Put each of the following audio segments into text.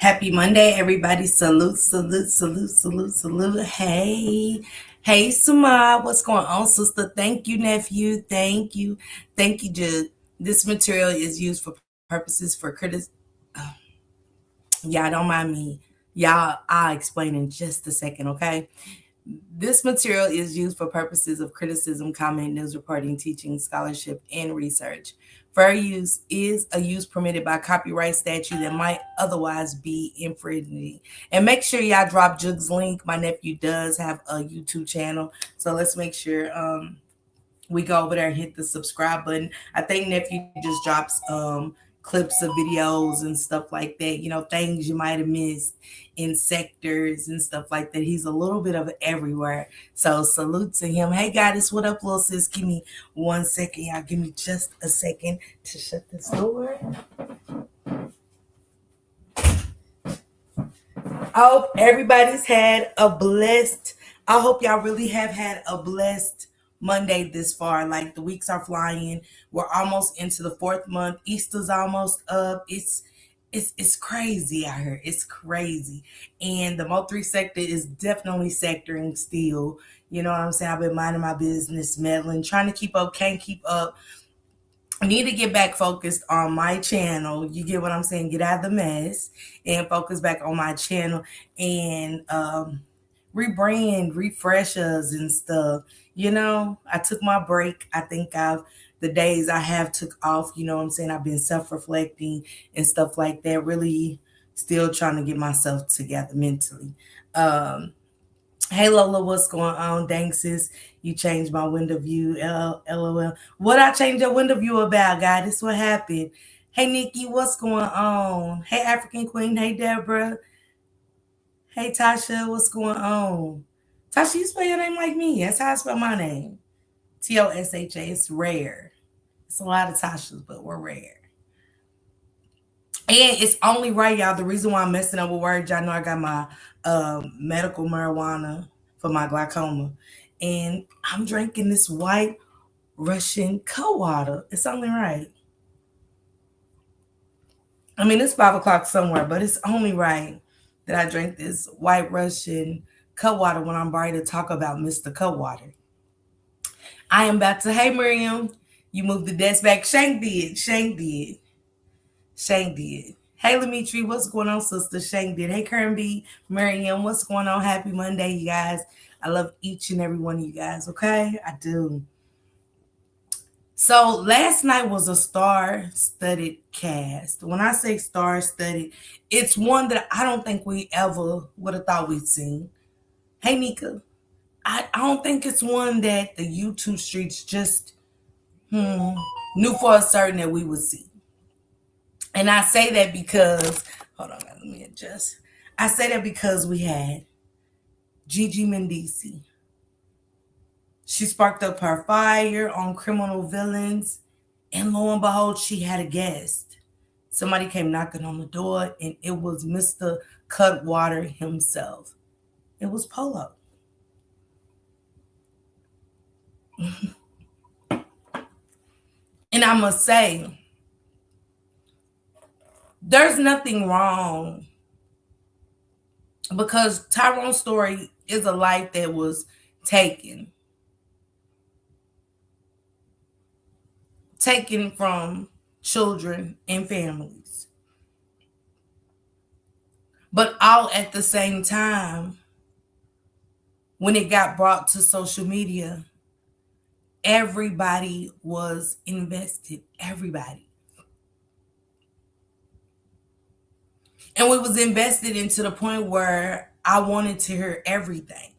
Happy Monday, everybody. Salute, salute, salute, salute, salute. Hey, hey, Sama. What's going on, sister? Thank you, nephew. Thank you. Thank you, Jude. This material is used for purposes for criticism. Y'all don't mind me. Y'all, I'll explain in just a second, okay? This material is used for purposes of criticism, comment, news reporting, teaching, scholarship, and research. Fair use is a use permitted by copyright statute that might otherwise be infringing. And make sure y'all drop Jug's link. My nephew does have a YouTube channel, so let's make sure we go over there and hit the subscribe button. I think nephew just drops clips of videos and stuff like that, things you might have missed in sectors and stuff like that. He's a little bit of everywhere. So salute to him. Hey guys, what up, little sis? Give me 1 second. Y'all give me just a second to shut this door. I hope everybody's had a blessed, I hope y'all really have had a blessed Monday this far. Like the weeks are flying. We're almost into the fourth month. Easter's almost up. It's crazy out here. It's crazy. And the Mo3 sector is definitely sectoring still. You know what I'm saying? I've been minding my business, meddling, trying to keep up, can't keep up. I need to get back focused on my channel. You get what I'm saying? Get out of the mess and focus back on my channel and rebrand, refresh us and stuff. I took my break. I think the days I have took off, you know what I'm saying? I've been self-reflecting and stuff like that, really still trying to get myself together mentally. Hey Lola, what's going on? Thanks, sis. You changed my window view. LOL. What I changed your window view about, guy? This what happened. Hey Nikki, what's going on? Hey African Queen. Hey Deborah. Hey Tasha, what's going on? Tasha, you spell your name like me. That's how I spell my name. Tosha. It's rare. It's a lot of Tashas, but we're rare. And it's only right, y'all. The reason why I'm messing up with words, y'all know I got my medical marijuana for my glaucoma. And I'm drinking this white Russian cold water. It's only right. I mean, it's 5 o'clock somewhere, but it's only right that I drink this white Russian cold water when I'm ready to talk about Mr. Cold Water. I am about to, hey, Miriam, you moved the desk back. Shank did. Shank did. Shank did. Hey, Lemitri, what's going on, sister? Shank did. Hey, Karen B, Miriam, what's going on? Happy Monday, you guys. I love each and every one of you guys, okay? I do. So last night was a star-studded cast. When I say star-studded, it's one that I don't think we ever would have thought we'd seen. Hey, Nika. I don't think it's one that the YouTube streets just knew for a certain that we would see. And I say that because, hold on, let me adjust. I say that because we had GiGi Mendici. She sparked up her fire on criminal villains, and lo and behold, she had a guest. Somebody came knocking on the door, and it was Mr. Cutwater himself. It was Pollo. And I must say, there's nothing wrong because Tyrone's story is a life that was taken from children and families. But all at the same time, when it got brought to social media, everybody was invested. Everybody. And we was invested into the point where I wanted to hear everything.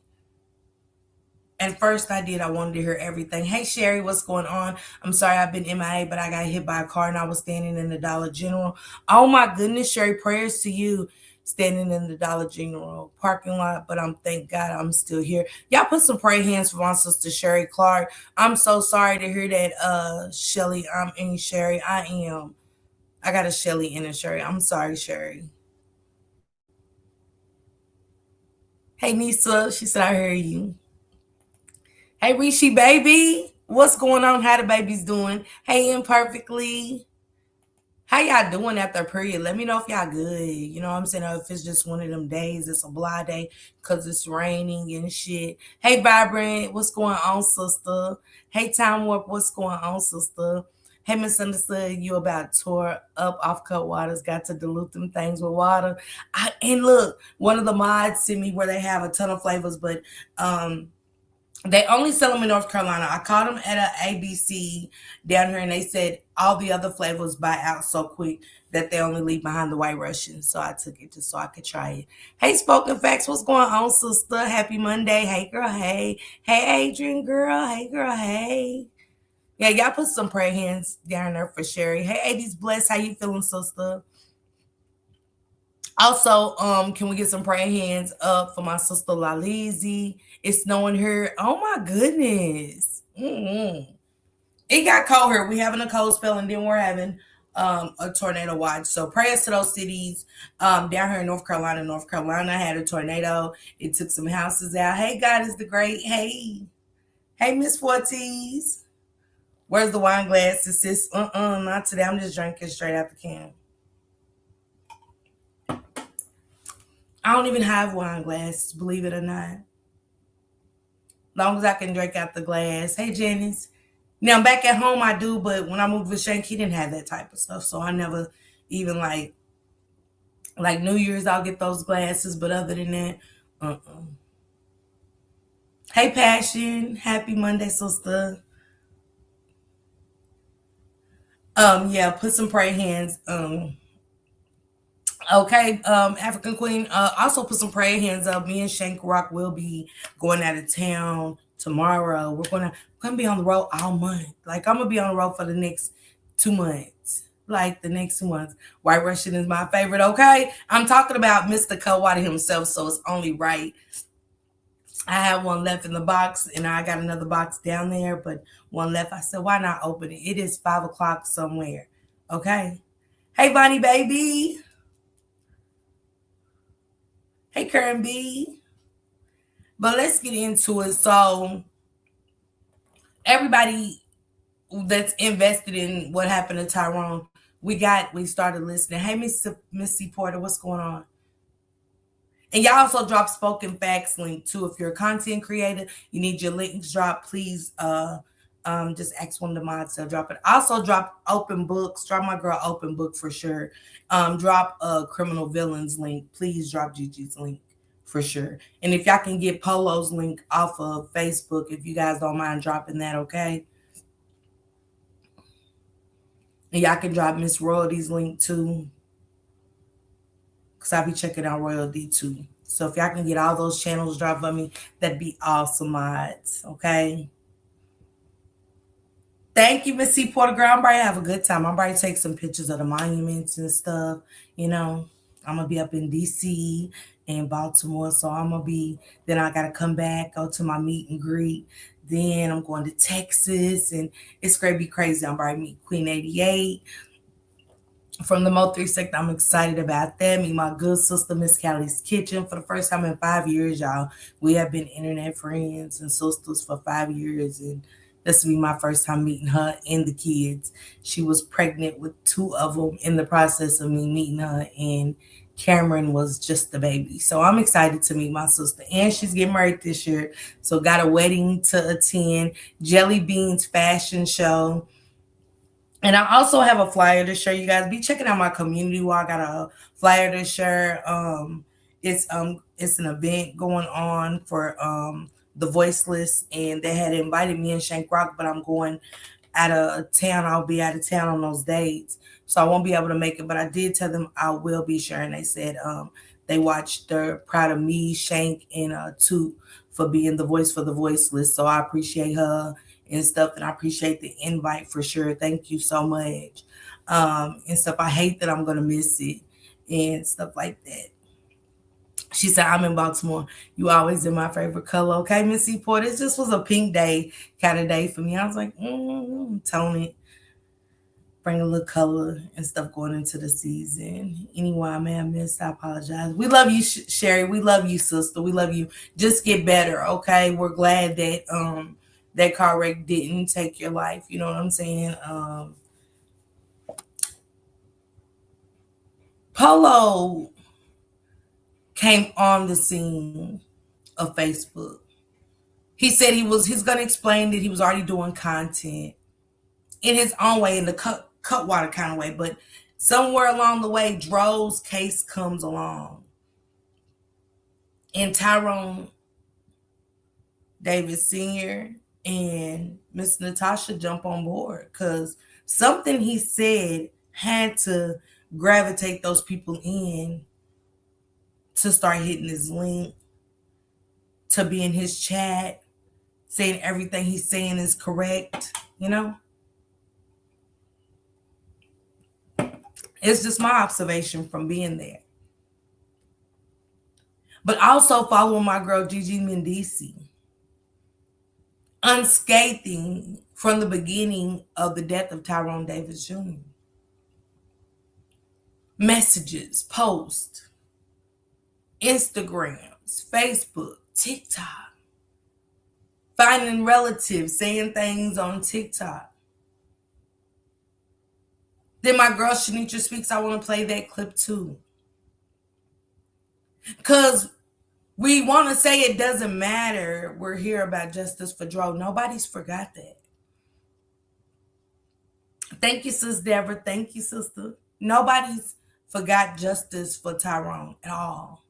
At first I did. I wanted to hear everything. Hey, Sherry, what's going on? I'm sorry I've been MIA, but I got hit by a car and I was standing in the Dollar General. Oh, my goodness, Sherry, prayers to you standing in the Dollar General parking lot. But thank God I'm still here. Y'all put some prayer hands for my sister, Sherry Clark. I'm so sorry to hear that, Shelly. Sherry. I am. I got a Shelly and a Sherry. I'm sorry, Sherry. Hey, Nisa. She said, I heard you. Hey, Rishi, baby. What's going on? How the baby's doing? Hey, Imperfectly. How y'all doing after a period? Let me know if y'all good. You know what I'm saying? Or if it's just one of them days, it's a blah day because it's raining and shit. Hey, Vibrant, what's going on, sister? Hey, Time Warp, what's going on, sister? Hey, Misunderstood, you about tore up off cut waters, got to dilute them things with water. And look, one of the mods sent me where they have a ton of flavors, but they only sell them in North Carolina. I called them at a ABC down here, and they said all the other flavors buy out so quick that they only leave behind the White Russian. So I took it just so I could try it. Hey, Spoken Facts, what's going on, sister? Happy Monday. Hey, girl. Hey. Hey, Adrian, girl. Hey, girl. Hey. Yeah, y'all put some prayer hands down there for Sherry. Hey, 80s Bless. How you feeling, sister? Also, can we get some prayer hands up for my sister Lalizi? It's snowing here. Oh my goodness. It got cold here. We having a cold spell, and then we're having a tornado watch. So prayers to those cities. Down here in North Carolina. North Carolina had a tornado. It took some houses out. Hey, God is the great. Hey. Hey, Miss Forties. Where's the wine glass? Sis? Not today. I'm just drinking straight out the can. I don't even have wine glasses, believe it or not. Long as I can drink out the glass. Hey, Janice. Now back at home I do, but when I moved with Shank, he didn't have that type of stuff. So I never even like New Year's I'll get those glasses, but other than that, uh-uh. Hey Passion, happy Monday, sister. Yeah, put some prayer hands. Okay, African Queen. Also put some prayer hands up. Me and Shank Rock will be going out of town tomorrow. We're gonna be on the road all month. Like I'm gonna be on the road for the next 2 months. Like the next 2 months. White Russian is my favorite. Okay, I'm talking about Mr. Coldwater himself, so it's only right. I have one left in the box, and I got another box down there, but one left. I said, why not open it? It is 5 o'clock somewhere. Okay. Hey, Bonnie baby. Hey, Karen B. But let's get into it. So everybody that's invested in what happened to Tyrone, we started listening. Hey, Missy Porter, what's going on? And y'all also drop Spoken Facts link too. If you're a content creator, you need your links dropped. Please just ask one of the mods to drop it. Also drop open books. Drop my girl open book for sure. Drop a criminal villains link. Please drop GiGi's link for sure. And if y'all can get Polo's link off of Facebook, if you guys don't mind dropping that, okay? And y'all can drop Miss Royalty's link too. Because I'll be checking out Royalty too. So if y'all can get all those channels dropped on me, that'd be awesome, mods. Okay. Thank you, Miss C. Porter Girl. I'm about to have a good time. I'm about to take some pictures of the monuments and stuff. You know, I'm gonna be up in DC and Baltimore. So then I gotta come back, go to my meet and greet. Then I'm going to Texas and it's gonna be crazy. I'm about to meet Queen 88 from the Mo3 sector. I'm excited about that. Meet my good sister, Miss Callie's Kitchen, for the first time in 5 years, y'all. We have been internet friends and sisters for 5 years, and this will be my first time meeting her and the kids. She was pregnant with two of them in the process of me meeting her, and Cameron was just the baby. So I'm excited to meet my sister, and she's getting married this year. So got a wedding to attend, Jelly Beans fashion show. And I also have a flyer to share. You guys be checking out my community wall. I got a flyer to share. It's an event going on for the voiceless, and they had invited me and Shank Rock, but I'm going out of town. I'll be out of town on those dates, so I won't be able to make it. But I did tell them I will be sharing. They said they watched. They're proud of me, Shank, and Toot for being the voice for the voiceless. So I appreciate her and stuff, and I appreciate the invite for sure. Thank you so much. And stuff. I hate that I'm gonna miss it and stuff like that. She said, I'm in Baltimore. You always in my favorite color. Okay, Missy Port. It just was a pink day kind of day for me. I was like, tone it, bring a little color and stuff going into the season. Anyway, I may have missed. I apologize. We love you, Sherry. We love you, sister. We love you. Just get better, okay? We're glad that that car wreck didn't take your life. You know what I'm saying? Pollo came on the scene of Facebook. He said he's gonna explain that he was already doing content in his own way, in the cut water kind of way, but somewhere along the way, DRO's case comes along, and Tyrone Davis Sr. and Miss Natasha jump on board because something he said had to gravitate those people in to start hitting his link, to be in his chat, saying everything he's saying is correct, you know? It's just my observation from being there. But also following my girl GiGi Mendici, unscathing from the beginning of the death of Tyrone Davis Jr. Messages, posts, Instagrams, Facebook, TikTok, finding relatives, saying things on TikTok. Then my girl Shanitra Speaks, I want to play that clip too. Because we want to say it doesn't matter. We're here about justice for DRO. Nobody's forgot that. Thank you, Sis Deborah. Thank you, sister. Nobody's forgot justice for Tyrone at all.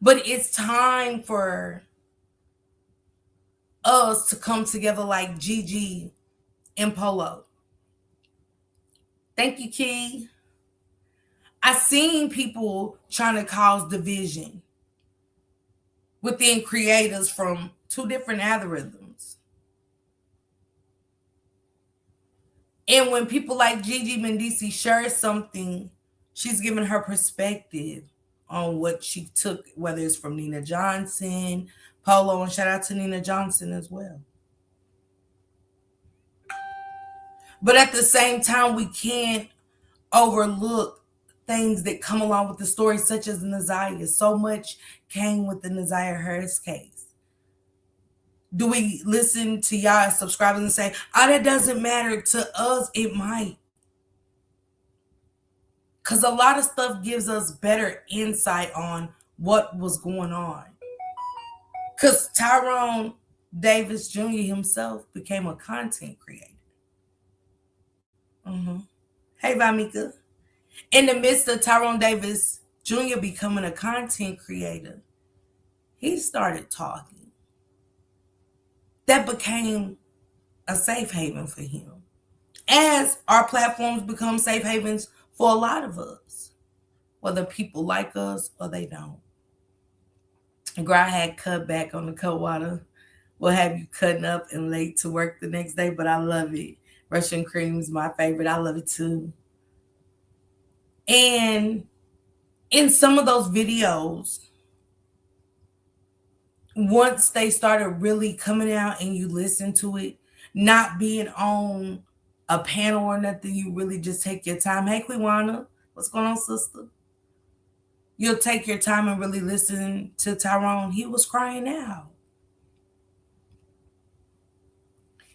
But it's time for us to come together like GiGi and Pollo. Thank you, Key. I've seen people trying to cause division within creators from two different algorithms. And when people like GiGi Mendici share something, she's giving her perspective on what she took, whether it's from Nina Johnson, Pollo, and shout out to Nina Johnson as well. But at the same time, we can't overlook things that come along with the story, such as Naziah. So much came with the Naziah Harris case. Do we listen to y'all subscribers and say, oh, that doesn't matter? To us, it might. Because a lot of stuff gives us better insight on what was going on. Because Tyrone Davis Jr. himself became a content creator. Hey, Vamika. In the midst of Tyrone Davis Jr. becoming a content creator, he started talking. That became a safe haven for him. As our platforms become safe havens for a lot of us, whether people like us or they don't. Girl, I had cut back on the cut water. Will have you cutting up and late to work the next day, but I love it. Russian cream is my favorite. I love it too. And in some of those videos, once they started really coming out and you listen to it, not being on a panel or nothing, you really just take your time. Hey, Quiwana, what's going on, sister? You'll take your time and really listen to Tyrone. He was crying out.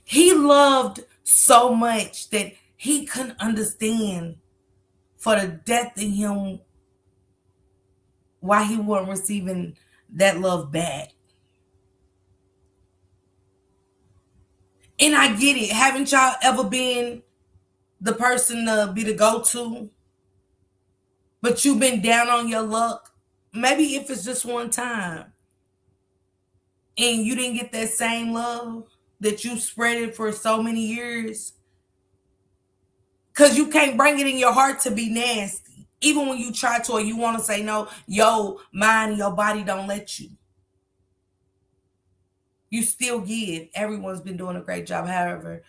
He loved so much that he couldn't understand for the death in him why he wasn't receiving that love back. And I get it. Haven't y'all ever been the person to be the go-to, but you've been down on your luck? Maybe if it's just one time and you didn't get that same love that you spread it for so many years, because you can't bring it in your heart to be nasty. Even when you try to or you want to say no, your mind and your body don't let you. You still give. Everyone's been doing a great job. However,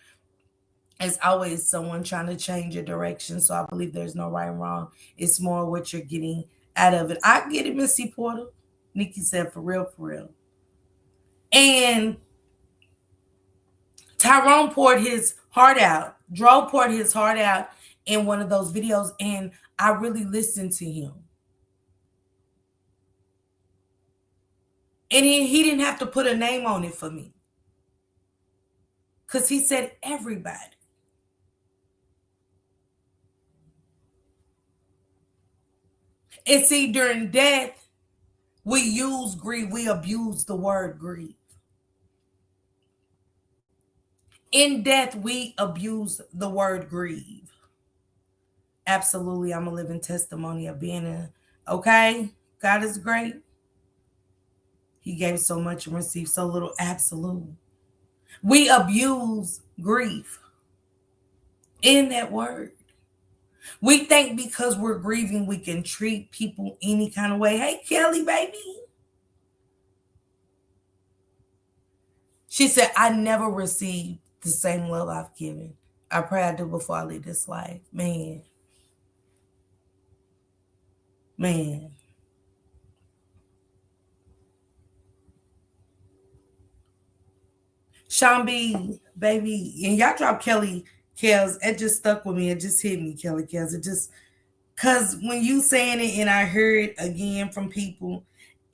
it's always someone trying to change your direction. So I believe there's no right and wrong. It's more what you're getting out of it. I get it, Missy Porter. Nikki said, for real, for real. And Tyrone poured his heart out. DRO poured his heart out in one of those videos. And I really listened to him. And he didn't have to put a name on it for me. Because he said everybody. And see, during death, we use grief, we abuse the word grief. In death, we abuse the word grieve. Absolutely, I'm a living testimony of being a, okay? God is great. He gave so much and received so little. Absolute. We abuse grief in that word. We think because we're grieving, we can treat people any kind of way. Hey, Kelly, baby. She said, I never received the same love I've given. I pray I do before I leave this life. Man, man. Sean B, baby, and y'all drop Kelly Kells. It just stuck with me. It just hit me, Kelly Kells. It just, cause when you saying it and I hear it again from people,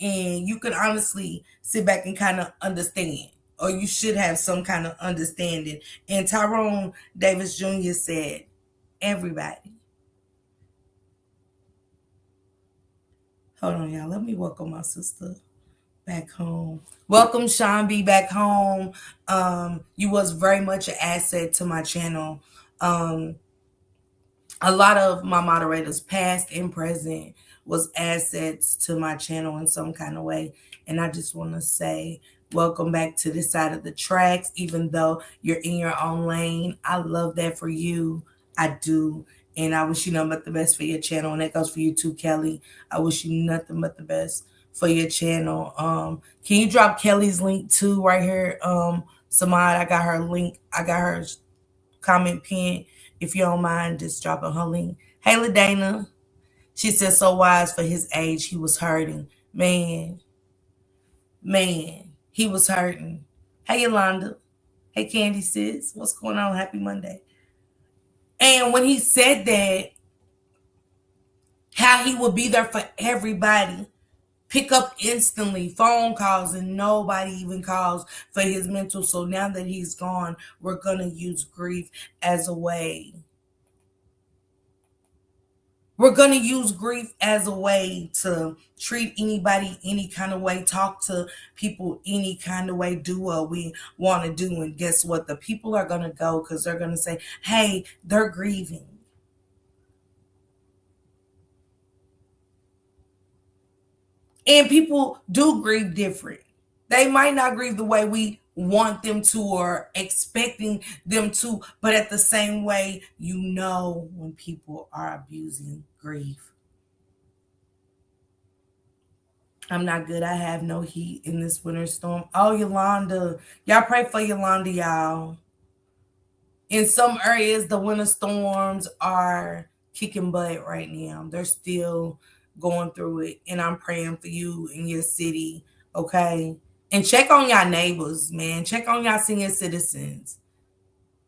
and you could honestly sit back and kind of understand, or you should have some kind of understanding. And Tyrone Davis Jr. said, everybody. Hold on, y'all. Let me welcome my sister back home. Welcome, Sean B, back home. You was very much an asset to my channel. Um, a lot of my moderators, past and present, was assets to my channel in some kind of way. And I just want to say, welcome back to this side of the tracks, even though you're in your own lane. I love that for you. I do. And I wish you nothing but the best for your channel. And that goes for you too, Kelly. I wish you nothing but the best for your channel. Can you drop Kelly's link too right here? Samad, I got her link. I got her comment pin. If you don't mind, just dropping her link. Hey, LaDana. She said, so wise for his age. He was hurting. Man, he was hurting. Hey, Yolanda. Hey, Candy sis. What's going on? Happy Monday. And when he said that, how he would be there for everybody, pick up instantly, phone calls, and nobody even calls for his mental. So now that he's gone, we're going to use grief as a way. We're going to use grief as a way to treat anybody any kind of way, talk to people any kind of way, do what we want to do. And guess what? The people are going to go because they're going to say, hey, they're grieving. And people do grieve different. They might not grieve the way we want them to or expecting them to, but at the same way, you know when people are abusing grief. I'm not good. I have no heat in this winter storm. Oh, Yolanda. Y'all pray for Yolanda, y'all. In some areas, the winter storms are kicking butt right now. They're still going through it. And I'm praying for you in your city, okay? And check on y'all neighbors, man. Check on y'all senior citizens.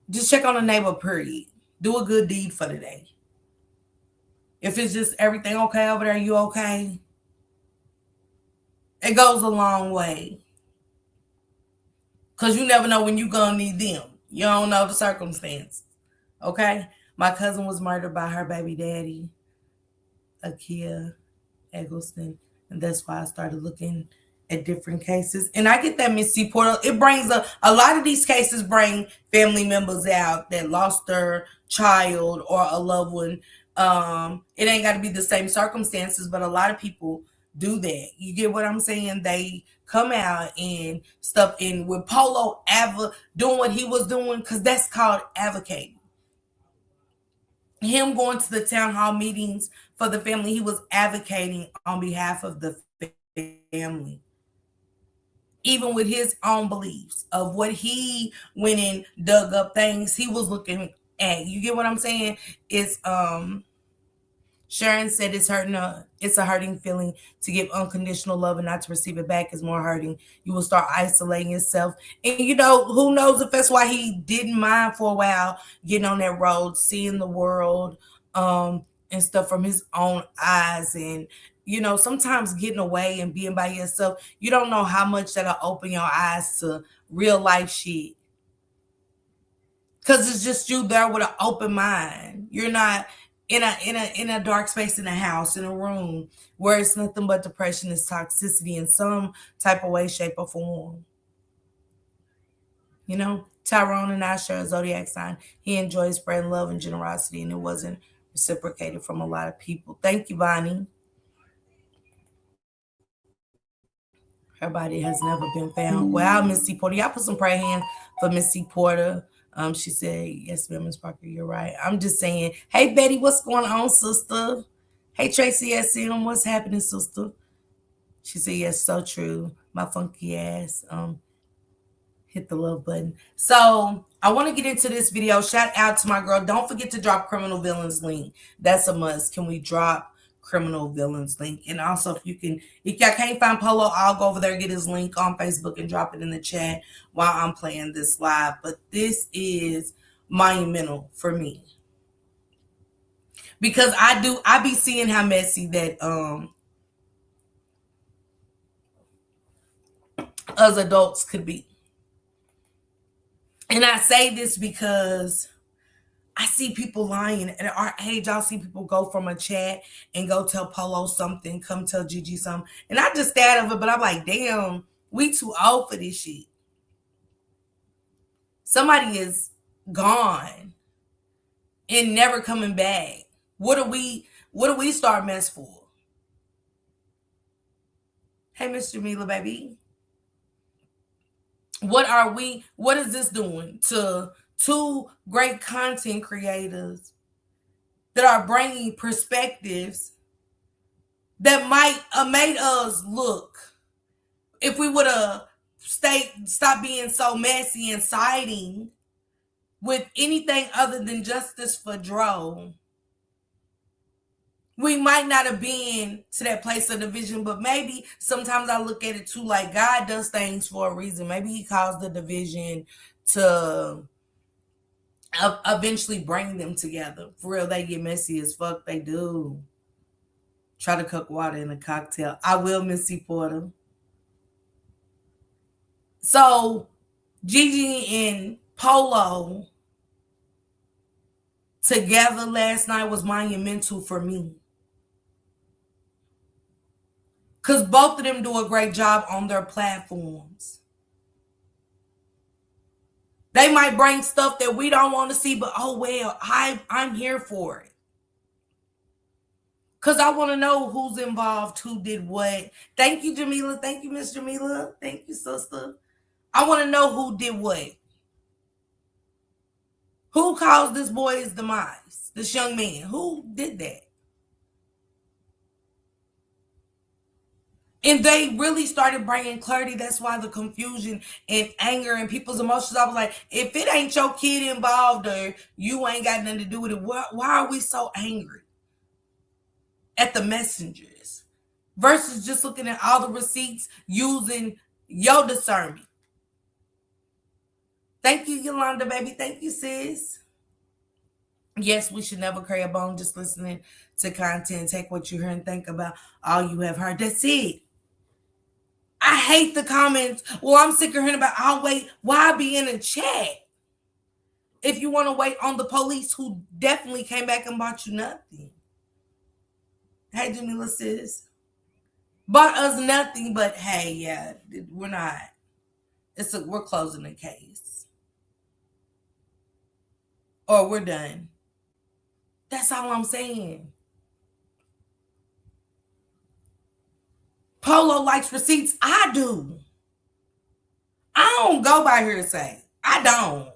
Just check on the neighbor, period. Do a good deed for the day. If it's just everything okay over there, you okay? It goes a long way. Because you never know when you're going to need them. You don't know the circumstance. Okay? My cousin was murdered by her baby daddy, Akia Eggleston. And that's why I started looking at different cases. And I get that, Miss C. Portal. It brings a lot of these cases bring family members out that lost their child or a loved one. It ain't got to be the same circumstances, but a lot of people do that. You get what I'm saying? They come out and stuff. And with Pollo doing what he was doing, because that's called advocating. Him going to the town hall meetings for the family, he was advocating on behalf of the family. Even with his own beliefs of what he went and dug up things he was looking at. You get what I'm saying? It's Sharon said it's a hurting feeling to give unconditional love and not to receive it back is more hurting. You will start isolating yourself. And you know, who knows if that's why he didn't mind for a while getting on that road, seeing the world, and stuff from his own eyes. And you know, sometimes getting away and being by yourself, you don't know how much that'll open your eyes to real life shit. Cause it's just you there with an open mind. You're not in a dark space in a house, in a room where it's nothing but depression, is toxicity in some type of way, shape, or form. You know, Tyrone and I share a zodiac sign. He enjoys spreading love and generosity, and it wasn't reciprocated from a lot of people. Thank you, Bonnie. Her body has never been found. Wow, Missy Porter. Y'all put some prayer hands for Missy Porter. She said, yes, ma'am, Miss Parker, you're right. I'm just saying, hey, Betty, what's going on, sister? Hey, Tracy SM, what's happening, sister? She said, yes, so true. My funky ass. Hit the love button. So I want to get into this video. Shout out to my girl. Don't forget to drop Criminal Villains link. That's a must. Can we drop Criminal Villains link? And also, if y'all can't find Pollo, I'll go over there, get his link on Facebook and drop it in the chat while I'm playing this live. But this is monumental for me, because I be seeing how messy that us adults could be. And I say this because I see people lying. At our age, I'll see people go from a chat and go tell Pollo something, come tell GiGi something. And I just stay out of it, but I'm like, damn, we too old for this shit. Somebody is gone and never coming back. What do we start mess for? Hey, Miss Jamila, baby. What is this doing to two great content creators that are bringing perspectives that might have made us look, if we would have stop being so messy and siding with anything other than justice for DRO, we might not have been to that place of division. But maybe sometimes I look at it too, like God does things for a reason. Maybe he caused the division to eventually bring them together. For real, they get messy as fuck. They do. Try to cook water in a cocktail. I will, Missy Porter. So GiGi and Pollo together last night was monumental for me, because both of them do a great job on their platforms. They might bring stuff that we don't want to see, but oh well, I'm here for it. Because I want to know who's involved, who did what. Thank you, Jamila. Thank you, Miss Jamila. Thank you, sister. I want to know who did what. Who caused this boy's demise? This young man. Who did that? And they really started bringing clarity. That's why the confusion and anger and people's emotions, I was like, if it ain't your kid involved or you ain't got nothing to do with it, why are we so angry at the messengers versus just looking at all the receipts using your discernment? Thank you, Yolanda, baby. Thank you, sis. Yes, we should never carry a bone just listening to content. Take what you hear and think about all you have heard. That's it. I hate the comments. Well, I'm sick of hearing about, I'll wait. Why be in a chat if you want to wait on the police who definitely came back and bought you nothing? Hey, Jamila, sis. Bought us nothing, but hey, yeah, we're not. We're closing the case. Or we're done. That's all I'm saying. Pollo likes receipts. I do. I don't go by hearsay. I don't.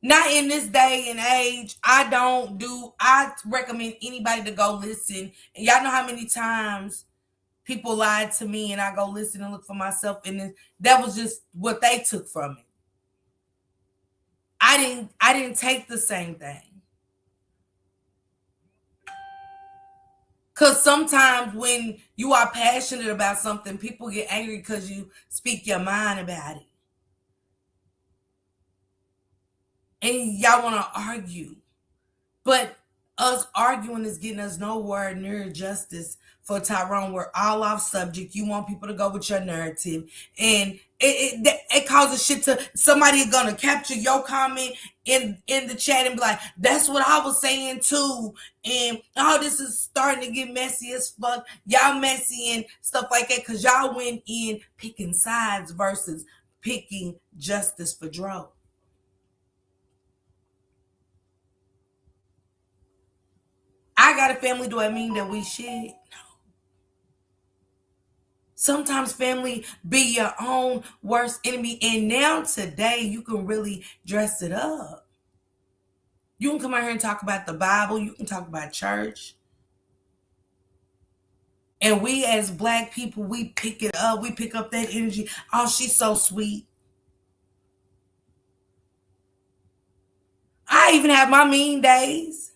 Not in this day and age. I recommend anybody to go listen. And y'all know how many times people lied to me and I go listen and look for myself. And that was just what they took from it. I didn't take the same thing. Because sometimes when you are passionate about something, people get angry because you speak your mind about it. And y'all want to argue. But Us arguing is getting us nowhere near justice for Tyrone. We're all off subject. You want people to go with your narrative, and it causes shit to somebody gonna capture your comment in the chat and be like, "That's what I was saying too." And this is starting to get messy as fuck. Y'all messy and stuff like that because y'all went in picking sides versus picking justice for DRO. I got a family. Do I mean that we should? Sometimes family be your own worst enemy. And now today you can really dress it up. You can come out here and talk about the Bible. You can talk about church. And we as black people, we pick it up. We pick up that energy. Oh, she's so sweet. I even have my mean days.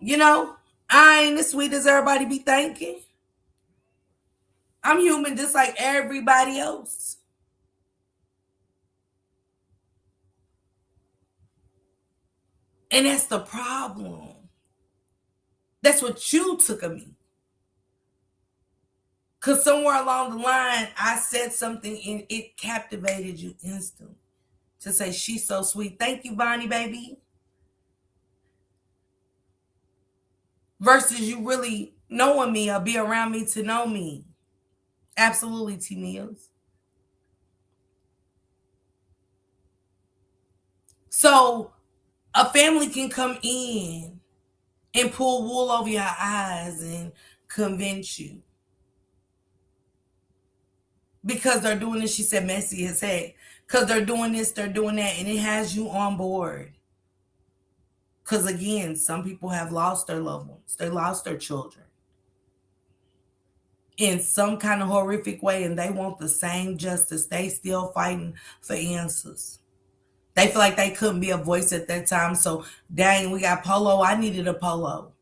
You know, I ain't as sweet as everybody be thinking. I'm human just like everybody else. And that's the problem. That's what you took of me. Because somewhere along the line, I said something and it captivated you instantly. To say, she's so sweet. Thank you, Bonnie, baby. Versus you really knowing me or be around me to know me. Absolutely, T. Mills. So a family can come in and pull wool over your eyes and convince you. Because they're doing this, she said, messy as heck. Because they're doing this, they're doing that, and it has you on board. Because again, some people have lost their loved ones, they lost their children in some kind of horrific way, and they want the same justice. They still fighting for answers. They feel like they couldn't be a voice at that time. So, dang, we got Pollo. I needed a Pollo.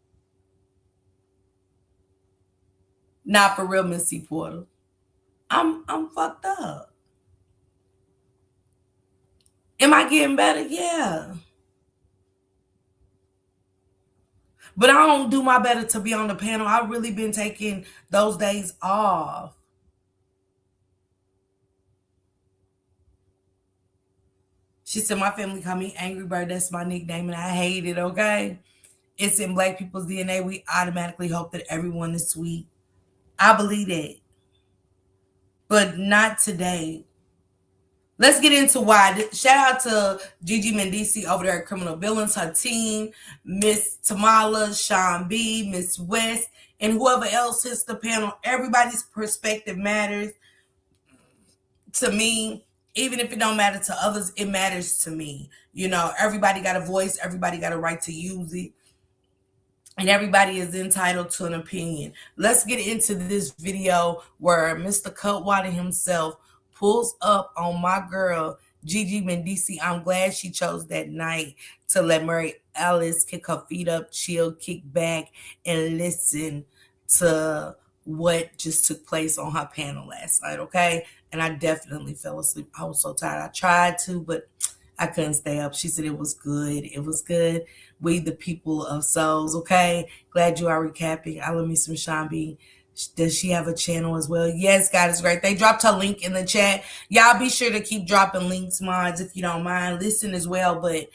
Not for real, Missy Porter. I'm fucked up. Am I getting better? Yeah. But I don't do my better to be on the panel. I've really been taking those days off. She said, my family call me Angry Bird. That's my nickname, and I hate it, okay? It's in black people's DNA. We automatically hope that everyone is sweet. I believe that. But not today. Let's get into why. Shout out to GiGi Mendici over there at Criminal Villains, her team, Miss Tamala, Sean B, Miss West, and whoever else hits the panel. Everybody's perspective matters to me. Even if it don't matter to others, it matters to me. You know, everybody got a voice. Everybody got a right to use it. And everybody is entitled to an opinion. Let's get into this video where Mr. Cutwater himself pulls up on my girl, GiGi Mendici. I'm glad she chose that night to let Mary Ellis kick her feet up, chill, kick back, and listen to what just took place on her panel last night, okay? And I definitely fell asleep. I was so tired. I tried to, but I couldn't stay up. She said it was good. It was good. We the people of souls, okay? Glad you are recapping. I love me some Sean B. Does she have a channel as well? Yes, God is great. They dropped her link in the chat. Y'all be sure to keep dropping links, mods, if you don't mind. Listen as well, but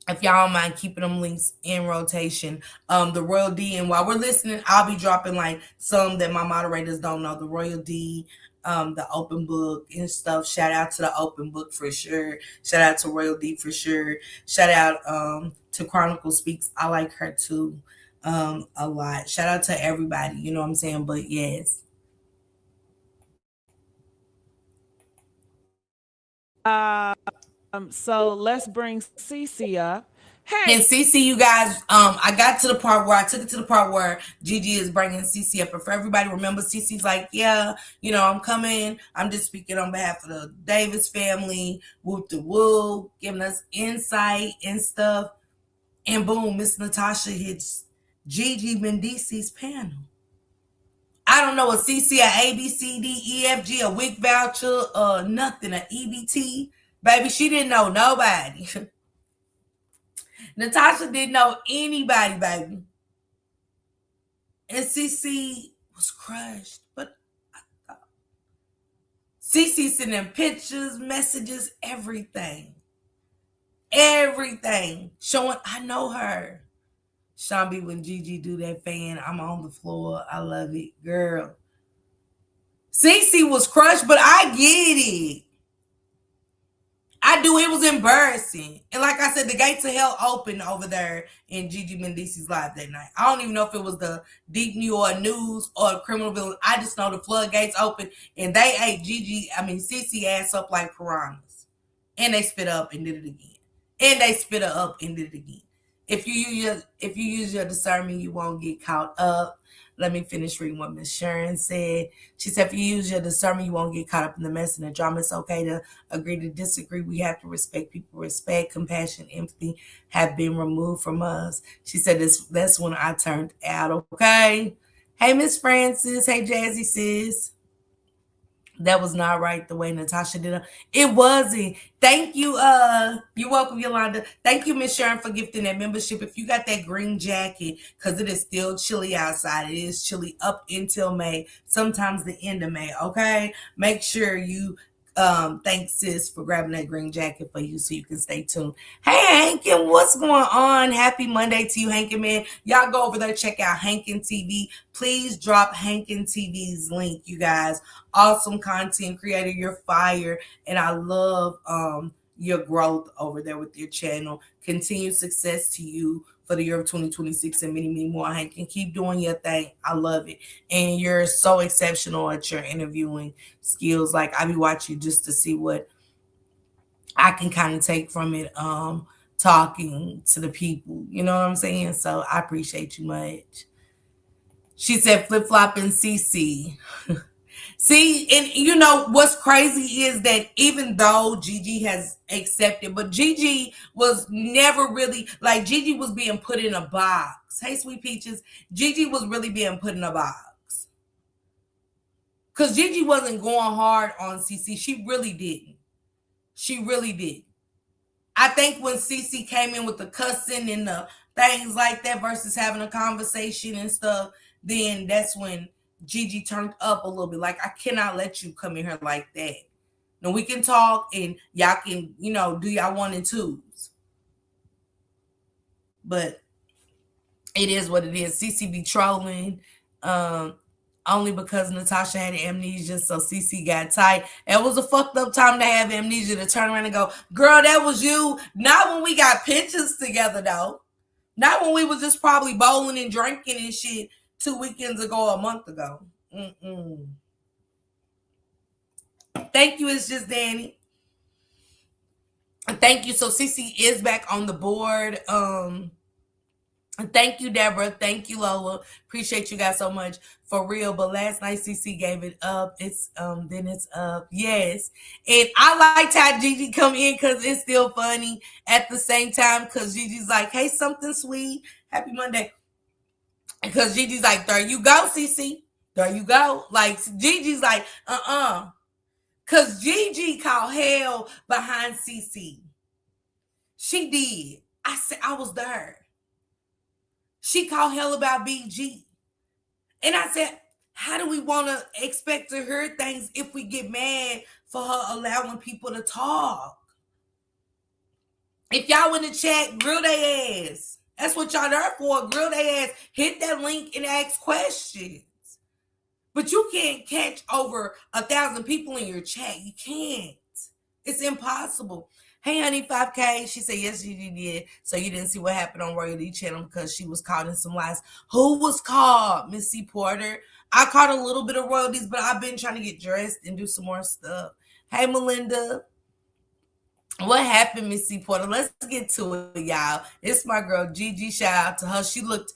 if y'all don't mind keeping them links in rotation. The Royal D, and while we're listening, I'll be dropping like some that my moderators don't know. The Royal D, the open book and stuff. Shout out to the open book for sure. Shout out to Royal D for sure. Shout out to Chronicle Speaks. I like her too a lot. Shout out to everybody, you know what I'm saying? But yes. So let's bring Cece up. And Hey, Cece, you guys, I got to the part where I took it to the part where GiGi is bringing Cece up. And for everybody, remember, Cece's like, yeah, you know, I'm coming. I'm just speaking on behalf of the Davis family, whoop the whoop, giving us insight and stuff. And boom, Miss Natasha hits GiGi Mendici's panel. I don't know a CC, a ABCDEFG, a WIC voucher, nothing, a EBT. Baby, she didn't know nobody. Natasha didn't know anybody, baby. And CC was crushed. But CC sending pictures, messages, everything. Everything. Showing I know her. Shambi, when Gigi do that fan, I'm on the floor. I love it. Girl. CC was crushed, but I get it. I do. It was embarrassing. And like I said, the gates of hell opened over there in Gigi Mendici's live that night. I don't even know if it was the Deep New York News or Criminal Bill. I just know the floodgates opened and they ate CC ass up like piranhas. And they spit up and did it again. And they spit her up and did it again. If you use your discernment, you won't get caught up. Let me finish reading what Miss Sharon said. She said, if you use your discernment, you won't get caught up in the mess and the drama. It's okay to agree to disagree. We have to respect people. Respect, compassion, empathy have been removed from us. She said, that's when I turned out, okay? Hey, Miss Francis. Hey, Jazzy sis. That was not right the way Natasha did it. It wasn't. Thank you. You're welcome, Yolanda. Thank you, Miss Sharon, for gifting that membership. If you got that green jacket, because it is still chilly outside. It is chilly up until May, sometimes the end of May. Okay. Make sure you thanks sis for grabbing that green jacket for you so you can stay tuned. Hey Hankin, what's going on? Happy Monday to you, Hankin man. Y'all go over there, check out Hankin TV. Please drop Hankin TV's link, you guys. Awesome content creator, you're fire, and I love your growth over there with your channel. Continued success to you for the year of 2026 and many, many more. Hankin, keep doing your thing. I love it. And you're so exceptional at your interviewing skills. Like, I be watching just to see what I can kind of take from it, talking to the people. You know what I'm saying? So I appreciate you much. She said flip flop and CC. See, and you know what's crazy is that even though Gigi has accepted, but Gigi was never really like Gigi was being put in a box. Hey, sweet peaches, Gigi was really being put in a box because Gigi wasn't going hard on CC. She really didn't. She really did. I think when CC came in with the cussing and the things like that versus having a conversation and stuff, then that's when Gigi turned up a little bit. Like, I cannot let you come in here like that. No, we can talk and y'all can, do y'all one and twos. But it is what it is. CC be trolling. Only because Natasha had amnesia, so CC got tight. It was a fucked up time to have amnesia to turn around and go, girl, that was you. Not when we got pictures together, though. Not when we was just probably bowling and drinking and shit 2 weekends ago, a month ago. Thank you, it's just Danny. Thank you. So CC is back on the board. Thank you, Deborah. Thank you, Lola. Appreciate you guys so much for real. But last night CC gave it up. It's then it's up. Yes. And I liked how Gigi come in because it's still funny at the same time. Because Gigi's like, hey, something sweet. Happy Monday. Because Gigi's like, there you go, CC. There you go. Like Gigi's like, Because Gigi called hell behind CC. She did. I said I was there. She called hell about BG. And I said, how do we want to expect to hear things if we get mad for her allowing people to talk? If y'all in the chat, grill their ass. That's what y'all there for. Grill their ass. Hit that link and ask questions. But you can't catch over 1,000 people in your chat. You can't. It's impossible. Hey, honey, 5K. She said, yes, you did. So you didn't see what happened on Royalty Channel because she was caught in some lies. Who was caught? Miss C. Porter. I caught a little bit of royalties, but I've been trying to get dressed and do some more stuff. Hey, Melinda. What happened, Miss C. Porter? Let's get to it, y'all. It's my girl, Gigi. Shout out to her. She looked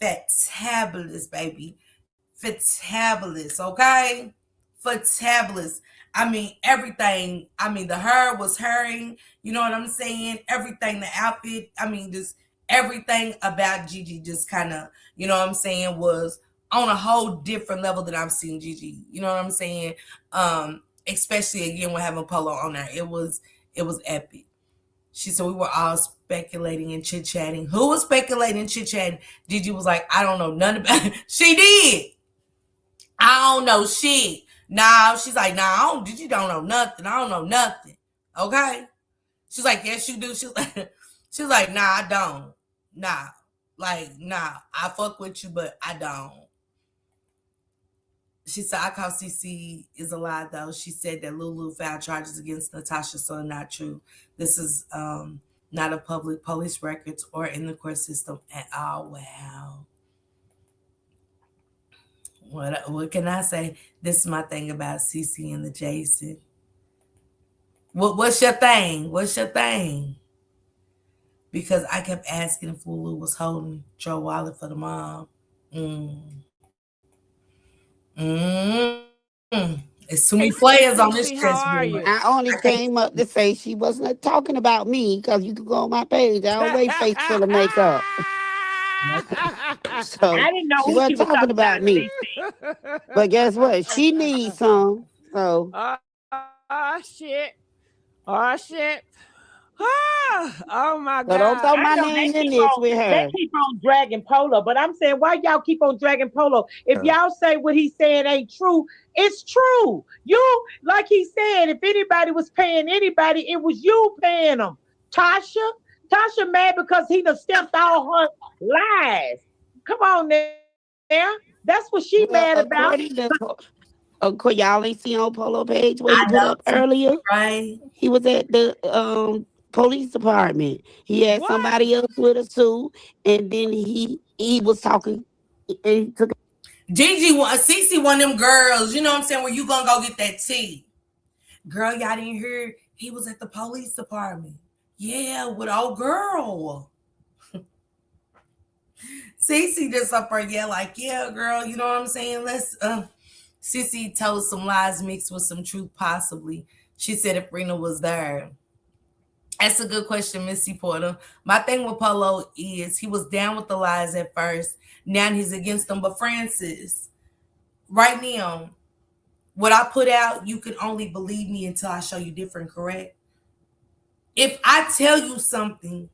fantabulous, baby. Fantabulous, okay? Fantabulous. I mean, everything. I mean, the hair was hurting. You know what I'm saying? Everything, the outfit. I mean, just everything about Gigi just kind of, you know what I'm saying, was on a whole different level than I've seen Gigi. You know what I'm saying? Especially, again, with having Pollo on there. It was epic. She said we were all speculating and chit chatting. Who was speculating and chit chatting? Gigi was like, I don't know none about it. She did. I don't know shit. Nah, she's like, nah, you don't know nothing. I don't know nothing. Okay? She's like, yes, you do. She's like, nah, I don't. Nah. Like, nah, I fuck with you, but I don't. She said, I call CC is a lie, though. She said that Lulu filed charges against Natasha's son. Not true. This is not a public police records or in the court system at all. Wow. What can I say? This is my thing about CC and the Jason. What's your thing? What's your thing? Because I kept asking if Lulu was holding Joe wallet for the mom. It's too many players on this CC, how are chessboard. you? I only came up to say she wasn't talking about me because you could go on my page. I don't wear face full of makeup. So I didn't know she who she wasn't was talking talking about, about me. CC. But guess what? She needs some. So Oh, shit. Oh, shit. Oh, my don't throw God. I my know name in this with they her. keep on dragging Polo, but I'm saying why y'all keep on dragging Polo? If y'all say what he's saying ain't true, it's true. You like he said, if anybody was paying anybody, it was you paying them. Tasha, Tasha mad because he done stepped all her lies. Come on there. That's what she mad Well, about. according to y'all ain't seen on Polo page where he I put know, up earlier. right? He was at the police department. He had What? somebody else with us too, and then he was talking. He took Gigi, Cece, one of them girls, you know what I'm saying, where you gonna go get that tea. Girl, y'all didn't hear he was at the police department. Yeah, with old girl. Cece just up her, yeah, like, yeah, girl, you know what I'm saying? Let's Cece told some lies mixed with some truth, possibly. She said if Rena was there. That's a good question, Missy Porter. My thing with Polo is he was down with the lies at first. Now he's against them. But Francis, right now, what I put out, you can only believe me until I show you different, correct? If I tell you something,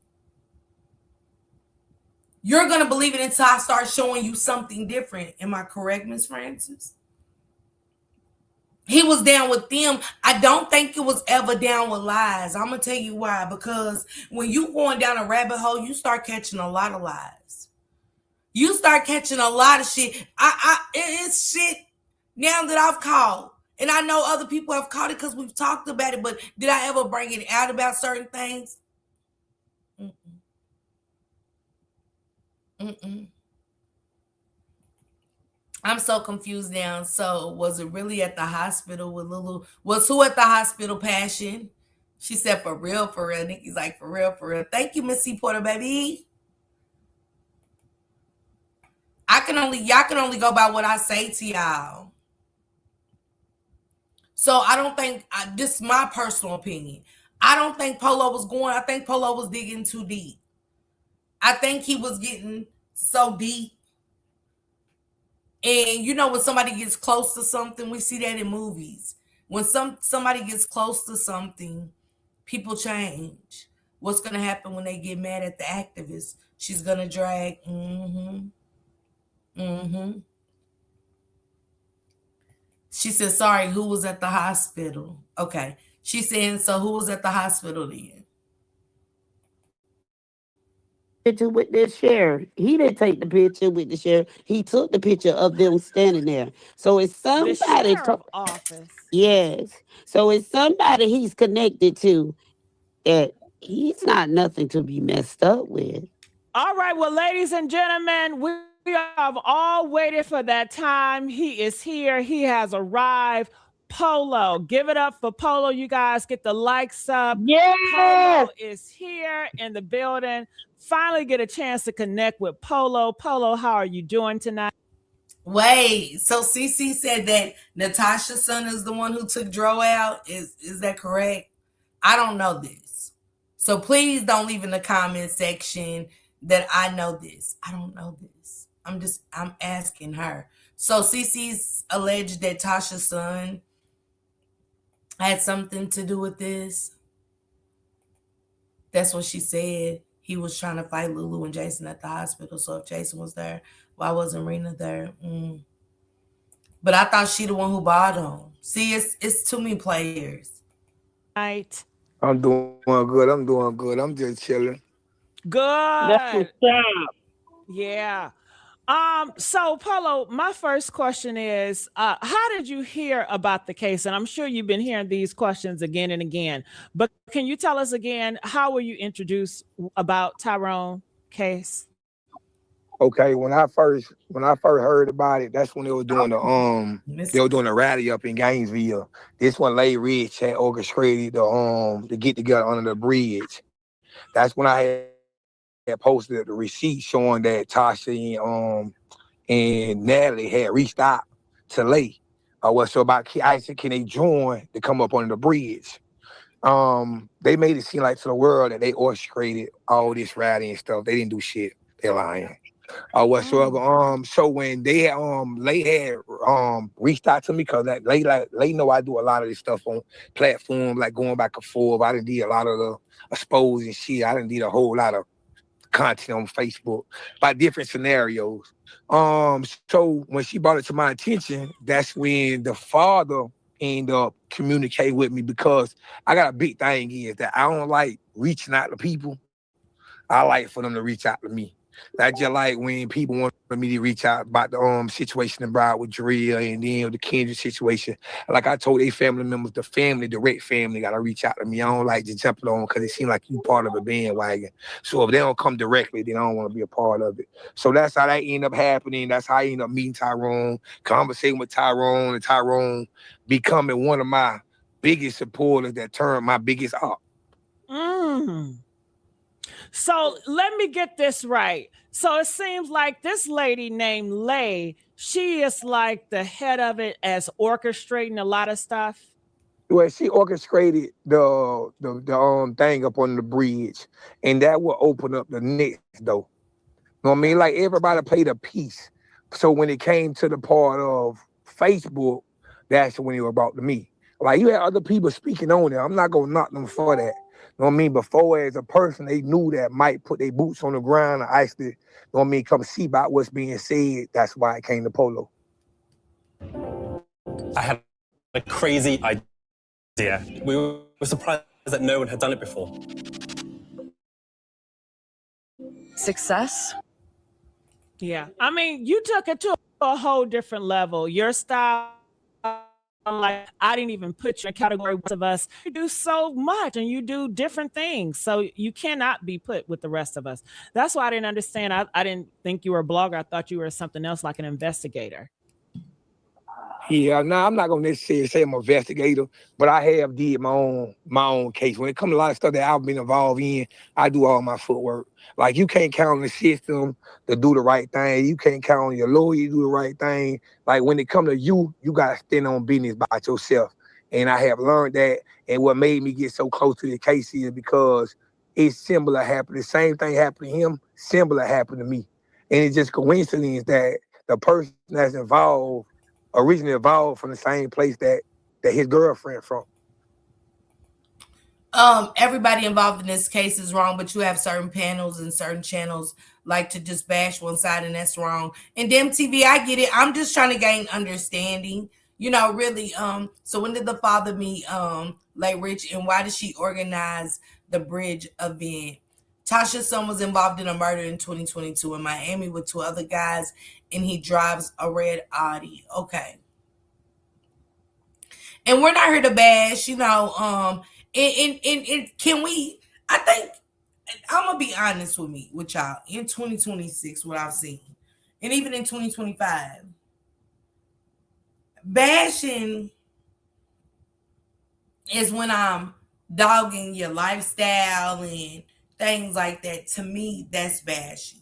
you're going to believe it until I start showing you something different. Am I correct, Miss Francis? He was down with them. I don't think it was ever down with lies. I'm going to tell you why. Because when you going down a rabbit hole, you start catching a lot of lies. You start catching a lot of shit. It's shit now that I've caught. And I know other people have caught it because we've talked about it, but did I ever bring it out about certain things? Mm-mm. Mm-mm. I'm so confused now. So was it really at the hospital with Lulu? Was who at the hospital, Passion? She said, for real, for real. Nikki's like, for real, for real. Thank you, Missy Porter, baby. Y'all can only go by what I say to y'all. So I don't think, this is my personal opinion. I don't think Polo was going, I think Polo was digging too deep. I think he was getting so deep. And you know, when somebody gets close to something, we see that in movies. When somebody gets close to something, people change. What's gonna happen when they get mad at the activist? She's gonna drag. She said, sorry, who was at the hospital? Okay. She's saying, so who was at the hospital then? picture with this sheriff. He didn't take the picture with the sheriff. He took the picture of them standing there. So it's The somebody. sheriff office. Yes. So it's somebody he's connected to that he's not nothing to be messed up with. All right, well, ladies and gentlemen, we have all waited for that time. He is here. He has arrived. Polo, give it up for Polo. You guys get the likes up. Yes. Polo is here in the building. Finally get a chance to connect with Polo. Polo, how are you doing tonight? Wait, so CC said that Natasha's son is the one who took Dro out. Is that correct? I don't know this. So please don't leave in the comment section that I know this. I don't know this. I'm asking her. So CC's alleged that Tasha's son had something to do with this. That's what she said. He was trying to fight Lulu and Jason at the hospital. So if Jason was there, why wasn't Rena there? But I thought she the one who bought him. See, it's too many players. Right. I'm doing good. I'm doing good. I'm just chilling. That's what's Good. up. Yeah. So Polo, my first question is, how did you hear about the case? And I'm sure you've been hearing these questions again and again, but can you tell us again, how were you introduced about Tyrone case? Okay, when I first heard about it, that's when Miss they were doing a rally up in Gainesville. This one Lay Rich had orchestrated the get together under the bridge. That's when I had posted the receipt showing that Tasha and Natalie had reached out to Lay. So about I said, can they join to come up under the bridge? They made it seem like to the world that they orchestrated all this rally and stuff. They didn't do shit. They're lying or whatsoever. Mm. So when they Lay had reached out to me because that Lay know I do a lot of this stuff on platforms like going back and forth. I done did a lot of the expose and shit. I done did a whole lot of content on Facebook by different scenarios. So when she brought it to my attention, that's when the father ended up communicating with me because I got a big thing is that I don't like reaching out to people. I like for them to reach out to me. I just like when people want me to reach out about the situation in Broward with Drea and then the Kendrick situation. Like I told their family members, the family, direct family, gotta reach out to me. I don't like just jumping on because it seems like you part of a bandwagon. So if they don't come directly, then I don't want to be a part of it. So that's how that ended up happening. That's how I ended up meeting Tyrone, conversating with Tyrone, and Tyrone becoming one of my biggest supporters that turned my biggest up. Mm. So let me get this right. So it seems like this lady named Lay, she is like the head of it as orchestrating a lot of stuff. Well, she orchestrated the thing up on the bridge, and that will open up the next door. You know what I mean? Like everybody played a piece. So when it came to the part of Facebook, that's when it was brought to me. Like you had other people speaking on it. I'm not gonna knock them for that. You know what I mean? Before as a person, they knew that might put their boots on the ground and actually, you know what I mean, come see about what's being said. That's why it came to Polo. I had a crazy idea. We were surprised that no one had done it before. Success? Yeah. I mean, you took it to a whole different level. Your style, like I didn't even put you in a category with of us. You do so much and you do different things. So you cannot be put with the rest of us. That's why I didn't understand. I didn't think you were a blogger. I thought you were something else like an investigator. Yeah, now I'm not gonna necessarily say I'm an investigator, but I have did my own case. When it comes to a lot of stuff that I've been involved in, I do all my footwork. Like you can't count on the system to do the right thing. You can't count on your lawyer to do the right thing. Like when it comes to you, you gotta stand on business by yourself. And I have learned that. And what made me get so close to the case is because it's similar happened. The same thing happened to him, similar happened to me. And it's just coincidence that the person that's involved originally evolved from the same place that his girlfriend from. Everybody involved in this case is wrong, but you have certain panels and certain channels like to just bash one side, and that's wrong. And Dem TV, I get it. I'm just trying to gain understanding. Really. So when did the father meet Lay Rich, and why did she organize the bridge event? Tasha's son was involved in a murder in 2022 in Miami with two other guys, and he drives a red Audi. Okay. And we're not here to bash, can we, I think, I'm gonna be honest with y'all, in 2026, what I've seen, and even in 2025, bashing is when I'm dogging your lifestyle and things like that. To me, that's bashing.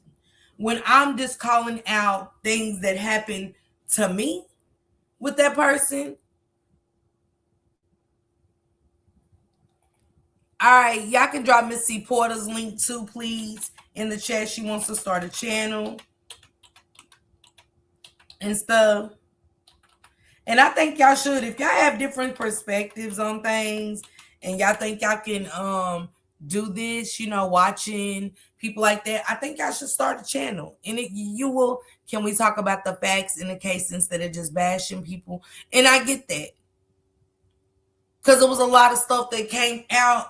When I'm just calling out things that happen to me with that person. All right, y'all can drop Missy Porter's link too, please, in the chat. She wants to start a channel and stuff. And I think y'all should. If y'all have different perspectives on things and y'all think y'all can do this, watching people like that, I think I should start a channel. And you will, can we talk about the facts in the case instead of just bashing people? And I get that. Because there was a lot of stuff that came out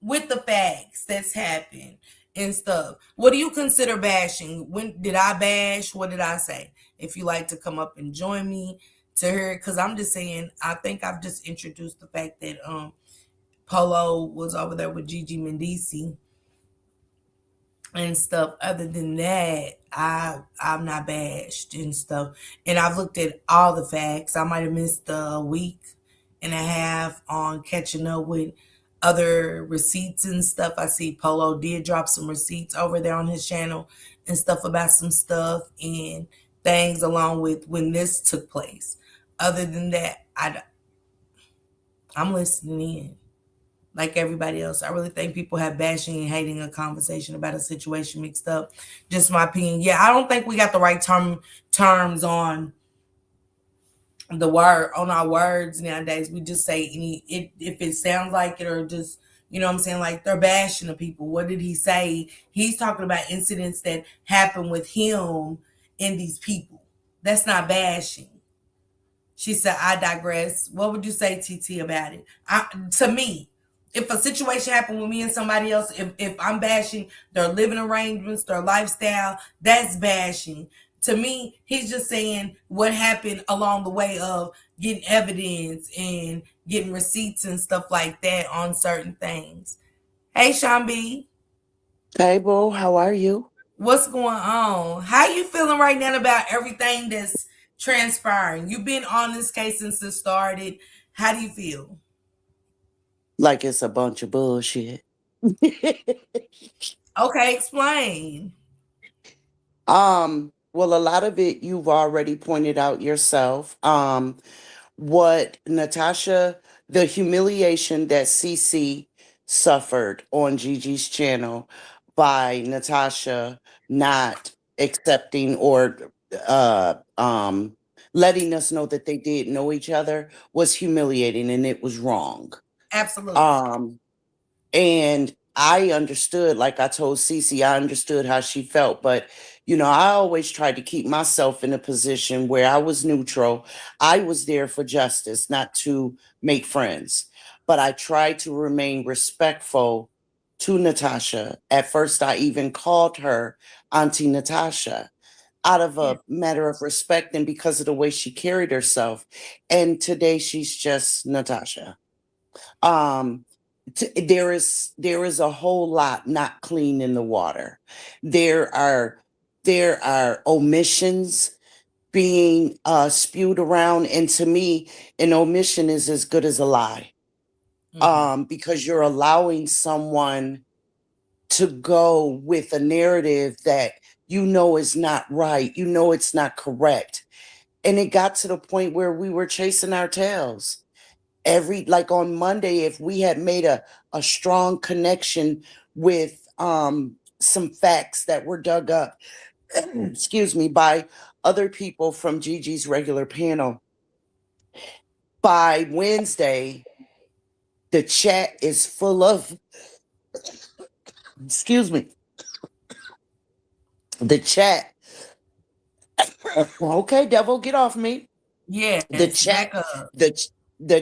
with the facts that's happened and stuff. What do you consider bashing? When did I bash? What did I say? If you like to come up and join me to hear it, because I'm just saying, I think I've just introduced the fact that Polo was over there with GiGi Mendici and stuff. Other than that, I'm not bashed and stuff. And I've looked at all the facts. I might have missed a week and a half on catching up with other receipts and stuff. I see Polo did drop some receipts over there on his channel and stuff about some stuff and things along with when this took place. Other than that, I'm listening in like everybody else. I really think people have bashing and hating a conversation about a situation mixed up. Just my opinion. Yeah, I don't think we got the right terms on our words nowadays. We just say if it sounds like it, or just, what I'm saying, like they're bashing the people. What did he say? He's talking about incidents that happened with him and these people. That's not bashing. She said, I digress. What would you say, TT, about it? To me, if a situation happened with me and somebody else, if I'm bashing their living arrangements, their lifestyle, that's bashing. To me, he's just saying what happened along the way of getting evidence and getting receipts and stuff like that on certain things. Hey, Sean B. Hey, boo, how are you? What's going on? How you feeling right now about everything that's transpiring? You've been on this case since it started. How do you feel? Like it's a bunch of bullshit. Okay, explain. Well, a lot of it you've already pointed out yourself. What Natasha, the humiliation that Cece suffered on Gigi's channel by Natasha not accepting or uh um letting us know that they did know each other was humiliating and it was wrong. Absolutely. Um And I understood, like I told Cece, I understood how she felt. But, I always tried to keep myself in a position where I was neutral. I was there for justice, not to make friends. But I tried to remain respectful to Natasha. At first, I even called her Auntie Natasha out of Yeah. a matter of respect and because of the way she carried herself. And today, she's just Natasha. Um, there is a whole lot not clean in the water. There are there are omissions being spewed around, and to me, an omission is as good as a lie. Because you're allowing someone to go with a narrative that is not right, it's not correct. And it got to the point where we were chasing our tails like on Monday, if we had made a strong connection with some facts that were dug up, excuse me, by other people from Gigi's regular panel, by Wednesday, the chat is full of, excuse me, the chat. Okay, devil, get off me. Yes, The back chat, up.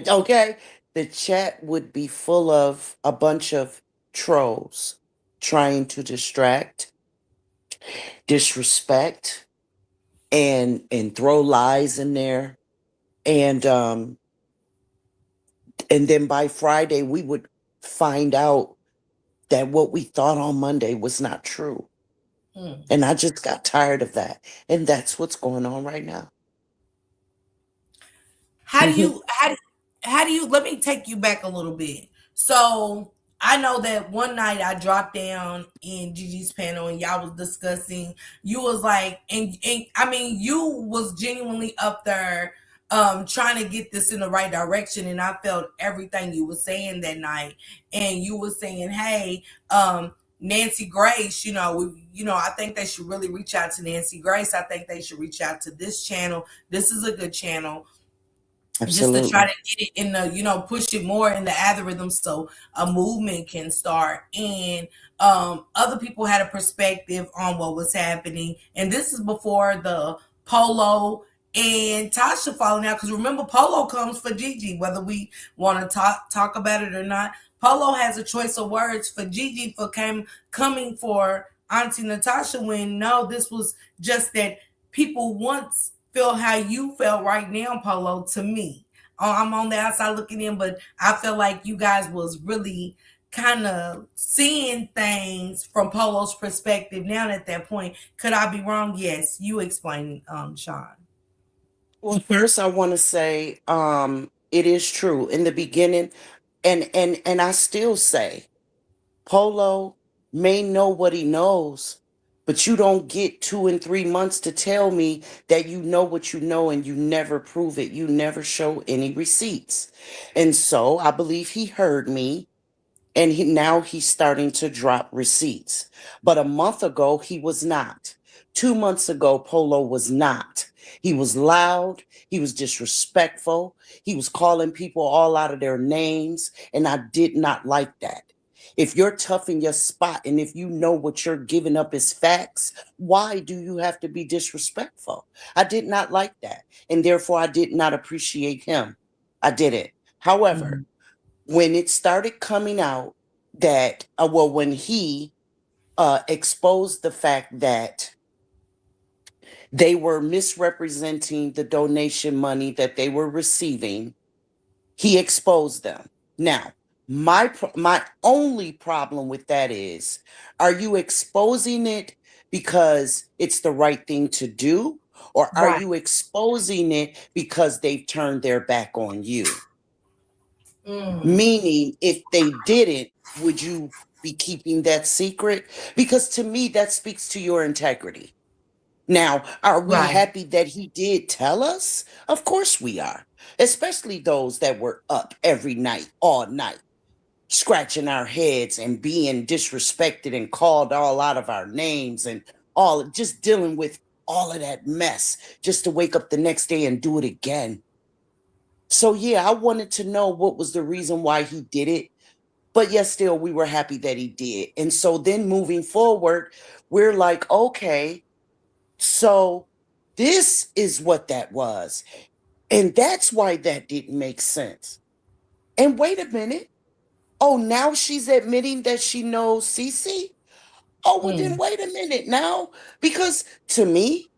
okay, the chat would be full of a bunch of trolls trying to distract, disrespect, and throw lies in there. And then by Friday we would find out that what we thought on Monday was not true. And I just got tired of that. And that's what's going on right now. How do you let me take you back a little bit. So I know that one night I dropped down in Gigi's panel and y'all was discussing, you was like, and I mean, you was genuinely up there trying to get this in the right direction, and I felt everything you were saying that night. And you were saying, hey, Nancy Grace, I think they should really reach out to Nancy Grace. I think they should reach out to this channel. This is a good channel. just to try Absolutely. to get it in the, push it more in the algorithm so a movement can start. And other people had a perspective on what was happening. And this is before the Polo and Tasha falling out. Because remember, Polo comes for Gigi, whether we want to talk about it or not. Polo has a choice of words for Gigi for coming for Auntie Natasha, when no, this was just that people once feel how you felt right now, Polo, to me. I'm on the outside looking in, but I feel like you guys was really kind of seeing things from Polo's perspective now at that point. Could I be wrong? Yes, you explain, Sean. Well, first I want to say it is true in the beginning, and I still say Polo may know what he knows, but you don't get 2 and 3 months to tell me that you know what you know and you never prove it. You never show any receipts. And so I believe he heard me, and now he's starting to drop receipts. But a month ago, he was not. 2 months ago, Polo was not. He was loud. He was disrespectful. He was calling people all out of their names. And I did not like that. If you're tough in your spot and if you know what you're giving up is facts, why do you have to be disrespectful? I did not like that. And therefore, I did not appreciate him. I didn't. However, when it started coming out that, when he exposed the fact that they were misrepresenting the donation money that they were receiving, he exposed them. Now, my only problem with that is, are you exposing it because it's the right thing to do, or are Right. you exposing it because they've turned their back on you? Meaning, if they didn't, would you be keeping that secret? Because to me, that speaks to your integrity. Now, are we Right. happy that he did tell us? Of course we are, especially those that were up every night, all night, scratching our heads and being disrespected and called all out of our names and all, just dealing with all of that mess just to wake up the next day and do it again. So yeah, I wanted to know what was the reason why he did it. But yes, still, we were happy that he did. And so then moving forward, we're like, okay, so this is what that was. And that's why that didn't make sense. And wait a minute. Oh, now she's admitting that she knows Cece? Oh, well, then wait a minute now. Because to me,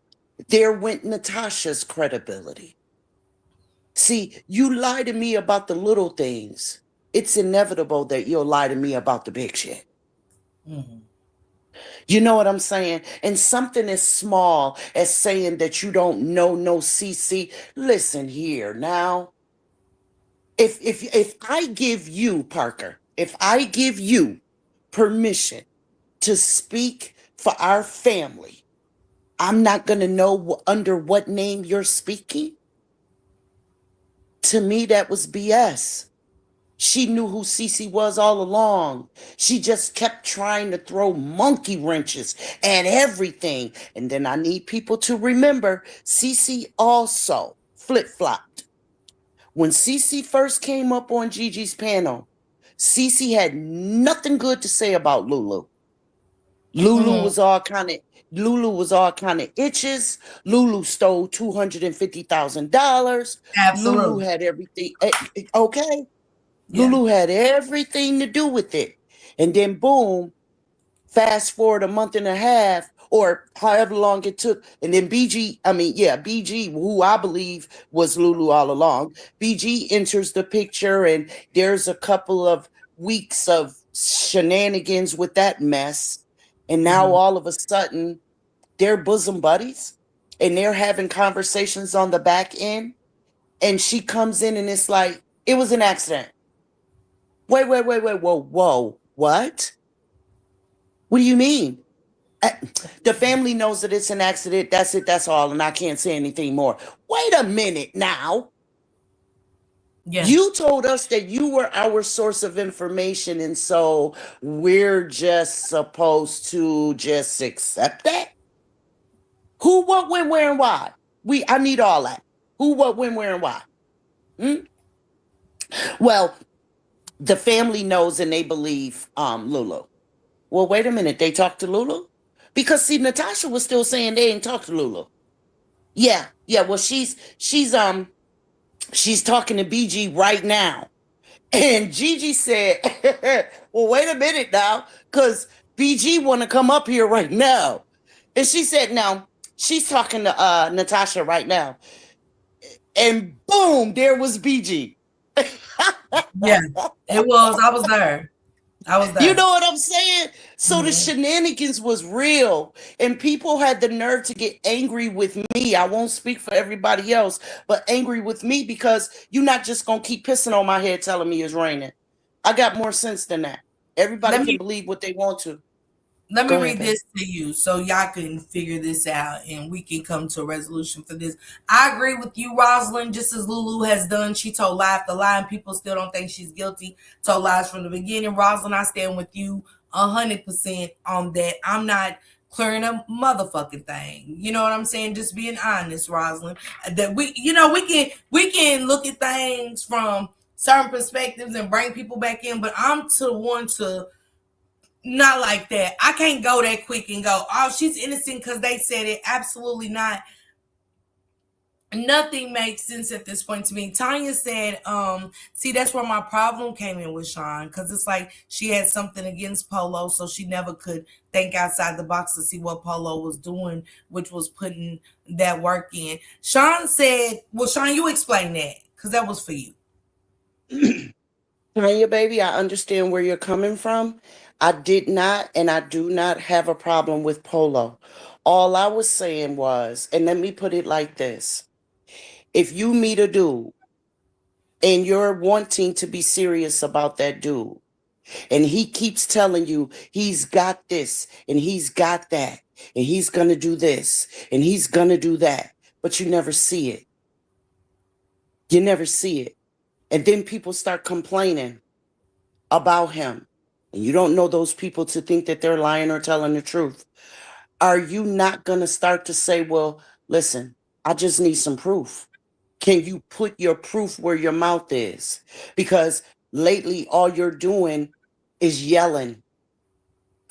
there went Natasha's credibility. See, you lie to me about the little things. It's inevitable that you'll lie to me about the big shit. You know what I'm saying? And something as small as saying that you don't know no CC. Listen here now. If I give you, Parker, if I give you permission to speak for our family, I'm not going to know under what name you're speaking. To me, that was BS. She knew who Cece was all along. She just kept trying to throw monkey wrenches at everything. And then I need people to remember, Cece also flip-flopped. When Cece first came up on Gigi's panel, Cece had nothing good to say about Lulu. Lulu was all kind of itches. Lulu stole $250,000. Absolutely. Lulu had everything. Okay. Yeah. Lulu had everything to do with it. And then boom, fast forward a month and a half or however long it took. And then BG, who I believe was Lulu all along, BG enters the picture and there's a couple of weeks of shenanigans with that mess. And now all of a sudden they're bosom buddies and they're having conversations on the back end. And she comes in and it's like, it was an accident. Wait, whoa, what? What do you mean? The family knows that it's an accident. That's it, that's all, and I can't say anything more. Wait a minute now. Yeah. You told us that you were our source of information, and so we're just supposed to just accept that? Who, what, when, where, and why? I need all that. Who, what, when, where, and why? Well, the family knows and they believe Lulu. Well, wait a minute. They talked to Lulu? Because see, Natasha was still saying they ain't talked to Lulu. Yeah. Well, she's talking to BG right now. And GiGi said, well, wait a minute now, because BG want to come up here right now. And she said, no, she's talking to Natasha right now. And boom, there was BG. Yeah, it was. I was there. You know what I'm saying? So the Mhm. shenanigans was real, and people had the nerve to get angry with me. I won't speak for everybody else, but angry with me because you're not just gonna keep pissing on my head telling me it's raining. I got more sense than that. Everybody Let can me believe what they want to. let me Go ahead, read babe. this to you so y'all can figure this out and we can come to a resolution for this. I agree with you, Rosalind, just as Lulu has done. She told lie after lie, and people still don't think she's guilty. Told lies from the beginning. Rosalind, I stand with you 100% on that. I'm not clearing a motherfucking thing. You know what I'm saying? Just being honest, Rosalind. That we can look at things from certain perspectives and bring people back in, but I'm to one to not like that. I can't go that quick and go, oh, she's innocent because they said it. Absolutely not. Nothing makes sense at this point to me. Tanya said, see, that's where my problem came in with Sean, because it's like she had something against Polo, so she never could think outside the box to see what Polo was doing, which was putting that work in. Sean said, well, Sean, you explain that, because that was for you. Tanya, baby, I understand where you're coming from. I did not and I do not have a problem with Polo. All I was saying was, and let me put it like this. If you meet a dude and you're wanting to be serious about that dude, and he keeps telling you he's got this and he's got that, and he's going to do this and he's going to do that, but you never see it. You never see it. And then people start complaining about him. And you don't know those people to think that they're lying or telling the truth. Are you not going to start to say, well, listen, I just need some proof? Can you put your proof where your mouth is? Because lately, all you're doing is yelling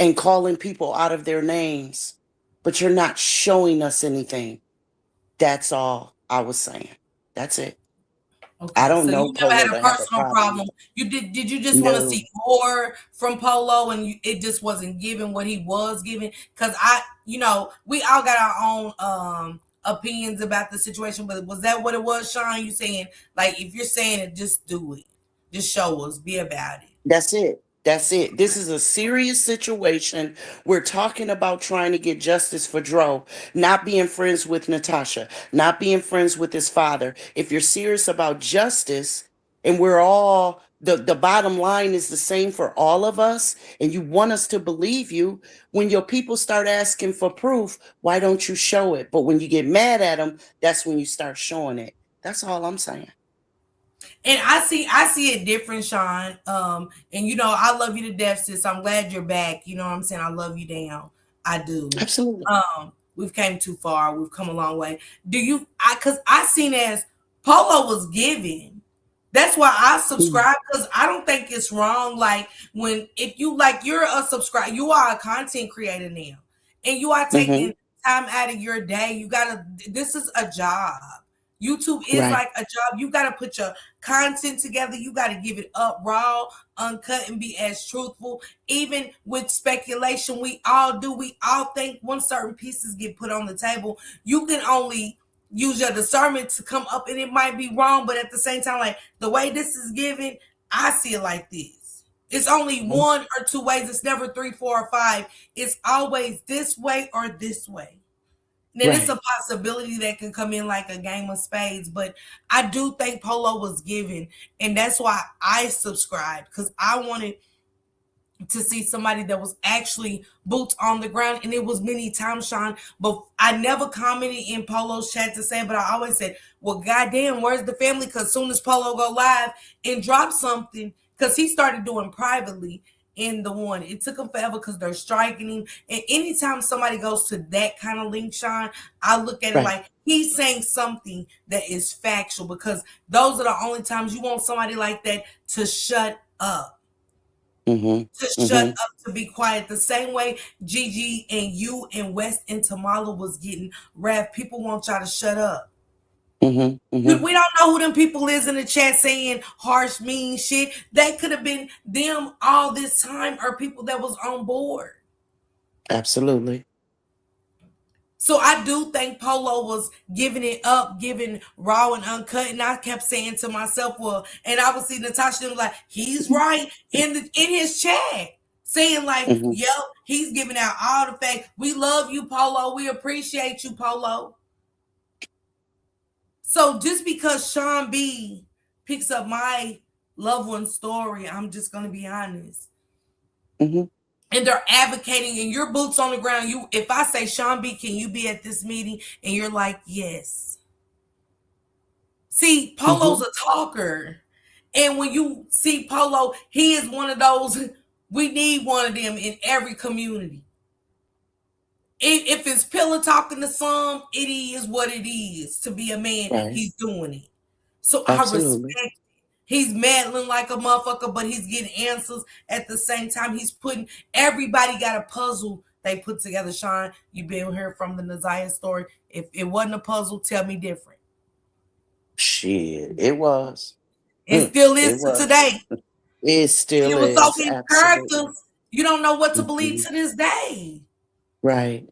and calling people out of their names, but you're not showing us anything. That's all I was saying. That's it. I Okay, don't so know you never had Polo a to have a personal problem. problem. Did you just want to No, see more from Polo, and it just wasn't giving what he was giving? Because we all got our own opinions about the situation, but was that what it was, Sean? You saying, like, if you're saying it, just do it, just show us, be about it. that's it. That's it. This is a serious situation. We're talking about trying to get justice for Dro, not being friends with Natasha, not being friends with his father. If you're serious about justice, and we're all the bottom line is the same for all of us, and you want us to believe you, when your people start asking for proof, why don't you show it? But when you get mad at them, that's when you start showing it. That's all I'm saying. And I see it different, Sean. And I love you to death, sis. I'm glad you're back. You know what I'm saying? I love you down. I do. Absolutely. We've came too far. We've come a long way. Cause I seen as Polo was giving. That's why I Mm-hmm. subscribe, because I don't think it's wrong. Like, if you like, you're a subscriber, you are a content creator now, and you are Mm-hmm. taking time out of your day. This is a job. YouTube is Right. like a job. You got to put your content together. You got to give it up raw, uncut, and be as truthful. Even with speculation, we all do. We all think when certain pieces get put on the table, you can only use your discernment to come up, and it might be wrong, but at the same time, like the way this is given, I see it like this. It's only one or two ways. It's never three, four, or five. It's always this way or this way. Then it's Right. a possibility that can come in like a game of spades, but I do think Polo was given, and that's why I subscribed, because I wanted to see somebody that was actually boots on the ground. And it was many times, Sean, but I never commented in Polo's chat to say, but I always said, well, goddamn, where's the family? Because soon as Polo go live and drop something, because he started doing privately, in the one. It took him forever because they're striking him. And anytime somebody goes to that kind of link, Sean, I look at it Right. like he's saying something that is factual, because those are the only times you want somebody like that to shut up. To shut up, to be quiet. The same way GiGi and you and West and Tamala was getting rap. People want y'all to shut up. We don't know who them people is in the chat saying harsh, mean shit. They could have been them all this time, or people that was on board. Absolutely. So I do think Polo was giving it up, giving raw and uncut. And I kept saying to myself, well, and I would see Natasha like, he's right in his chat, saying like, yep, he's giving out all the facts. We love you, Polo. We appreciate you, Polo. So just because Sean B picks up my loved one's story, I'm just going to be honest. And they're advocating, and your boots on the ground. If I say, Sean B, can you be at this meeting? And you're like, yes. See, Polo's a talker. And when you see Polo, he is one of those, we need one of them in every community. If it's pillow talking to some, it is what it is. To be a man, he's doing it. So I respect it. He's meddling like a motherfucker, but he's getting answers at the same time. He's putting, everybody got a puzzle they put together. Sean, you've been here from the Naziah story. If it wasn't a puzzle, tell me different. Shit, it was. It still is to today. It still it was is. So many characters, you don't know what to believe to this day. Right.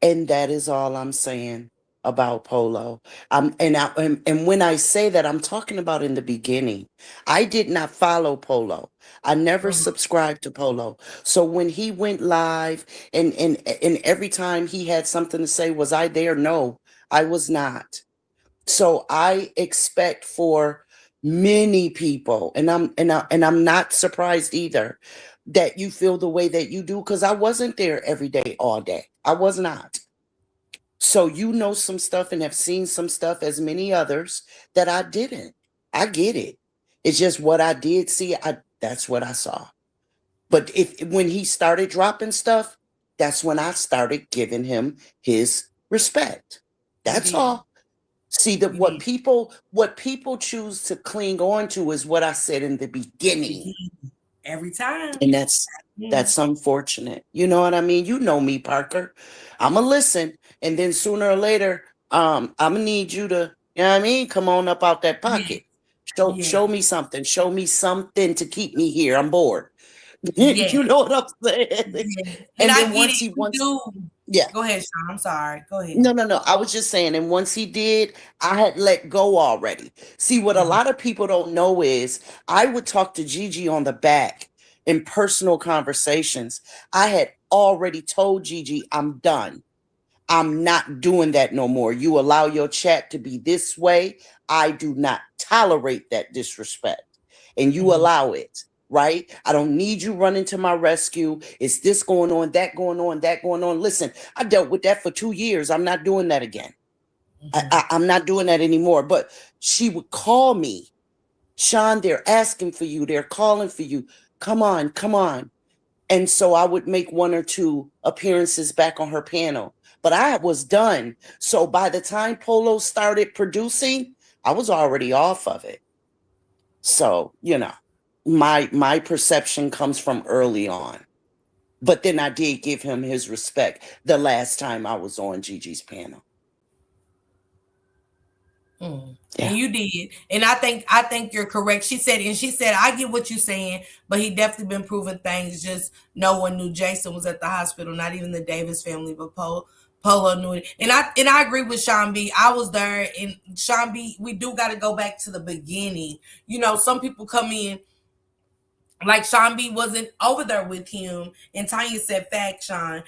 And that is all I'm saying about Polo. And when I say that, I'm talking about in the beginning. I did not follow Polo. I never subscribed to Polo. So when he went live and every time he had something to say, was I there? No, I was not. So I expect for many people, and I'm not surprised either, that you feel the way that you do, because I wasn't there every day, all day. I was not. So you know some stuff and have seen some stuff, as many others, that I didn't. I get it. It's just what I did see. That's what I saw. But when he started dropping stuff, that's when I started giving him his respect. That's all. See, what people choose to cling on to is what I said in the beginning. Every time. And that's unfortunate. You know what I mean? You know me, Parker. I'ma listen, and then sooner or later, I'ma need you to, you know what I mean? Come on up out that pocket. Show me something. Show me something to keep me here. I'm bored. You know what I'm saying? And then once go ahead, Sean. I'm sorry. Go ahead. No. I was just saying, and once he did, I had let go already. See, what a lot of people don't know is I would talk to GiGi on the back in personal conversations. I had already told GiGi, I'm done. I'm not doing that no more. You allow your chat to be this way. I do not tolerate that disrespect. And you allow it. Right? I don't need you running to my rescue. Is this going on, that going on, that going on? Listen, I dealt with that for 2 years. I'm not doing that again. I'm not doing that anymore. But she would call me. Sean, they're asking for you. They're calling for you. Come on, come on. And so I would make 1 or 2 appearances back on her panel. But I was done. So by the time Polo started producing, I was already off of it. So, you know. My perception comes from early on. But then I did give him his respect the last time I was on GiGi's panel. Yeah. And you did. And I think you're correct. She said, I get what you're saying, but he definitely been proving things. Just no one knew Jason was at the hospital, not even the Davis family, but Polo knew it. And I agree with Sean B. I was there, and Sean B, we do got to go back to the beginning. You know, some people come in, like Sean B wasn't over there with him, and Tanya said, "Fact, Sean."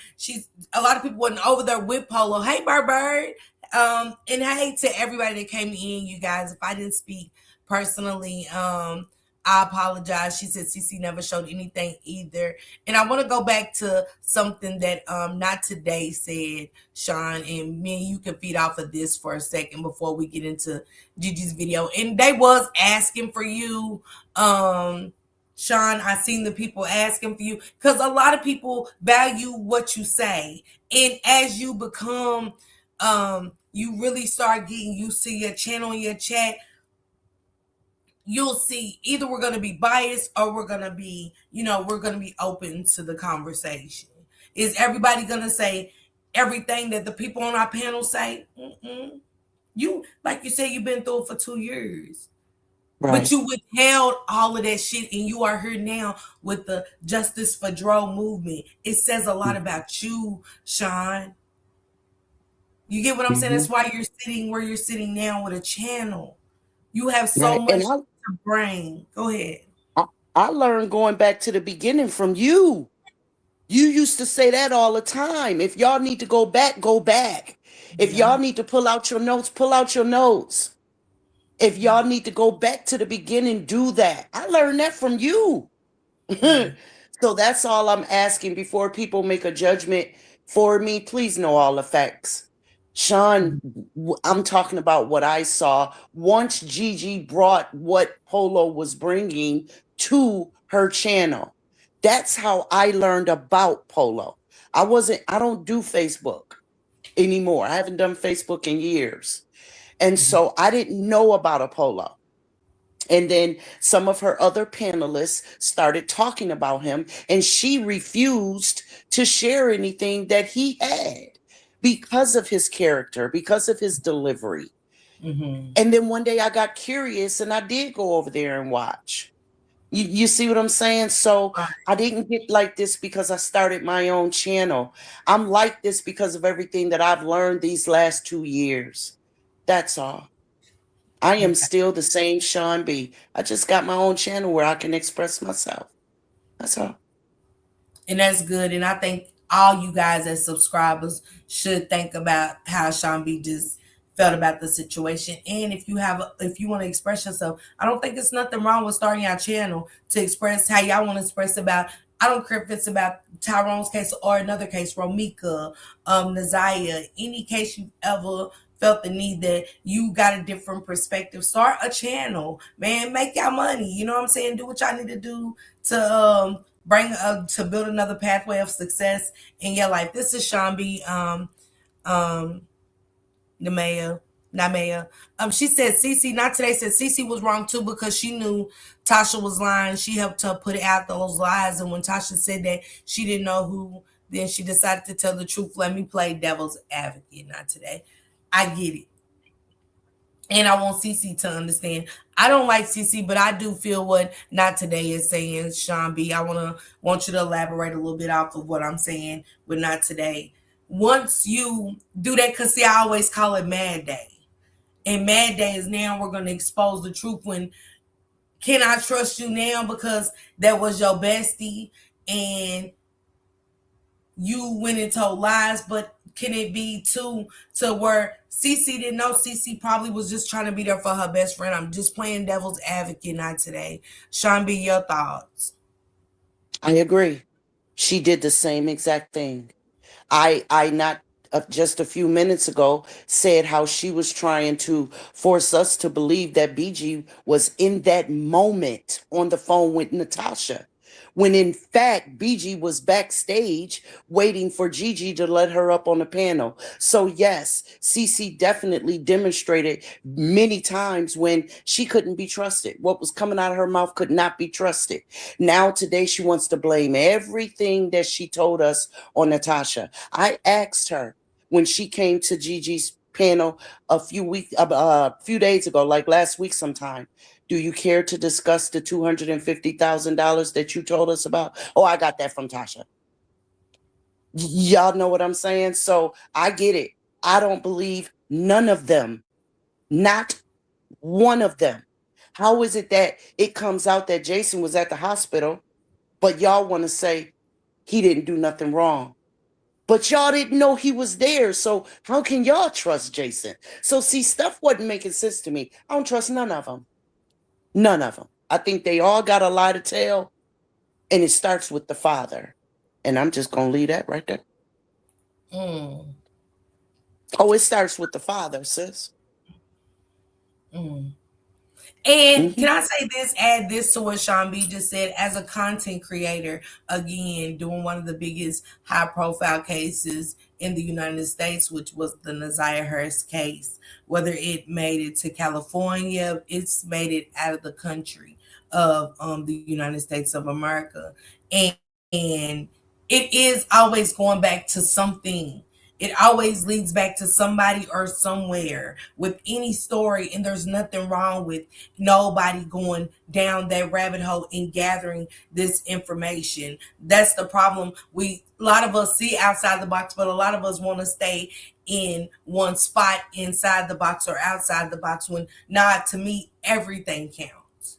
A lot of people wasn't over there with Polo. Hey, Bird, and hey to everybody that came in, you guys. If I didn't speak personally, I apologize. She said CC never showed anything either, and I want to go back to something that Not Today said, Sean, and me and you can feed off of this for a second before we get into GiGi's video. And they was asking for you, Sean, I seen the people asking for you because a lot of people value what you say. And as you become, you really start getting used to your channel and your chat, you'll see either we're going to be biased or we're going to be, we're going to be open to the conversation. Is everybody going to say everything that the people on our panel say? Mm-mm. You, like you said, you've been through it for 2 years. Right. But you withheld all of that shit and you are here now with the Justice for DRO movement. It says a lot about you, Sean. You get what I'm saying? That's why you're sitting where you're sitting now with a channel. You have so Right. much And to bring. Go ahead. I learned going back to the beginning from you. You used to say that all the time. If y'all need to go back, go back. If y'all need to pull out your notes, pull out your notes. If y'all need to go back to the beginning, do that. I learned that from you. So that's all I'm asking before people make a judgment for me. Please know all the facts. Sean, I'm talking about what I saw once GiGi brought what Pollo was bringing to her channel. That's how I learned about Pollo. I don't do Facebook anymore. I haven't done Facebook in years. And so I didn't know about Apollo. And then some of her other panelists started talking about him, and she refused to share anything that he had because of his character, because of his delivery. And then one day I got curious and I did go over there and watch. You see what I'm saying? So I didn't get like this because I started my own channel. I'm like this because of everything that I've learned these last 2 years. That's all. I am still the same Sean B. I just got my own channel where I can express myself. That's all. And that's good. And I think all you guys as subscribers should think about how Sean B just felt about the situation. And if you want to express yourself, I don't think there's nothing wrong with starting your channel to express how y'all want to express about. I don't care if it's about Tyrone's case or another case, Romika, Naziah, any case you've ever felt the need that you got a different perspective. Start a channel, man. Make y'all money. You know what I'm saying? Do what y'all need to do to to build another pathway of success in your life. This is Sean B. Namaya. She said Cece, not today, said Cece was wrong too because she knew Tasha was lying. She helped her put out those lies. And when Tasha said that she didn't know who, then she decided to tell the truth. Let me play devil's advocate. Not today. I get it. And I want Cece to understand. I don't like Cece, but I do feel what Not Today is saying, Sean B. I want you to elaborate a little bit off of what I'm saying with Not Today. Once you do that, because see, I always call it Mad Day. And Mad Day is now we're going to expose the truth. When can I trust you now because that was your bestie and you went and told lies? But can it be too to where Cece didn't know? Cece probably was just trying to be there for her best friend. I'm just playing devil's advocate, Not Today. Sean B, your thoughts? I agree. She did the same exact thing. I not just a few minutes ago said how she was trying to force us to believe that BG was in that moment on the phone with Natasha, when in fact BG was backstage waiting for GiGi to let her up on the panel. So yes, Cece definitely demonstrated many times when she couldn't be trusted. What was coming out of her mouth could not be trusted. Now today she wants to blame everything that she told us on Natasha. I asked her when she came to GiGi's panel a few days ago, like last week sometime, do you care to discuss the $250,000 that you told us about? Oh, I got that from Tasha. Y'all know what I'm saying? So I get it. I don't believe none of them. Not one of them. How is it that it comes out that Jason was at the hospital, but y'all want to say he didn't do nothing wrong? But y'all didn't know he was there. So how can y'all trust Jason? So see, stuff wasn't making sense to me. I don't trust none of them. None of them. I think they all got a lie to tell. And it starts with the father. And I'm just going to leave that right there. Oh, it starts with the father, sis. And And Mhm. can I say this, add this to what Sean B just said, as a content creator, again, doing one of the biggest high profile cases in the United States, which was the Naziah Hurst case, whether it made it to California, it's made it out of the country of the United States of America. And it is always going back to something. It always leads back to somebody or somewhere with any story, and there's nothing wrong with nobody going down that rabbit hole and gathering this information. That's the problem. A lot of us see outside the box, but a lot of us want to stay in one spot inside the box or outside the box, when not, to me, everything counts.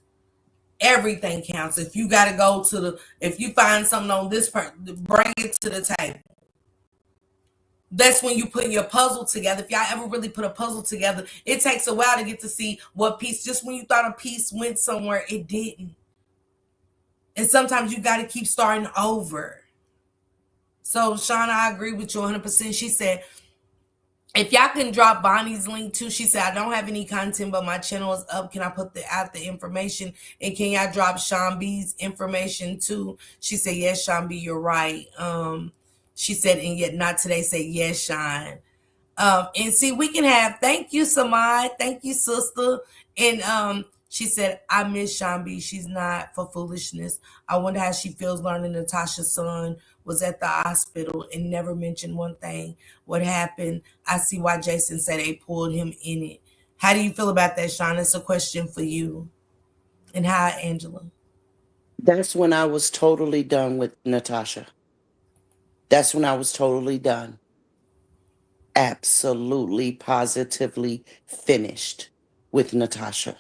Everything counts. If you got to go to if you find something on this part, bring it to the table. That's when you put your puzzle together. If y'all ever really put a puzzle together, it takes a while to get to see what piece. Just when you thought a piece went somewhere, it didn't. And sometimes you got to keep starting over. So, Shauna, I agree with you 100%. She said, if y'all can drop Bonnie's link too, she said, I don't have any content, but my channel is up. Can I put out the information? And can y'all drop Sean B's information too? She said, yes, Sean B, you're right. She said, and yet not today. Say, yes, Sean. And see, we can have, thank you, Samad. Thank you, sister. And she said, I miss Sean B. She's not for foolishness. I wonder how she feels learning Natasha's son was at the hospital and never mentioned one thing. What happened? I see why Jason said they pulled him in it. How do you feel about that, Sean? It's a question for you. And hi, Angela. That's when I was totally done with Natasha. That's when I was totally done. Absolutely, positively finished with Natasha.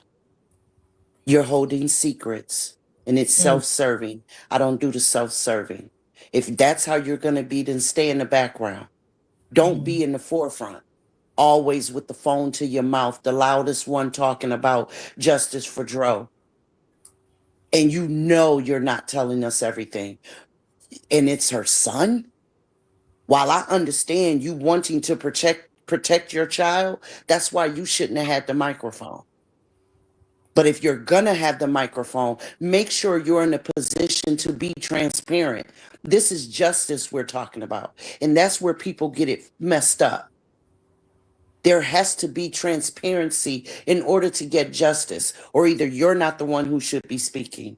You're holding secrets and it's self-serving. I don't do the self-serving. If that's how you're going to be, then stay in the background. Don't be in the forefront. Always with the phone to your mouth, the loudest one talking about justice for DRO. And you know you're not telling us everything. And it's her son? While I understand you wanting to protect your child, that's why you shouldn't have had the microphone. But if you're gonna have the microphone, make sure you're in a position to be transparent. This is justice we're talking about. And that's where people get it messed up. There has to be transparency in order to get justice, or either you're not the one who should be speaking.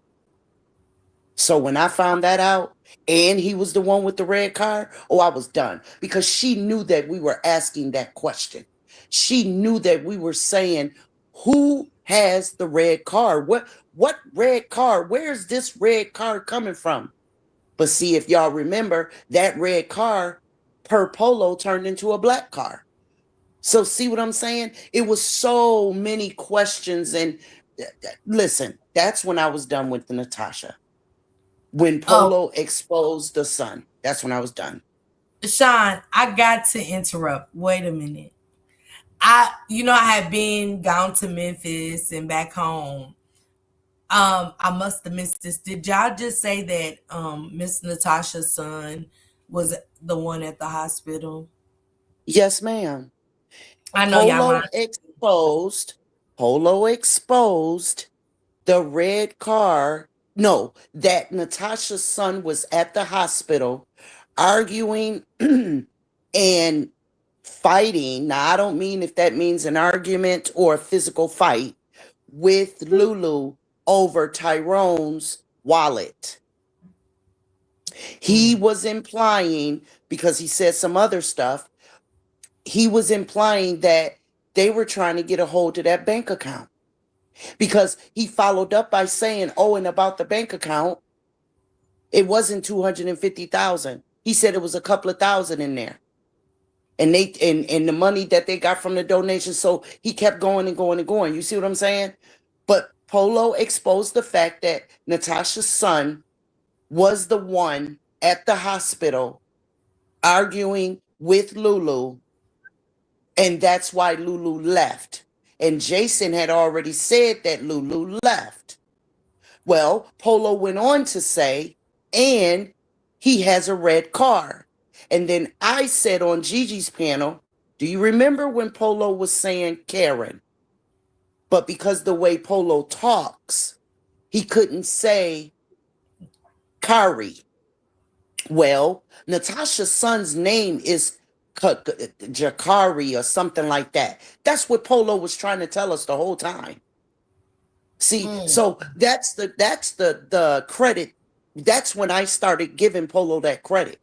So when I found that out, and he was the one with the red car, oh, I was done, because she knew that we were asking that question. She knew that we were saying, who has the red car? What red car? Where's this red car coming from? But see, if y'all remember, that red car per Polo turned into a black car. So see what I'm saying? It was so many questions. And listen, that's when I was done with the Natasha. When Oh, Polo exposed the son, that's when I was done. Sean, I got to interrupt. Wait a minute. I had been gone to Memphis and back home. I must have missed this. Did y'all just say that Miss Natasha's son was the one at the hospital? Yes, ma'am. I know y'all Polo lying. exposed the red car. No, that Natasha's son was at the hospital arguing and fighting. Now, I don't mean if that means an argument or a physical fight with Lulu over Tyrone's wallet. He was implying, because he said some other stuff, he was implying that they were trying to get a hold of that bank account, because he followed up by saying, oh, and about the bank account, it wasn't 250,000. He said it was a couple of thousand in there. And the money that they got from the donation. So he kept going and going and going. You see what I'm saying? But Polo exposed the fact that Natasha's son was the one at the hospital arguing with Lulu. And that's why Lulu left. And Jason had already said that Lulu left. Well, Polo went on to say, and he has a red car. And then I said on GiGi's panel, do you remember when Polo was saying Karen? But because the way Polo talks, he couldn't say Kari. Well, Natasha's son's name is Jakari or something like that. That's what Polo was trying to tell us the whole time. See, so that's the credit. That's when I started giving Polo that credit.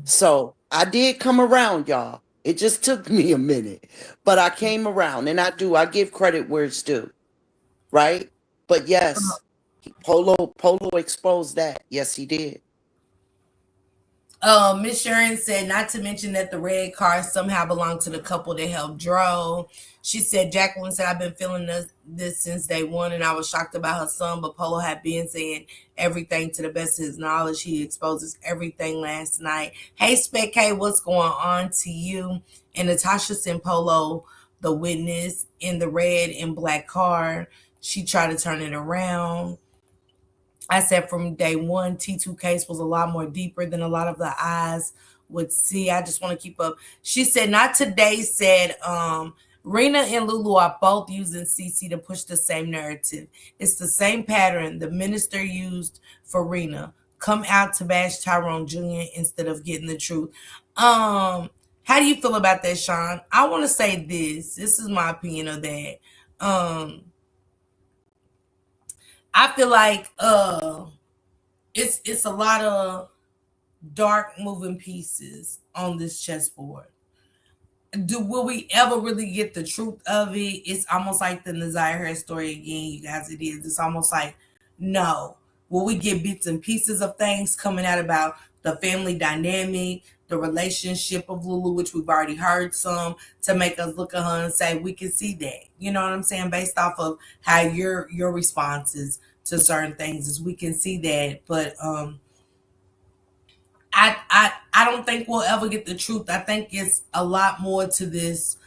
So I did come around, y'all. It just took me a minute, but I came around, and I give credit where it's due, right? But yes, Polo exposed that. Yes, he did. Miss Sharon said, not to mention that the red car somehow belonged to the couple that helped DRO. She said, Jacqueline said, I've been feeling this since day one, and I was shocked about her son, but Polo had been saying everything to the best of his knowledge. He exposes everything last night. Hey, Spec K, what's going on to you? And Natasha sent Polo the witness in the red and black car. She tried to turn it around. I said from day one, T2 case was a lot more deeper than a lot of the eyes would see. I just want to keep up. She said, not today, said Rena and Lulu are both using CC to push the same narrative. It's the same pattern the minister used for Rena. Come out to bash Tyrone Jr. instead of getting the truth. How do you feel about that, Sean? I want to say this. This is my opinion of that. I feel like it's a lot of dark moving pieces on this chessboard. Will we ever really get the truth of it? It's almost like the Nazir Harris story again, you guys. It is. It's almost like, no. Will we get bits and pieces of things coming out about the family dynamic, the relationship of Lulu, which we've already heard some, to make us look at her and say we can see that. You know what I'm saying? Based off of how your responses to certain things is, we can see that. But I don't think we'll ever get the truth. I think it's a lot more to this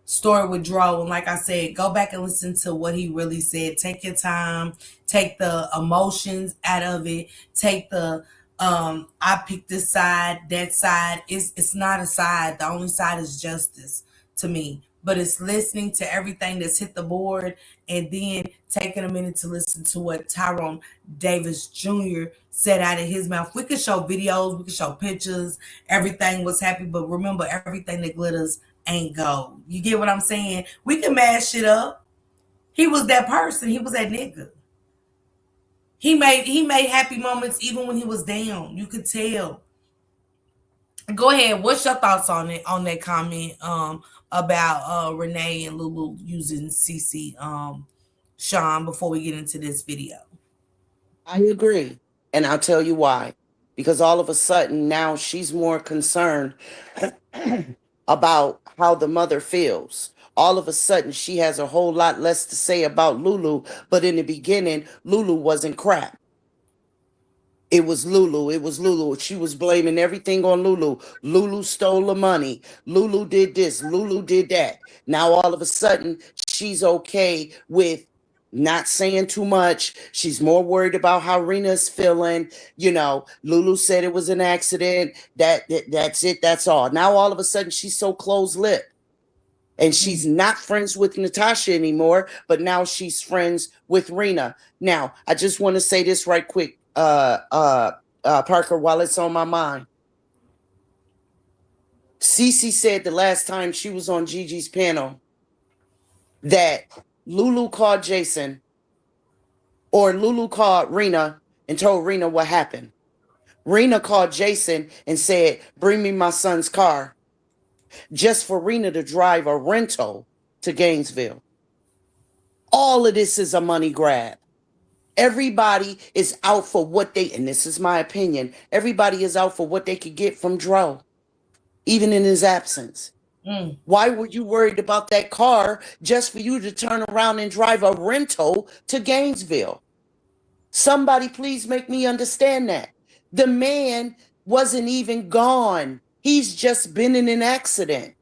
story with DRO. And like I said, go back and listen to what he really said. Take your time, take the emotions out of it, take the I picked this side, that side. It's not a side. The only side is justice to me. But it's listening to everything that's hit the board and then taking a minute to listen to what Tyrone Davis Jr. said out of his mouth. We could show videos, we could show pictures, everything was happy, but remember, everything that glitters ain't gold. You get what I'm saying? We can mash it up. He was that person. He was that nigga. He made happy moments even when he was down. You could tell. Go ahead. What's your thoughts on it, on that comment about Renee and Lulu using CC, Sean, before we get into this video? I agree. And I'll tell you why. Because all of a sudden now she's more concerned about how the mother feels. All of a sudden she has a whole lot less to say about Lulu. But in the beginning, Lulu wasn't crap. It was Lulu. It was Lulu. She was blaming everything on Lulu. Lulu stole the money. Lulu did this. Lulu did that. Now all of a sudden she's okay with not saying too much. She's more worried about how Rena's feeling. You know, Lulu said it was an accident. That's it. That's all. Now all of a sudden she's so close-lipped. And she's not friends with Natasha anymore, but now she's friends with Rena. Now, I just want to say this right quick, Parker, while it's on my mind. Cece said the last time she was on GiGi's panel that Lulu called Jason, or Lulu called Rena and told Rena what happened. Rena called Jason and said, bring me my son's car, just for Rena to drive a rental to Gainesville. All of this is a money grab. Everybody is out for what they, and this is my opinion, everybody is out for what they could get from DRO, even in his absence. Why were you worried about that car just for you to turn around and drive a rental to Gainesville? Somebody please make me understand that. The man wasn't even gone. He's just been in an accident.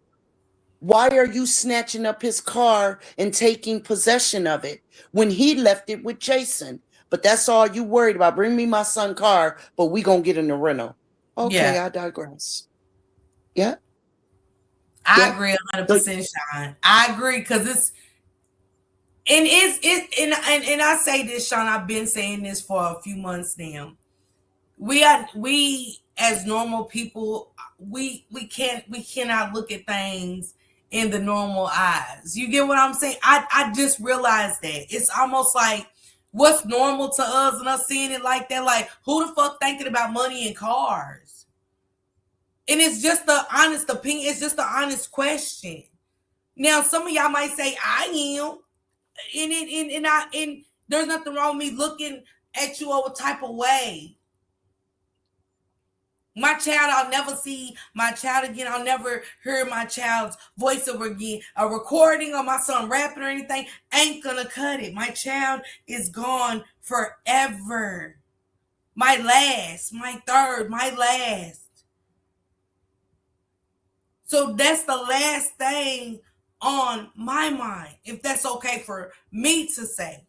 Why are you snatching up his car and taking possession of it when he left it with Jason? But that's all you worried about. Bring me my son's car, but we gonna get in the rental. Okay, yeah. I digress. Yeah. I Yeah. agree 100%, Sean. I agree because and I say this, Sean. I've been saying this for a few months now. We as normal people, we cannot look at things in the normal eyes. You get what I'm saying? I just realized that it's almost like what's normal to us and us seeing it like that. Like who the fuck thinking about money and cars? And it's just the honest opinion. It's just the honest question. Now, some of y'all might say I am, and there's nothing wrong with me looking at you over type of way. My child, I'll never see my child again. I'll never hear my child's voiceover again. A recording of my son rapping or anything ain't gonna cut it. My child is gone forever. My last, my third, my last. So that's the last thing on my mind, if that's okay for me to say.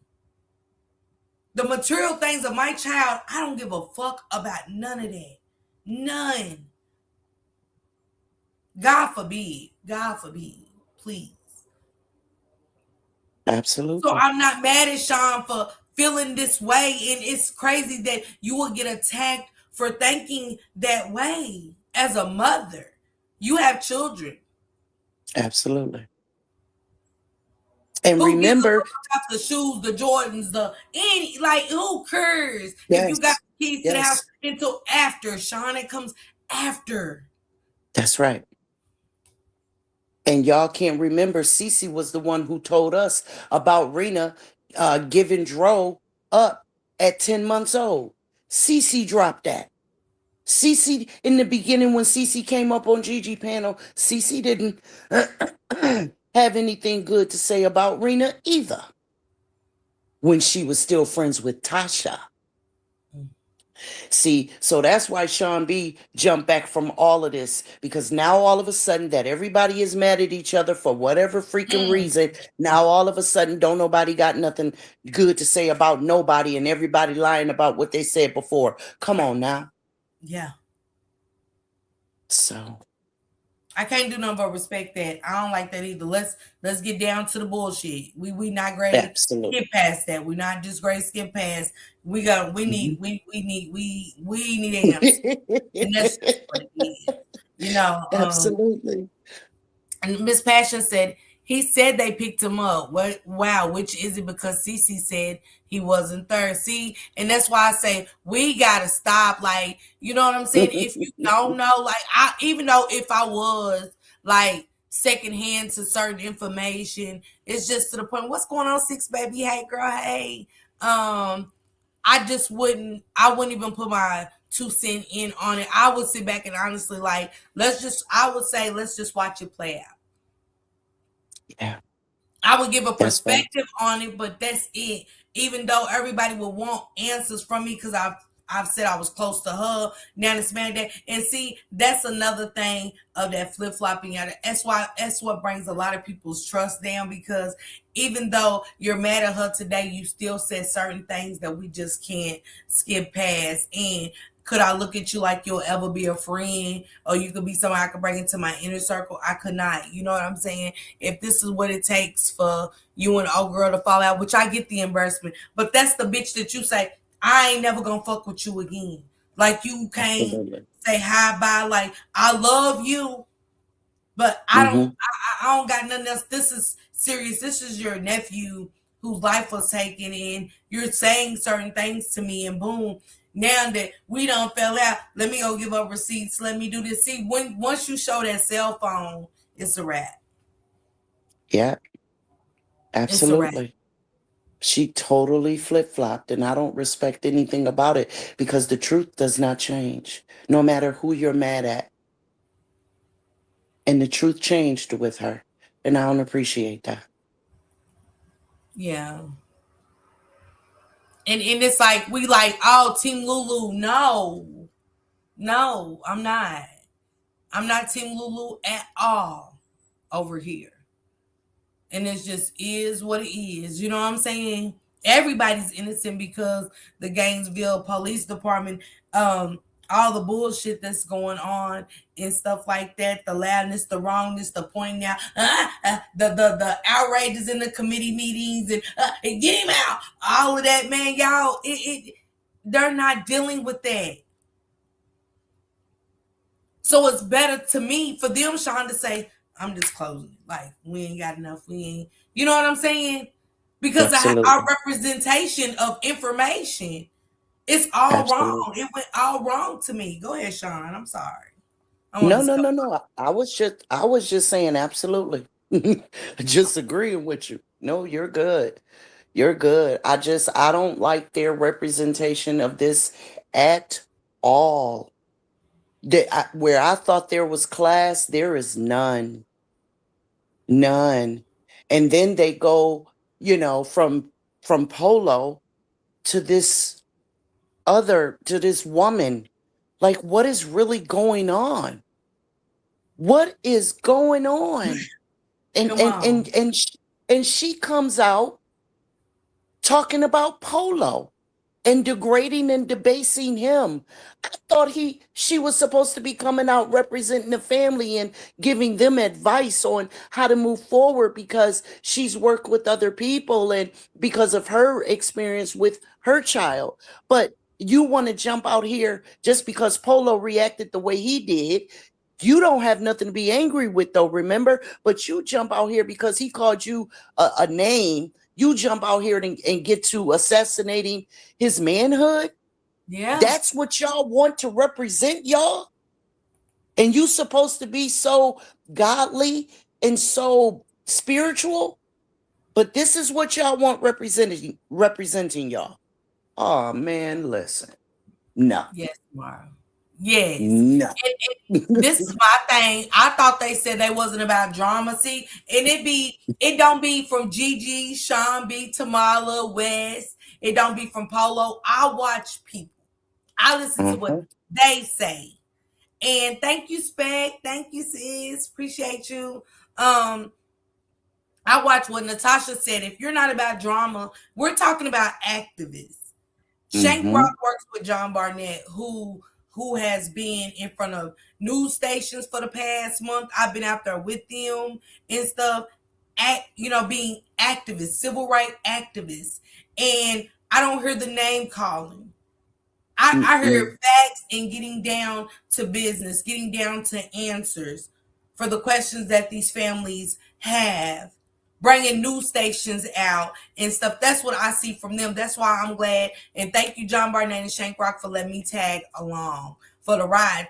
The material things of my child, I don't give a fuck about none of that. None. God forbid. God forbid. Please. Absolutely. So I'm not mad at Sean for feeling this way. And it's crazy that you will get attacked for thinking that way as a mother. You have children. Absolutely. And Who gives a remember, fuck about the shoes, the Jordans, who cares if you got yes, keys to the house yes, until after, Sean? It comes after. that's right. And y'all can't remember, Cece was the one who told us about Rena giving DRO up at 10 months old. Cece dropped that. Cece, in the beginning, when Cece came up on GiGi panel, Cece didn't have anything good to say about Rena either when she was still friends with Tasha. See, so that's why Sean B jumped back from all of this, because now all of a sudden that everybody is mad at each other for whatever freaking reason. Now all of a sudden don't nobody got nothing good to say about nobody, and everybody lying about what they said before. Come on now. Yeah. So I can't do nothing but respect that. I don't like that either. Let's get down to the bullshit. We not great to absolutely. skip past that. We're not just great to skip past. We need answers. And that's just what it is. You know, Absolutely. and Miss Passion said, he said they picked him up. What? Wow, which is it? Because Cece said he wasn't third. See, and that's why I say we gotta stop. Like, you know what I'm saying? If you don't know, like even though if I was like secondhand to certain information, it's just to the point. What's going on, Six Baby? Hey, girl. Hey. I wouldn't even put my 2 cents in on it. I would sit back and honestly like, I would say, let's just watch it play out. Yeah. I would give a That's right. perspective on it, but that's it. Even though everybody will want answers from me because I've said I was close to her, now it's mad that. And see, that's another thing of that flip flopping. That's what brings a lot of people's trust down, because even though you're mad at her today, you still said certain things that we just can't skip past. And could I look at you like you'll ever be a friend, or you could be somebody I could bring into my inner circle? I could not. You know what I'm saying? If this is what it takes for you and old girl to fall out, which I get the embarrassment, but that's the bitch that you say, I ain't never gonna fuck with you again. Like you can't Absolutely. say hi bye. Like I love you, but Mhm. I don't got nothing else. This is serious. This is your nephew whose life was taken, and you're saying certain things to me, and boom. Now that we don't fell out, let me go give up receipts. Let me do this. See, once you show that cell phone, it's a wrap. Yeah, It's a wrap. absolutely. She totally flip flopped, and I don't respect anything about it because the truth does not change, no matter who you're mad at. And the truth changed with her, and I don't appreciate that. Yeah. And it's like we like, oh, Team Lulu. No. No, I'm not. I'm not Team Lulu at all over here. And it just is what it is. You know what I'm saying? Everybody's innocent because the Gainesville Police Department all the bullshit that's going on and stuff like that, the loudness, the wrongness, the pointing out, the outrages in the committee meetings, and get him out, all of that, man, y'all, they're not dealing with that. So it's better to me for them, Sean, to say, I'm just closing it. Like, we ain't got enough. We ain't, you know what I'm saying? Because our representation of information, it's all wrong. It went all wrong to me. Go ahead, Sean. I'm sorry. No. I was just saying absolutely. Just agreeing with you. No, you're good. You're good. I don't like their representation of this at all. Where I thought there was class, there is none. None. And then they go, from Polo to this to this woman. Like, what is really going on? What is going on? And she comes out talking about Polo and degrading and debasing him. I thought she was supposed to be coming out representing the family and giving them advice on how to move forward, because she's worked with other people and because of her experience with her child. But you want to jump out here just because Polo reacted the way he did. You don't have nothing to be angry with, though, remember? But you jump out here because he called you a name. You jump out here and get to assassinating his manhood. Yeah. That's what y'all want to represent, y'all? And you supposed to be so godly and so spiritual? But this is what y'all want representing y'all. Oh, man, listen. No. Yes, Mara. Yes. No. This is my thing. I thought they said they wasn't about drama. See, and it don't be from GiGi, Sean B, Tamala, West. It don't be from Polo. I watch people. I listen to what they say. And thank you, Spec. Thank you, sis. Appreciate you. I watch what Natasha said. If you're not about drama, we're talking about activists. Shank Rock works with John Barnett, who has been in front of news stations for the past month. I've been out there with them and stuff, being activists, civil rights activists. And I don't hear the name calling. I hear facts and getting down to business, getting down to answers for the questions that these families have, bringing news stations out and stuff. That's what I see from them. That's why I'm glad. And thank you, John Barnett and Shank Rock, for letting me tag along for the ride.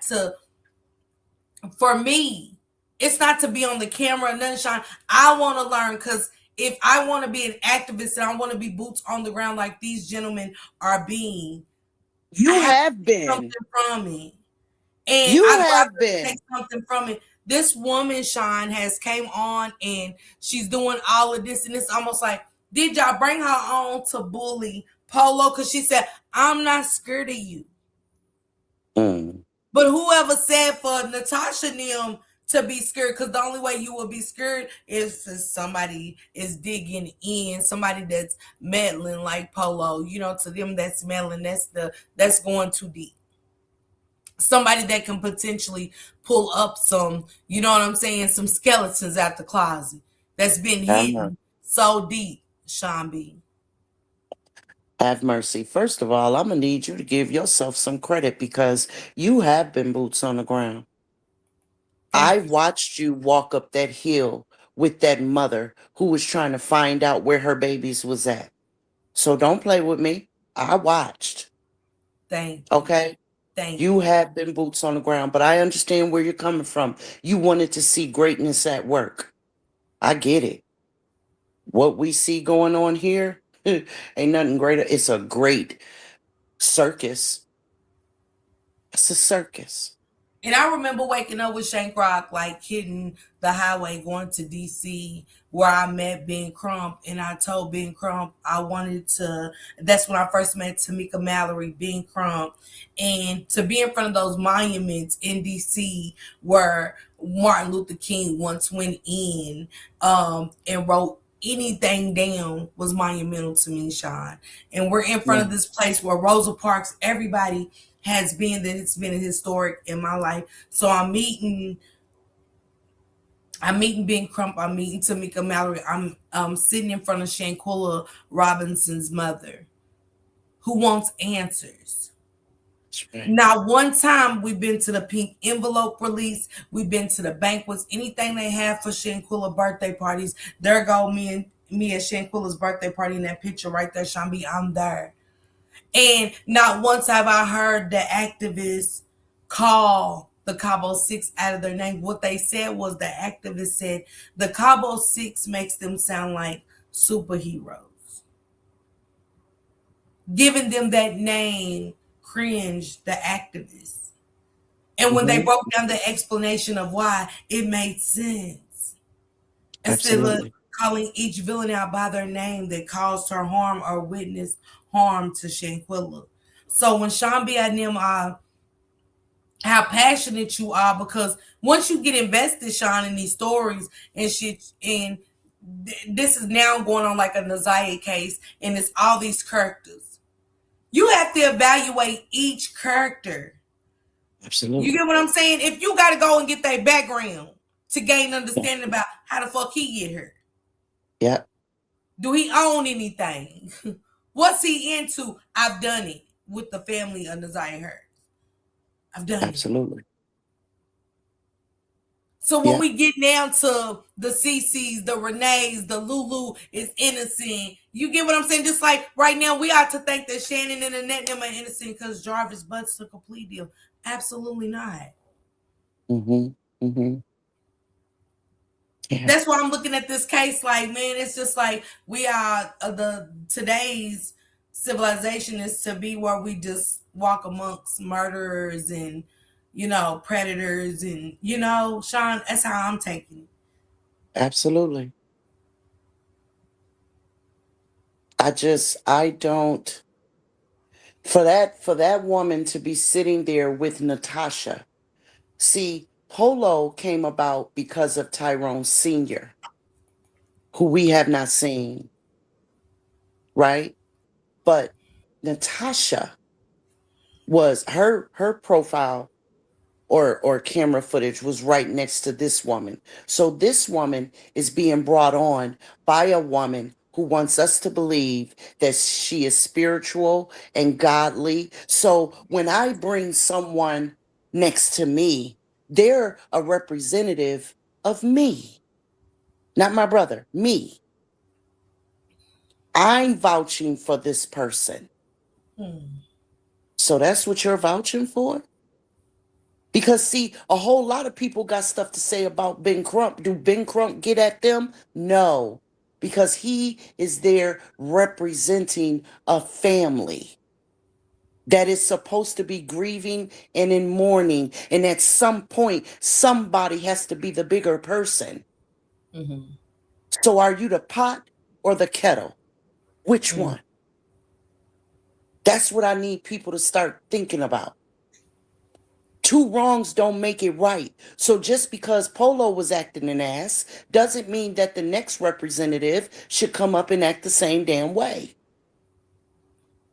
For me, it's not to be on the camera or nothing, Sean. I want to learn, because if I want to be an activist and I want to be boots on the ground like these gentlemen are being, you have been something from it. And you I'd have rather been take something from it. This woman, Sean, has came on and she's doing all of this, and it's almost like, did y'all bring her on to bully Polo? Because she said, I'm not scared of you. But whoever said for Natasha and them to be scared, because the only way you will be scared is if somebody is digging in, somebody that's meddling like Polo. To them that's meddling, that's going too deep. Somebody that can potentially pull up some, you know what I'm saying, some skeletons out the closet that's been hidden so deep, Sean B. Have mercy. First of all, I'm going to need you to give yourself some credit, because you have been boots on the ground. I watched you walk up that hill with that mother who was trying to find out where her babies was at. So don't play with me. I watched. Thank you. Okay? Thank you. You have been boots on the ground, but I understand where you're coming from. You wanted to see greatness at work. I get it. What we see going on here ain't nothing greater. It's a great circus. It's a circus. And I remember waking up with Shank Rock, like hitting the highway going to DC, where I met Ben Crump. And I told Ben Crump I wanted to, that's when I first met Tamika Mallory, Ben Crump. And to be in front of those monuments in DC where Martin Luther King once went in and wrote anything down was monumental to me, Sean. And we're in front of this place where Rosa Parks, everybody has been that it's been historic in my life. So I'm meeting Ben Crump. I'm meeting Tamika Mallory. I'm sitting in front of Shanquilla Robinson's mother, who wants answers. Right. Now, one time we've been to the pink envelope release. We've been to the banquets. Anything they have for Shanquilla birthday parties. There go me at Shanquilla's birthday party in that picture right there, Shambi. I'm there. And not once have I heard the activists call the Cabo Six out of their name. What they said was the activists said the Cabo Six makes them sound like superheroes. Giving them that name cringed the activists. And when they broke down the explanation of why, it made sense. Instead of calling each villain out by their name that caused her harm or witnessed harm to Shanquilla. So when Sean B. and them are how passionate you are, because once you get invested, Sean, in these stories and shit, and this is now going on like a Naziah case, and it's all these characters. You have to evaluate each character. Absolutely. You get what I'm saying? If you got to go and get their background to gain understanding about how the fuck he get here. Yeah. Do he own anything? What's he into? I've done it with the family of Naziah Hurd. I've done Absolutely. it. So when we get down to the CCs, the Renees, the Lulu is innocent. You get what I'm saying? Just like right now, we ought to think that Shannon and Annette them are innocent because Jarvis Butts took a plea deal. Absolutely not. Yeah. That's why I'm looking at this case like, man, it's just like we are today's civilization is to be where we just walk amongst murderers and, predators and, Sean, that's how I'm taking it. Absolutely. I don't, for that woman to be sitting there with Natasha. See, Pollo came about because of Tyrone Sr., who we have not seen, right? But Natasha was her profile or camera footage was right next to this woman. So this woman is being brought on by a woman who wants us to believe that she is spiritual and godly. So when I bring someone next to me, they're a representative of me, not my brother, me. I'm vouching for this person. So that's what you're vouching for? Because, see, a whole lot of people got stuff to say about Ben Crump. Do Ben Crump get at them? No, because he is there representing a family that is supposed to be grieving and in mourning. And at some point, somebody has to be the bigger person. So are you the pot or the kettle? Which one? That's what I need people to start thinking about. Two wrongs don't make it right. So just because Pollo was acting an ass doesn't mean that the next representative should come up and act the same damn way.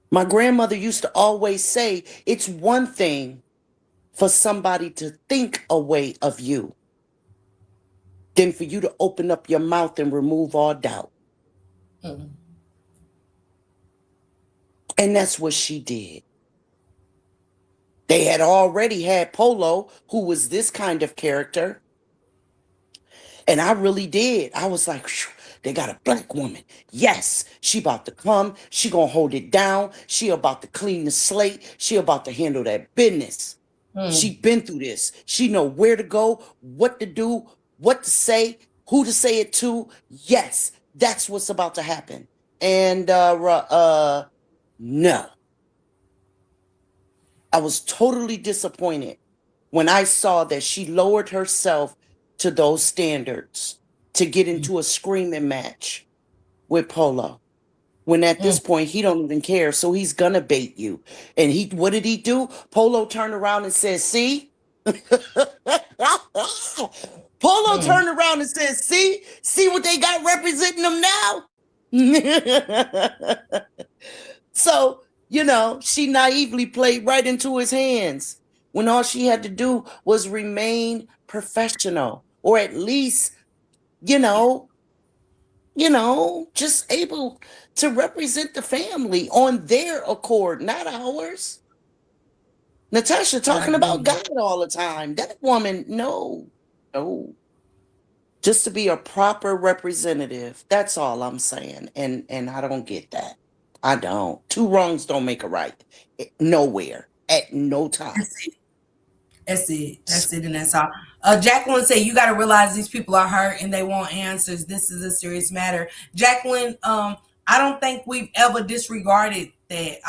My grandmother used to always say, it's one thing for somebody to think a way of you than for you to open up your mouth and remove all doubt. And that's what she did. They had already had Pollo, who was this kind of character. And I really did. I was like, they got a black woman. Yes, she about to come. She gonna hold it down. She about to clean the slate. She about to handle that business. She been through this. She know where to go, what to do, what to say, who to say it to. Yes, that's what's about to happen. And no. I was totally disappointed when I saw that she lowered herself to those standards to get into a screaming match with Pollo. When at this point, he don't even care, so he's gonna bait you. And what did he do? Pollo turned around and said, see? Pollo turned around and said, see? See what they got representing them now? So, She naively played right into his hands when all she had to do was remain professional, or at least, you know, just able to represent the family on their accord, not ours. Natasha I talking about agree. God all the time. That woman, no, no. Just to be a proper representative. That's all I'm saying. And I don't get that. I don't. Two wrongs don't make a right. Nowhere. At no time. That's it. That's it. That's it, and that's all. Jacqueline said, "You got to realize these people are hurt and they want answers. This is a serious matter." Jacqueline, I don't think we've ever disregarded that.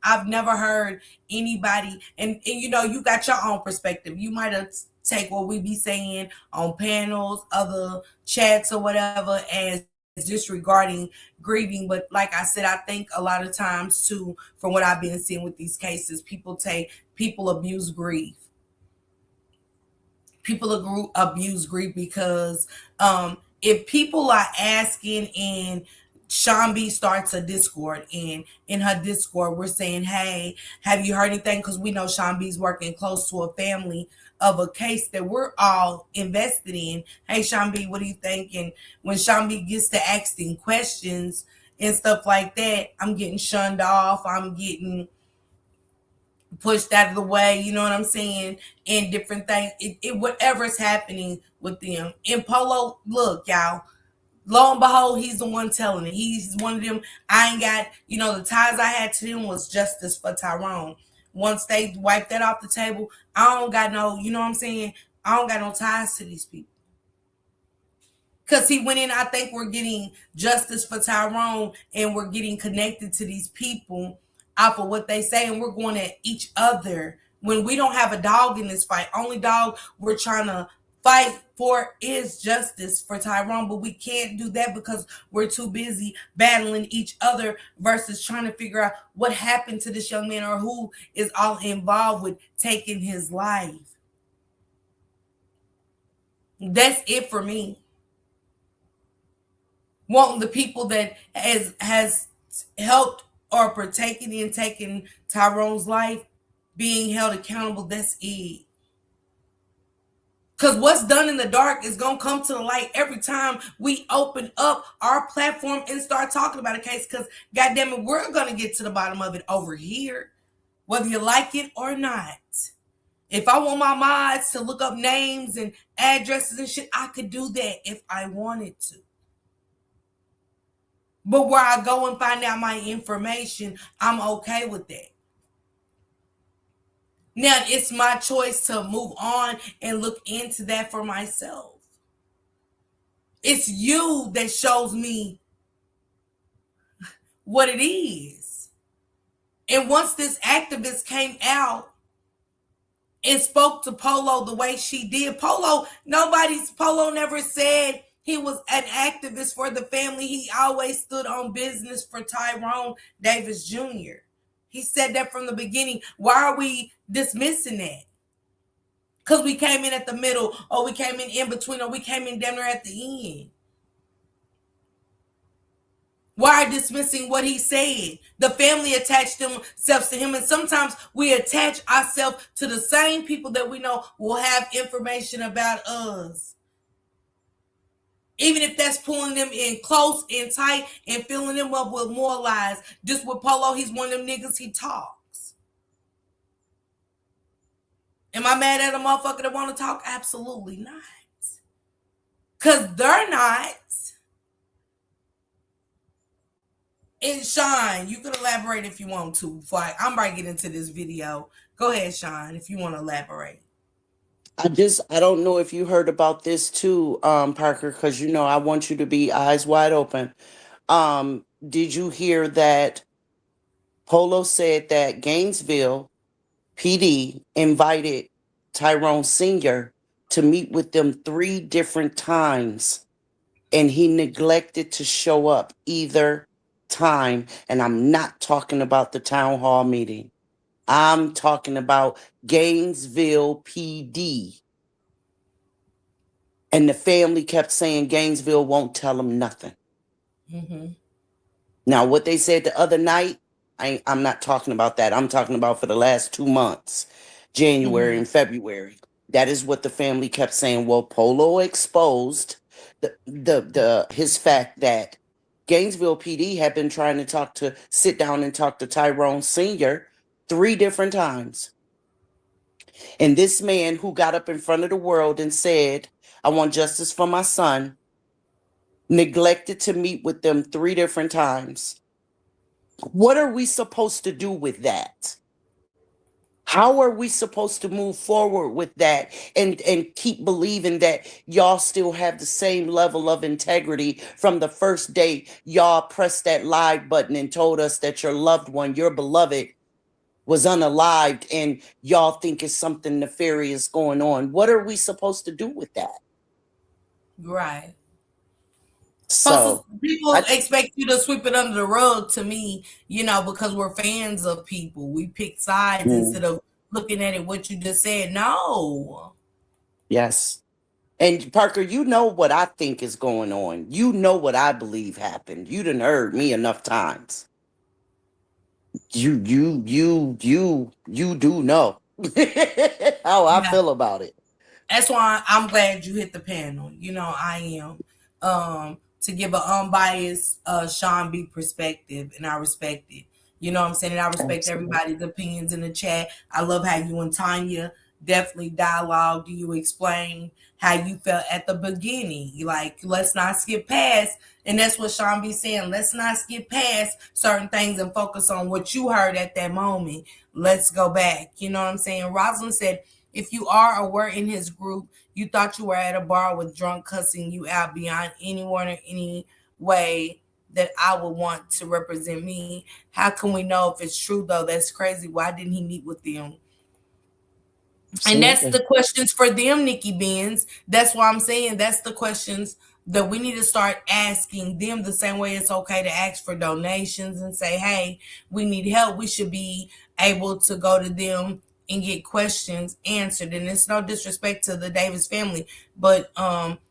I've never heard anybody, and you got your own perspective. You might have take what we be saying on panels, other chats, or whatever as disregarding grieving. But like I said, I think a lot of times too, from what I've been seeing with these cases, people abuse grief. People abuse grief because if people are asking and Sean B starts a Discord, and in her Discord we're saying, hey, have you heard anything? Because we know Sean B's working close to a family of a case that we're all invested in. Hey, Sean B, what do you think? And when Sean B gets to asking questions and stuff like that, I'm getting shunned off. I'm getting pushed out of the way, you know what I'm saying, and different things. Whatever's happening with them. And Polo, look, y'all, lo and behold, he's the one telling it. He's one of them. I ain't got, the ties I had to them was justice for Tyrone. Once they wipe that off the table, I don't got no, you know what I'm saying? I don't got no ties to these people. Because he went in, I think we're getting justice for Tyrone and we're getting connected to these people off of what they say, and we're going at each other when we don't have a dog in this fight. Only dog we're trying to fight for is justice for Tyrone, but we can't do that because we're too busy battling each other versus trying to figure out what happened to this young man or who is all involved with taking his life. That's it for me. Wanting the people that has helped or partaken in taking Tyrone's life being held accountable. That's it. Because what's done in the dark is going to come to the light every time we open up our platform and start talking about a case. Because, goddamn it, we're going to get to the bottom of it over here, whether you like it or not. If I want my mods to look up names and addresses and shit, I could do that if I wanted to. But where I go and find out my information, I'm okay with that. Now, it's my choice to move on and look into that for myself. It's you that shows me what it is. And once this activist came out and spoke to Polo the way she did, Polo never said he was an activist for the family. He always stood on business for Tyrone Davis Jr. He said that from the beginning. Why are we dismissing that? Because we came in at the middle, or we came in between, or we came in down there at the end. Why are dismissing what he said? The family attached themselves to him, and sometimes we attach ourselves to the same people that we know will have information about us. Even if that's pulling them in close and tight and filling them up with more lies. Just with Polo, he's one of them niggas, he talks. Am I mad at a motherfucker that want to talk? Absolutely not. Because they're not. And Sean, you can elaborate if you want to. I'm about to get into this video. Go ahead, Sean, if you want to elaborate. I don't know if you heard about this too, Parker, because I want you to be eyes wide open. Did you hear that Polo said that Gainesville PD invited Tyrone Sr. to meet with them 3 different times, and he neglected to show up either time? And I'm not talking about the town hall meeting. I'm talking about Gainesville PD. And the family kept saying Gainesville won't tell them nothing. Mm-hmm. Now, what they said the other night, I'm not talking about that. I'm talking about for the last 2 months, January Mhm. and February. That is what the family kept saying. Well, Polo exposed the his fact that Gainesville PD had been trying to sit down and talk to Tyrone Sr. 3 different times. And this man who got up in front of the world and said, I want justice for my son, neglected to meet with them 3 different times. What are we supposed to do with that? How are we supposed to move forward with that and keep believing that y'all still have the same level of integrity from the first day y'all pressed that live button and told us that your loved one, your beloved, was unalived and y'all think it's something nefarious going on? What are we supposed to do with that? Right. So People I expect you to sweep it under the rug to me, because we're fans of people. We pick sides mm, instead of looking at it what you just said. No. yes. And Parker, you know what I think is going on. You know what I believe happened. You done heard me enough times. You do know how I Yeah. feel about it. That's why I'm glad you hit the panel. I am. To give an unbiased Sean B perspective, and I respect it. You know what I'm saying? And I respect Absolutely. everybody's opinions in the chat. I love how you and Tanya definitely dialogue. Do you explain how you felt at the beginning? Like, let's not skip past. And that's what Sean B saying. Let's not skip past certain things and focus on what you heard at that moment. Let's go back. You know what I'm saying? Rosalind said, if you are or were in his group, you thought you were at a bar with drunk cussing you out beyond anyone or any way that I would want to represent me. How can we know if it's true though? That's crazy. Why didn't he meet with them? And that's Absolutely. the questions for them, Nikki Benz. That's why I'm saying that's the questions that we need to start asking them the same way it's okay to ask for donations and say, hey, we need help. We should be able to go to them and get questions answered. And it's no disrespect to the Davis family, but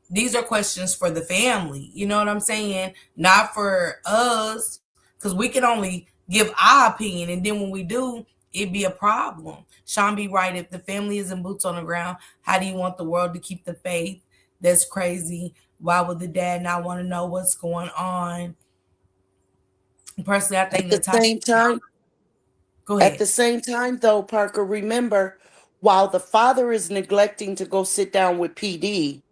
these are questions for the family. You know what I'm saying? Not for us, because we can only give our opinion. And then when we do, it'd be a problem. Sean be right. If the family isn't boots on the ground, how do you want the world to keep the faith? That's crazy. Why would the dad not want to know what's going on? Personally, I think At the Natasha. same time, Go at ahead. the same time though, Parker, remember, while the father is neglecting to go sit down with PD,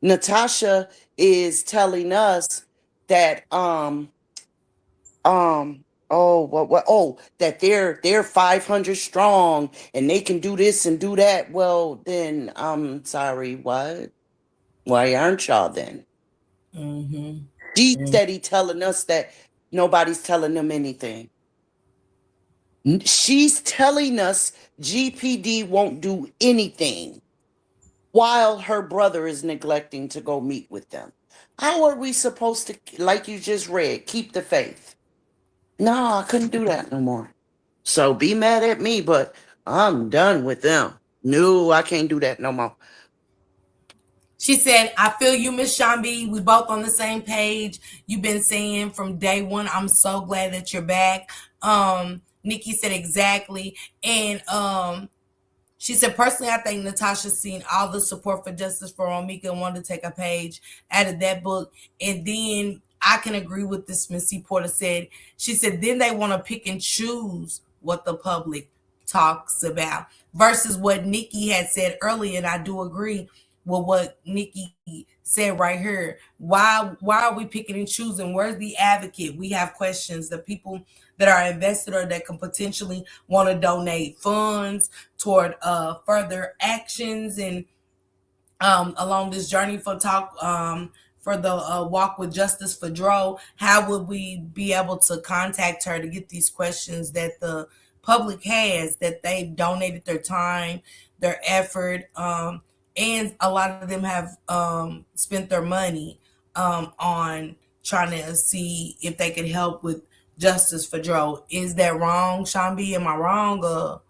Natasha is telling us that that they're 500 strong and they can do this and do that. Well, then I'm sorry, what? Why aren't y'all then? Mm-hmm. She's steady telling us that nobody's telling them anything. She's telling us GPD won't do anything while her brother is neglecting to go meet with them. How are we supposed to, like you just read, keep the faith? No, I couldn't do that no more. So be mad at me, but I'm done with them. No, I can't do that no more. She said, I feel you, Miss Shambi. We both on the same page. You've been saying from day one, I'm so glad that you're back. Nikki said exactly. And she said, personally, I think Natasha's seen all the support for justice for Romika and wanted to take a page out of that book. And then I can agree with this, Missy Porter said. She said, then they want to pick and choose what the public talks about versus what Nikki had said earlier. And I do agree with what Nikki said right here. Why are we picking and choosing? Where's the advocate? We have questions. The people that are invested or that can potentially want to donate funds toward further actions and along this journey for the walk with justice for DRO. How would we be able to contact her to get these questions that the public has, that they've donated their time, their effort, and a lot of them have spent their money on trying to see if they could help with justice for DRO? Is that wrong, Shambi? Am I wrong?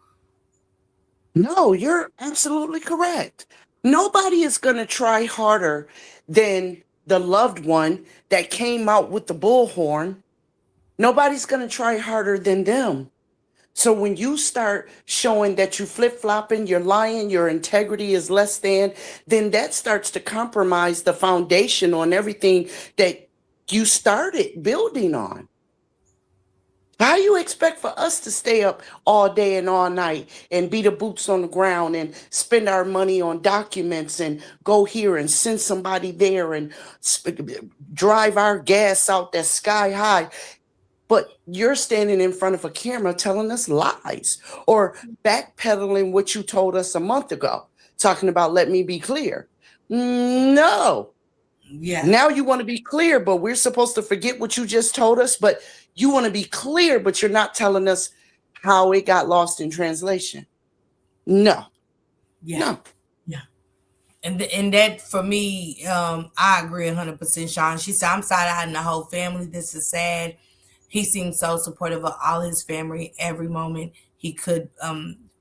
No, you're absolutely correct. Nobody is going to try harder than the loved one that came out with the bullhorn Nobody's going to try harder than them. So when you start showing that you flip-flopping, you're lying, your integrity is less than, then that starts to compromise the foundation on everything that you started building on. How you expect for us to stay up all day and all night and be the boots on the ground and spend our money on documents and go here and send somebody there and drive our gas out that sky high? But you're standing in front of a camera telling us lies or backpedaling what you told us a month ago, talking about let me be clear. No. Yeah. Now you want to be clear, but we're supposed to forget what you just told us. But you want to be clear, but you're not telling us how it got lost in translation. No. Yeah. No. Yeah. And that for me, I agree 100%, Sean. She said, I'm side-eyeing the whole family. This is sad. He seems so supportive of all his family every moment he could,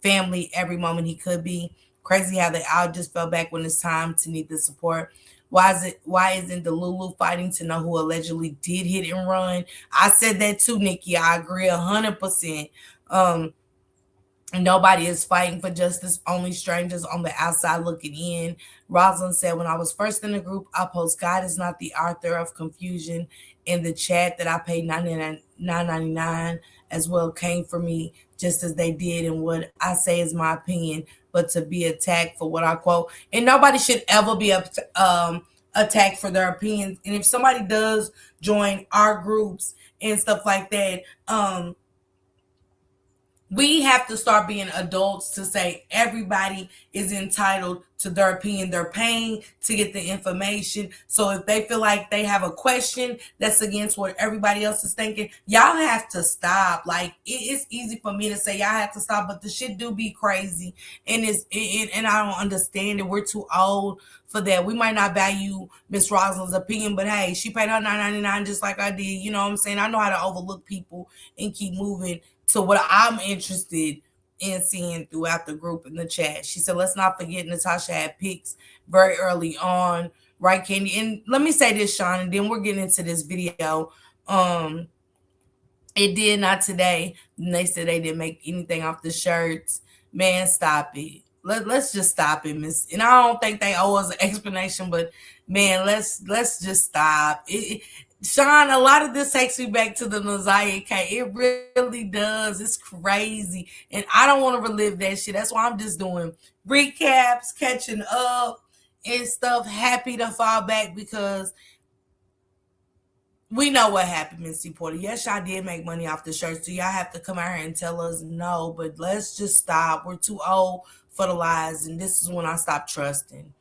every moment he could be. Crazy how they all just fell back when it's time to need the support. Why isn't the Lulu fighting to know who allegedly did hit and run? I said that too, Nikki. I agree 100%. Nobody is fighting for justice, only strangers on the outside looking in. Rosalind said, when I was first in the group, I post, God is not the author of confusion in the chat that I paid $9.99 as well came for me, just as they did. And what I say is my opinion, but to be attacked for what I quote. And nobody should ever be attacked for their opinions. And if somebody does join our groups and stuff like that, we have to start being adults to say everybody is entitled to their opinion. They're paying to get the information. So if they feel like they have a question that's against what everybody else is thinking, y'all have to stop. Like it's easy for me to say y'all have to stop, but the shit do be crazy, and and I don't understand it. We're too old for that. We might not value Miss Rosalind's opinion, but hey, she paid her $9.99 just like I did. You know what I'm saying? I know how to overlook people and keep moving to what I'm interested in seeing throughout the group in the chat. She said, let's not forget Natasha had pics very early on, right, Candy? And let me say this, Sean, and then we're getting into this video. It did not today. And they said they didn't make anything off the shirts. Man, stop it. Let's just stop it, Miss. And I don't think they owe us an explanation, but man, let's just stop. Sean, a lot of this takes me back to the Naziah K. It really does. It's crazy. And I don't want to relive that shit. That's why I'm just doing recaps, catching up and stuff. Happy to fall back because we know what happened, Missy Porter. Yes, y'all did make money off the shirts. Do y'all have to come out here and tell us no? But let's just stop. We're too old for the lies. And this is when I stopped trusting.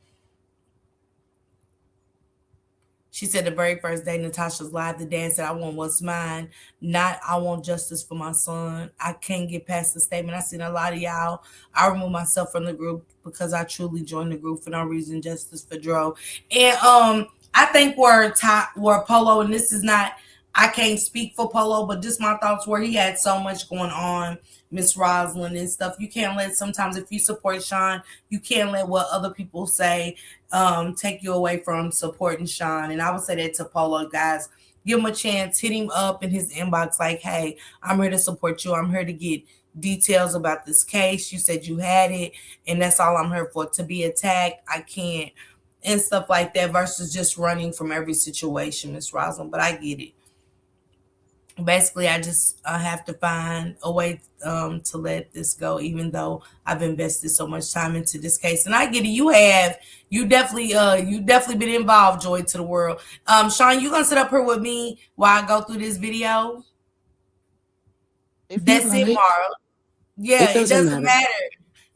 She said the very first day Natasha's live, the dad said, I want what's mine, not I want justice for my son. I can't get past the statement. I seen a lot of y'all. I removed myself from the group because I truly joined the group for no reason, justice for DRO. And I think where Pollo, and this is not, I can't speak for Pollo, but just my thoughts where he had so much going on, Miss Rosalind and stuff. You can't let, sometimes if you support Sean, you can't let what other people say take you away from supporting Sean. And I would say that to Pollo, guys. Give him a chance, hit him up in his inbox like, hey, I'm here to support you. I'm here to get details about this case. You said you had it, and that's all I'm here for. To be attacked, I can't, and stuff like that, versus just running from every situation, Miss Rosalind. But I get it. Basically, I just have to find a way to let this go, even though I've invested so much time into this case. And I get it. You definitely been involved, Joy to the world. Sean, you gonna sit up here with me while I go through this video? That's it, Mara. Yeah, it doesn't matter.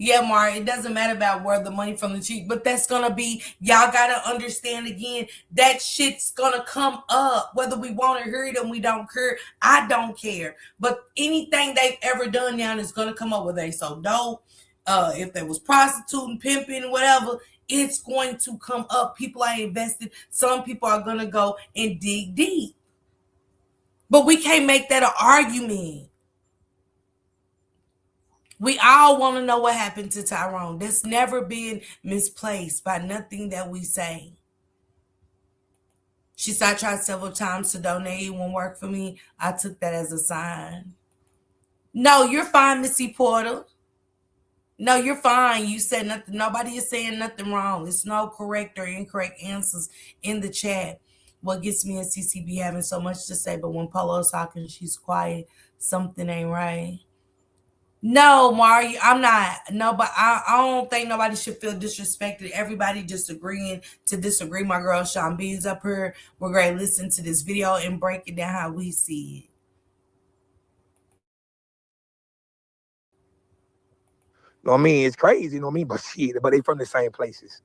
Yeah, Mara, it doesn't matter about where the money from the cheat, but that's gonna be, y'all gotta understand again, that shit's gonna come up, whether we want to hear it and we don't care. I don't care. But anything they've ever done now is gonna come up, whether they so dope, if they was prostituting, pimping, whatever, it's going to come up. People are invested. Some people are gonna go and dig deep. But we can't make that an argument. We all want to know what happened to Tyrone. That's never been misplaced by nothing that we say. She said I tried several times to donate. It won't work for me. I took that as a sign. No, you're fine, Missy Porter. No, you're fine. You said nothing. Nobody is saying nothing wrong. It's no correct or incorrect answers in the chat. What gets me is CCB having so much to say, but when Polo's talking, she's quiet. Something ain't right. No, Mari, I'm not. No, but I don't think nobody should feel disrespected. Everybody just agreeing to disagree. My girl Sean B is up here. We're going to listen to this video and break it down how we see it. You know what I mean? It's crazy, you know what I mean? But shit, but they from the same places.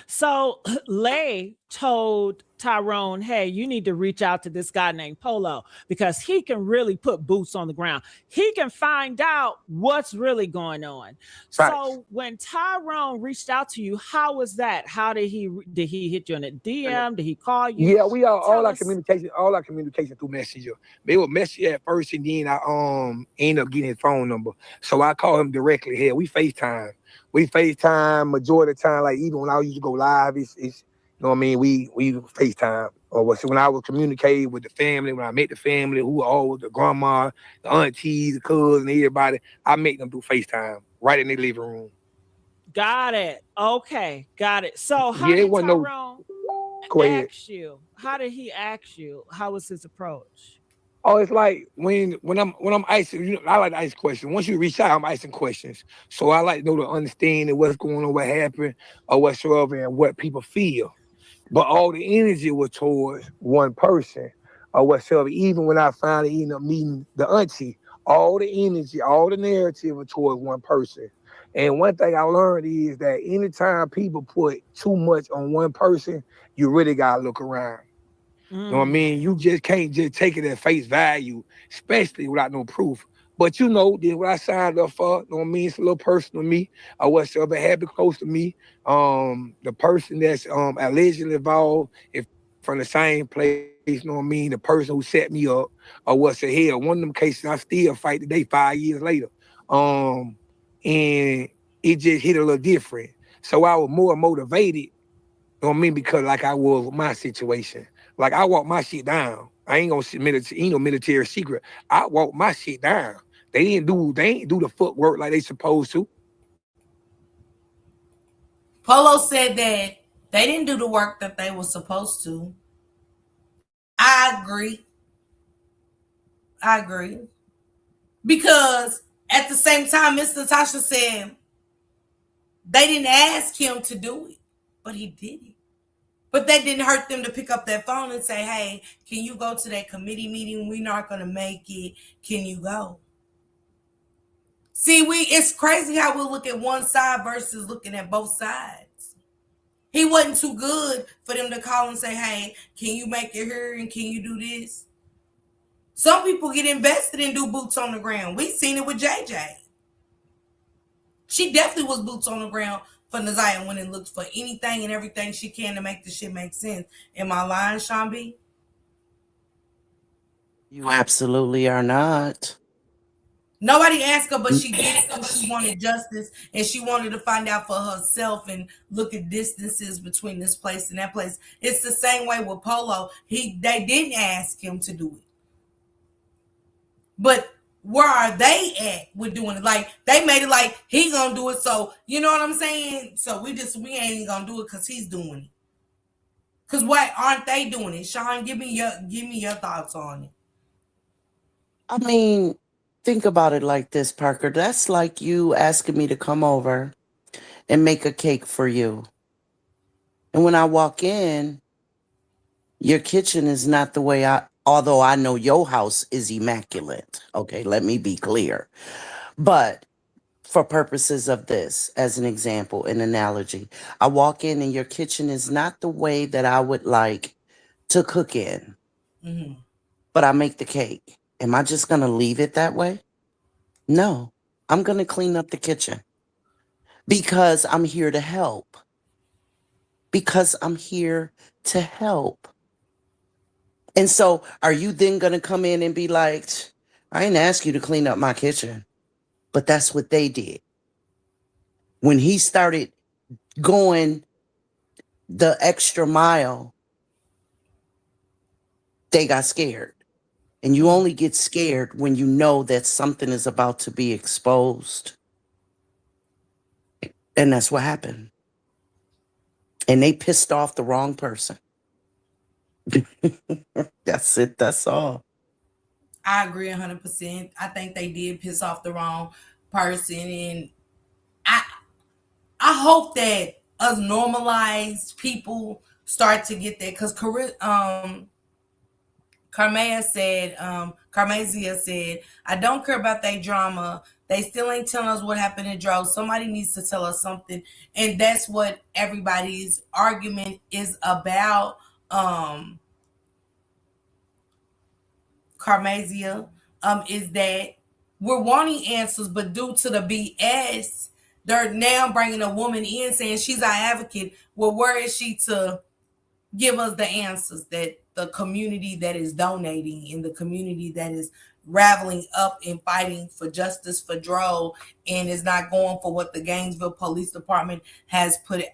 So Lay told Tyrone, hey, you need to reach out to this guy named Polo because he can really put boots on the ground. He can find out what's really going on. Right. So when Tyrone reached out to you, how was that? How did he hit you in a DM? Did he call you? Yeah, we are all our communication through Messenger. They were Messenger at first, and then I ended up getting his phone number. So I call him directly here. We FaceTime. Majority of the time, like even when I used to go live, it's you know what I mean, we FaceTime. Or so when I was communicating with the family, when I met the family, who were all the grandma, the aunties, the cousins, everybody, I met them through FaceTime right in their living room. Got it. Okay, got it. So how did Tyrone ask you? How did he ask you? How was his approach? Oh, it's like when I'm icing, you know, I like to ice questions. Once you reach out, I'm icing questions. So I like to know to understand what's going on, what happened, or whatsoever, and what people feel. But all the energy was towards one person or whatsoever. Even when I finally ended up meeting the auntie, all the energy, all the narrative was towards one person. And one thing I learned is that anytime people put too much on one person, you really gotta look around. You know what I mean? You just can't just take it at face value, especially without no proof. But you know, this what I signed up for. You know what I mean? It's a little personal to me. Or whatsoever happened close to me. The person that's allegedly involved, if from the same place, you know what I mean? The person who set me up or what's the hell. One of them cases I still fight today 5 years later. And it just hit a little different. So I was more motivated, you know what I mean? Because like I was with my situation. Like I walk my shit down. I ain't gonna ain't no military secret. I walk my shit down. They ain't do the footwork like they supposed to. Polo said that they didn't do the work that they were supposed to. I agree. Because at the same time, Miss Natasha said they didn't ask him to do it, but he did it. But that didn't hurt them to pick up that phone and say, hey, can you go to that committee meeting? We're not going to make it. Can you go? See, it's crazy how we look at one side versus looking at both sides. He wasn't too good for them to call and say, hey, can you make it here and can you do this? Some people get invested and do boots on the ground. We've seen it with JJ. She definitely was boots on the ground for Naziah when it looked for anything and everything she can to make the shit make sense. Am I lying, Sean B? You absolutely are not. Nobody asked her, but she did it because she wanted justice and she wanted to find out for herself and look at distances between this place and that place. It's the same way with Polo. They didn't ask him to do it. But where are they at with doing it? Like they made it like he gonna do it, so you know what I'm saying? So we ain't gonna do it because he's doing it. Cause why aren't they doing it? Sean, give me your thoughts on it. I mean, think about it like this, Parker. That's like you asking me to come over and make a cake for you. And when I walk in, your kitchen is not the way although I know your house is immaculate. Okay, let me be clear. But for purposes of this, as an example, an analogy, I walk in and your kitchen is not the way that I would like to cook in. Mm-hmm. But I make the cake. Am I just going to leave it that way? No, I'm going to clean up the kitchen because I'm here to help. Because I'm here to help. And so are you then going to come in and be like, I didn't ask you to clean up my kitchen. But that's what they did. When he started going the extra mile They got scared. And you only get scared when you know that something is about to be exposed. And that's what happened. And they pissed off the wrong person. That's it. That's all. I agree 100%. I think they did piss off the wrong person, and I I hope that us normalized people start to get that, because Carmazia said, I don't care about that drama. They still ain't telling us what happened to Dro. Somebody needs to tell us something. And that's what everybody's argument is about. Carmazia, is that we're wanting answers, but due to the BS, they're now bringing a woman in saying she's our advocate. Well, where is she to give us the answers that the community that is donating and the community that is raveling up and fighting for justice for Dro and is not going for what the Gainesville Police Department has put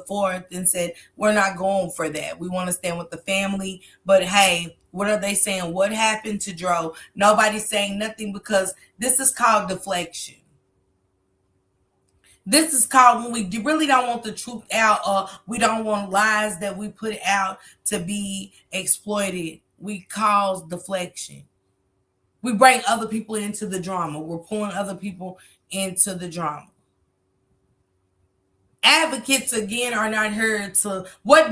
forth and said, we're not going for that. We want to stand with the family. But hey, what are they saying? What happened to Dro? Nobody's saying nothing, because this is called deflection. This is called when we really don't want the truth out, or we don't want lies that we put out to be exploited. We cause deflection. We bring other people into the drama. We're pulling other people into the drama. Advocates again are not heard to what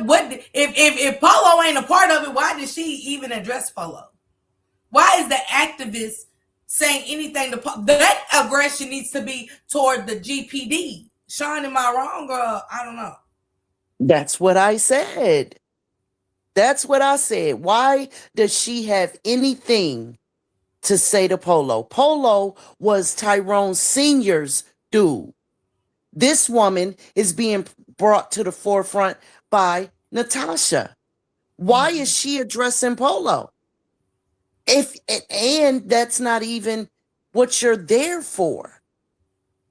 if Pollo ain't a part of it, why did she even address Pollo? Why is the activist saying anything to that aggression needs to be toward the GPD? Sean, am I wrong, or I don't know? That's what I said. That's what I said. Why does she have anything to say to Pollo? Pollo was Tyrone Sr.'s dude. This woman is being brought to the forefront by Natasha. Why is she addressing Pollo? And that's not even what you're there for.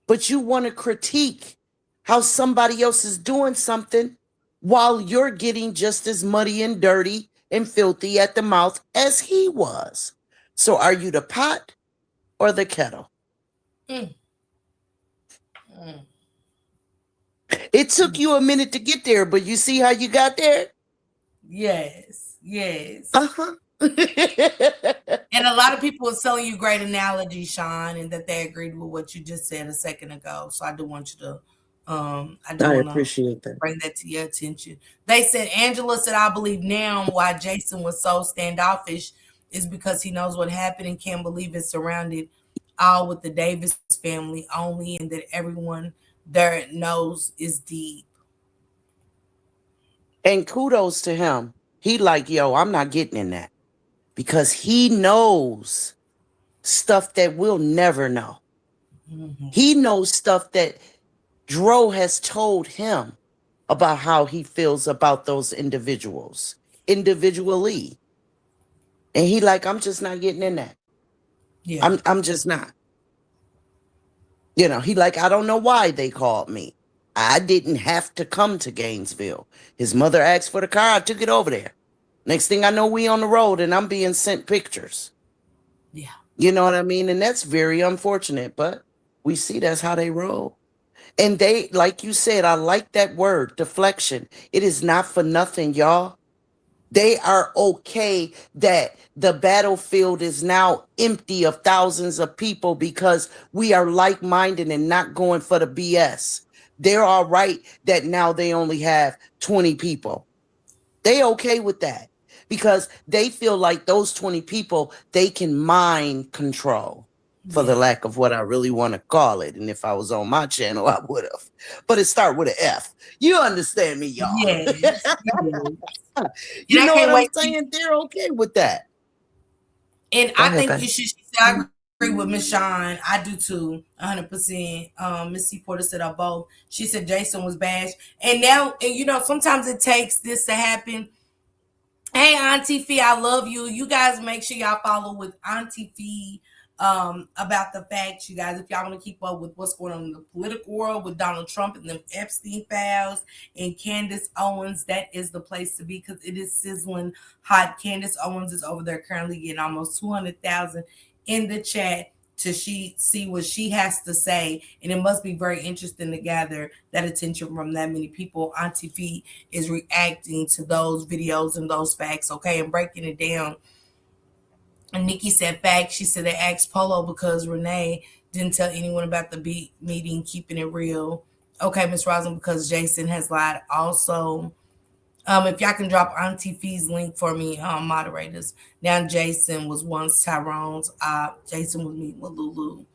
But you want to critique how somebody else is doing something while you're getting just as muddy and dirty and filthy at the mouth as he was. So are you the pot or the kettle? It took you a minute to get there, but you see how you got there? Yes. Uh-huh. And a lot of people are selling you great analogies, Sean, and that they agreed with what you just said a second ago. So I do want you to I appreciate that. Bring that to your attention. They said, Angela said, I believe now why Jason was so standoffish is because he knows what happened and can't believe it's surrounded all with the Davis family only, and that everyone there knows is deep. And kudos to him. He like, yo, I'm not getting in that, because he knows stuff that we'll never know. Mm-hmm. He knows stuff that Dro has told him about how he feels about those individuals individually. And he like, I'm just not getting in that. Yeah. I'm just not. You know, he like, I don't know why they called me. I didn't have to come to Gainesville. His mother asked for the car. I took it over there. Next thing I know, we on the road and I'm being sent pictures. Yeah. You know what I mean? And that's very unfortunate, but we see that's how they roll. And they, like you said, I like that word, deflection. It is not for nothing, y'all. They are okay that the battlefield is now empty of thousands of people because we are like-minded and not going for the BS. They're all right that now they only have 20 people. They okay with that because they feel like those 20 people, they can mind control, for the lack of what I really want to call it. And if I was on my channel, I would have. But it start with an F. You understand me, y'all? Yes. You know what I'm saying? They're okay with that. And I think you should. I agree with Miss Sean. I do too, 100%. Miss C. Porter said I both. She said Jason was bashed, and now, and you know, sometimes it takes this to happen. Hey, Auntie Fee, I love you. You guys make sure y'all follow with Auntie Fee about the facts, you guys. If y'all want to keep up with what's going on in the political world with Donald Trump and the Epstein files and Candace Owens, that is the place to be because it is sizzling hot. Candace Owens is over there currently getting almost 200,000 in the chat to see what she has to say, and it must be very interesting to gather that attention from that many people. Auntie Fee is reacting to those videos and those facts, okay, and breaking it down. And Nikki said facts. She said they asked Polo because Renee didn't tell anyone about the meeting, keeping it real. Okay, Miss Roslyn, because Jason has lied. Also, if y'all can drop Auntie Fee's link for me, moderators. Now, Jason was once Tyrone's. Jason was meeting with Lulu.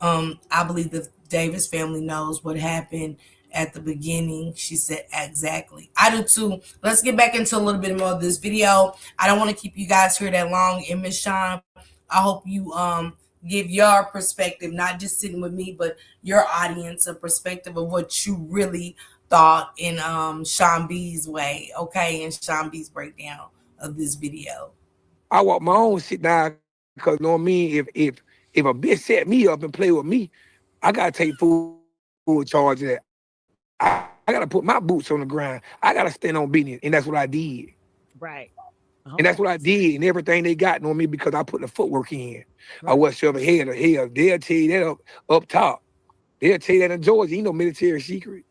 I believe the Davis family knows what happened at the beginning. She said, exactly. I do too. Let's get back into a little bit more of this video. I don't want to keep you guys here that long. And Miss Sean, I hope you give your perspective, not just sitting with me, but your audience a perspective of what you really thought in Sean B's way, okay, and Sean B's breakdown of this video. I want my own sit down because, you know what I mean? If a bitch set me up and play with me, I gotta take full charge of that. I gotta put my boots on the ground. I gotta stand on business, and that's what I did. Right. Okay. And that's what I did, and everything they got on me because I put the footwork in. Right. I wasn't shoving head to hell. They'll tell you that up top. They'll tell you that in Georgia. Ain't no military secret.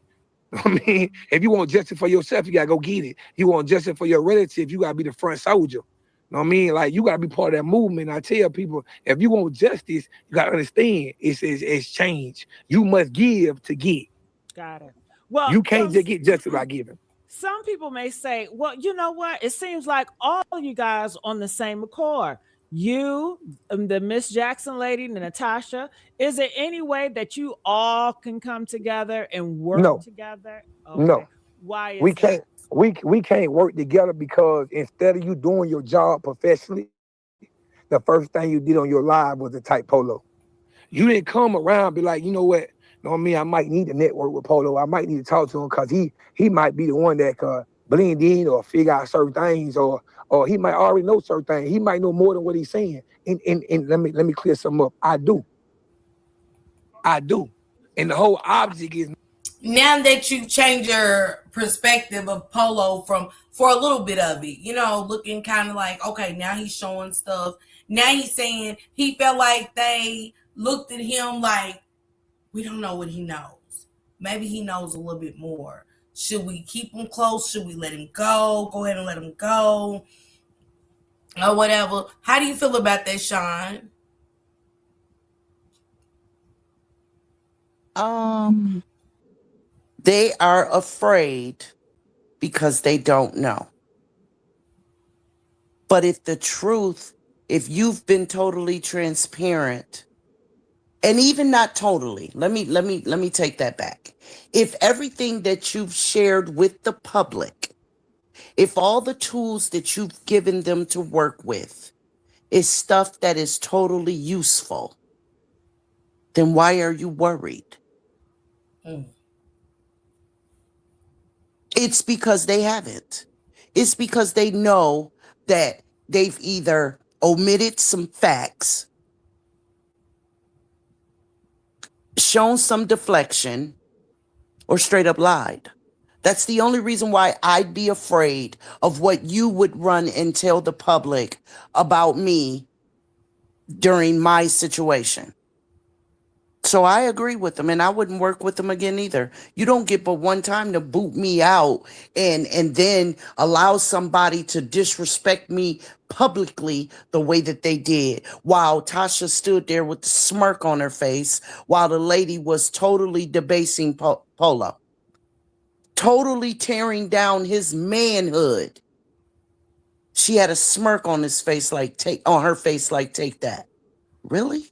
I mean, if you want justice for yourself, you gotta go get it. You want justice for your relative, you gotta be the front soldier. You know what I mean? Like, you gotta be part of that movement. I tell people, if you want justice, you gotta understand it's change. You must give to get. Got it. Well, you can't just get justice by giving. Some people may say, well, you know what? It seems like all you guys on the same accord. You, the Miss Jackson lady, Natasha, is there any way that you all can come together and work together? Okay. No. Why is we can't we can't work together because instead of you doing your job professionally, the first thing you did on your live was to type Polo. You didn't come around and be like, you know what? You know what I mean? I might need to network with Polo. I might need to talk to him because he might be the one that could blend in or figure out certain things, or he might already know certain things. He might know more than what he's saying. And let me clear something up. I do. And the whole object is, now that you've changed your perspective of Polo for a little bit of it, you know, looking kind of like, okay, now he's showing stuff. Now he's saying he felt like they looked at him like, we don't know what he knows. Maybe he knows a little bit more. Should we keep him close? Should we let him go? Go ahead and let him go. Or whatever. How do you feel about that, Sean? They are afraid because they don't know. But if you've been totally transparent, and even not totally, let me take that back. If everything that you've shared with the public, if all the tools that you've given them to work with is stuff that is totally useful, then why are you worried? It's because they haven't. It's because they know that they've either omitted some facts, shown some deflection, or straight up lied. That's the only reason why I'd be afraid of what you would run and tell the public about me during my situation. So I agree with them, and I wouldn't work with them again either. You don't get but one time to boot me out and then allow somebody to disrespect me publicly the way that they did, while Tasha stood there with the smirk on her face while the lady was totally debasing Polo, totally tearing down his manhood. She had a smirk on his face like, take that. Really?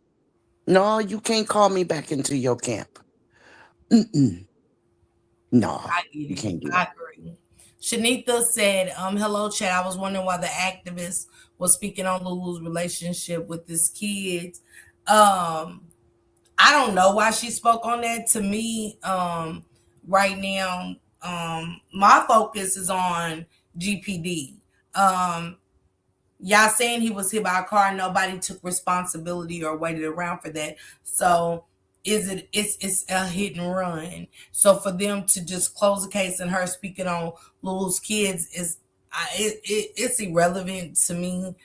No, you can't call me back into your camp. No, you can't do that. I agree. Shanita said, hello, chat. I was wondering why the activist was speaking on Lulu's relationship with his kids. I don't know why she spoke on that. To me, right now, my focus is on GPD. y'all saying he was hit by a car, nobody took responsibility or waited around for that. So it's a hit and run. So for them to just close the case and her speaking on Lulu's kids it's irrelevant to me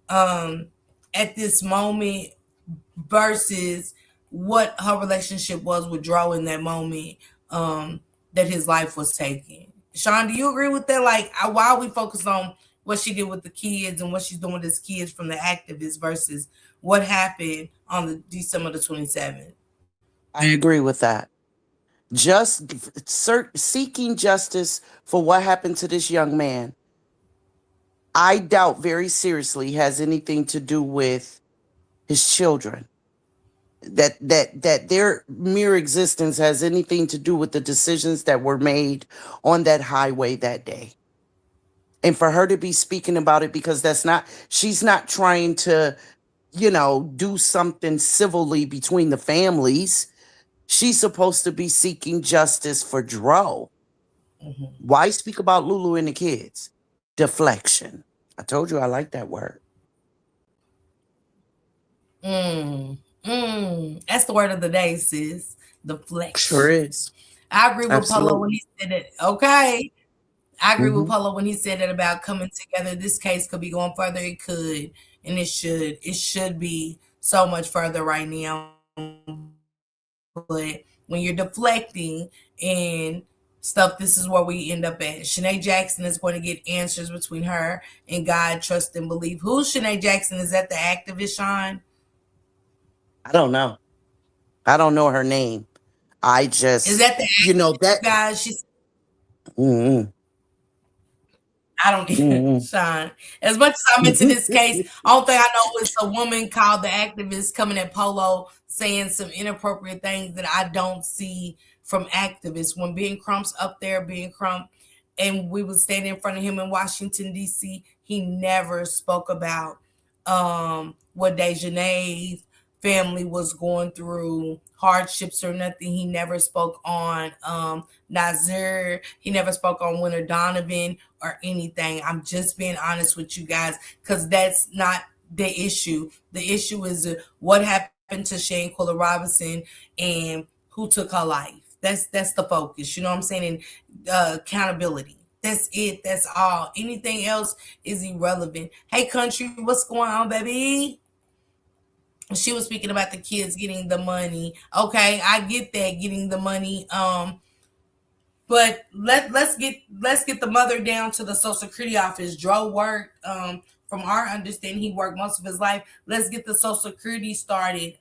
at this moment versus what her relationship was with Dro in that moment that his life was taken. Sean, do you agree with that? Like, why are we focused on what she did with the kids and what she's doing with his kids from the activists versus what happened on the December the 27th? I agree with that. Just seeking justice for what happened to this young man, I doubt very seriously has anything to do with his children. That their mere existence has anything to do with the decisions that were made on that highway that day. And for her to be speaking about it, because she's not trying to, do something civilly between the families. She's supposed to be seeking justice for Dro. Mm-hmm. Why speak about Lulu and the kids? Deflection. I told you I like that word. That's the word of the day, sis. Deflection. Sure is. I agree with Absolutely. Polo when he said it. Okay. I agree with Mhm. Polo when he said that about coming together. This case could be going further. It could, and it should. It should be so much further right now. But when you're deflecting and stuff, this is where we end up at. Shanae Jackson is going to get answers between her and God, trust and believe. Who's Shanae Jackson? Is that the activist, Sean? I don't know. I don't know her name. I just, Is that the activist, that. guys? She's Mm-hmm. I don't Mm-hmm. Sean. As much as I'm into this case, all thing I know is a woman called the activist coming at Polo saying some inappropriate things that I don't see from activists. When being Crump's up there, being Crump, and we would stand in front of him in Washington, D.C., he never spoke about what Dejanay's family was going through, hardships or nothing. He never spoke on Nazir. He never spoke on Winter Donovan or anything. I'm just being honest with you guys because that's not the issue. The issue is what happened to Shane Quilla Robinson and who took her life. That's the focus. You know what I'm saying? And accountability. That's it. That's all. Anything else is irrelevant. Hey, country, what's going on, baby? She was speaking about the kids getting the money. Okay, I get that, getting the money. But let's get the mother down to the Social Security office. Dro worked. From our understanding, he worked most of his life. Let's get the Social Security started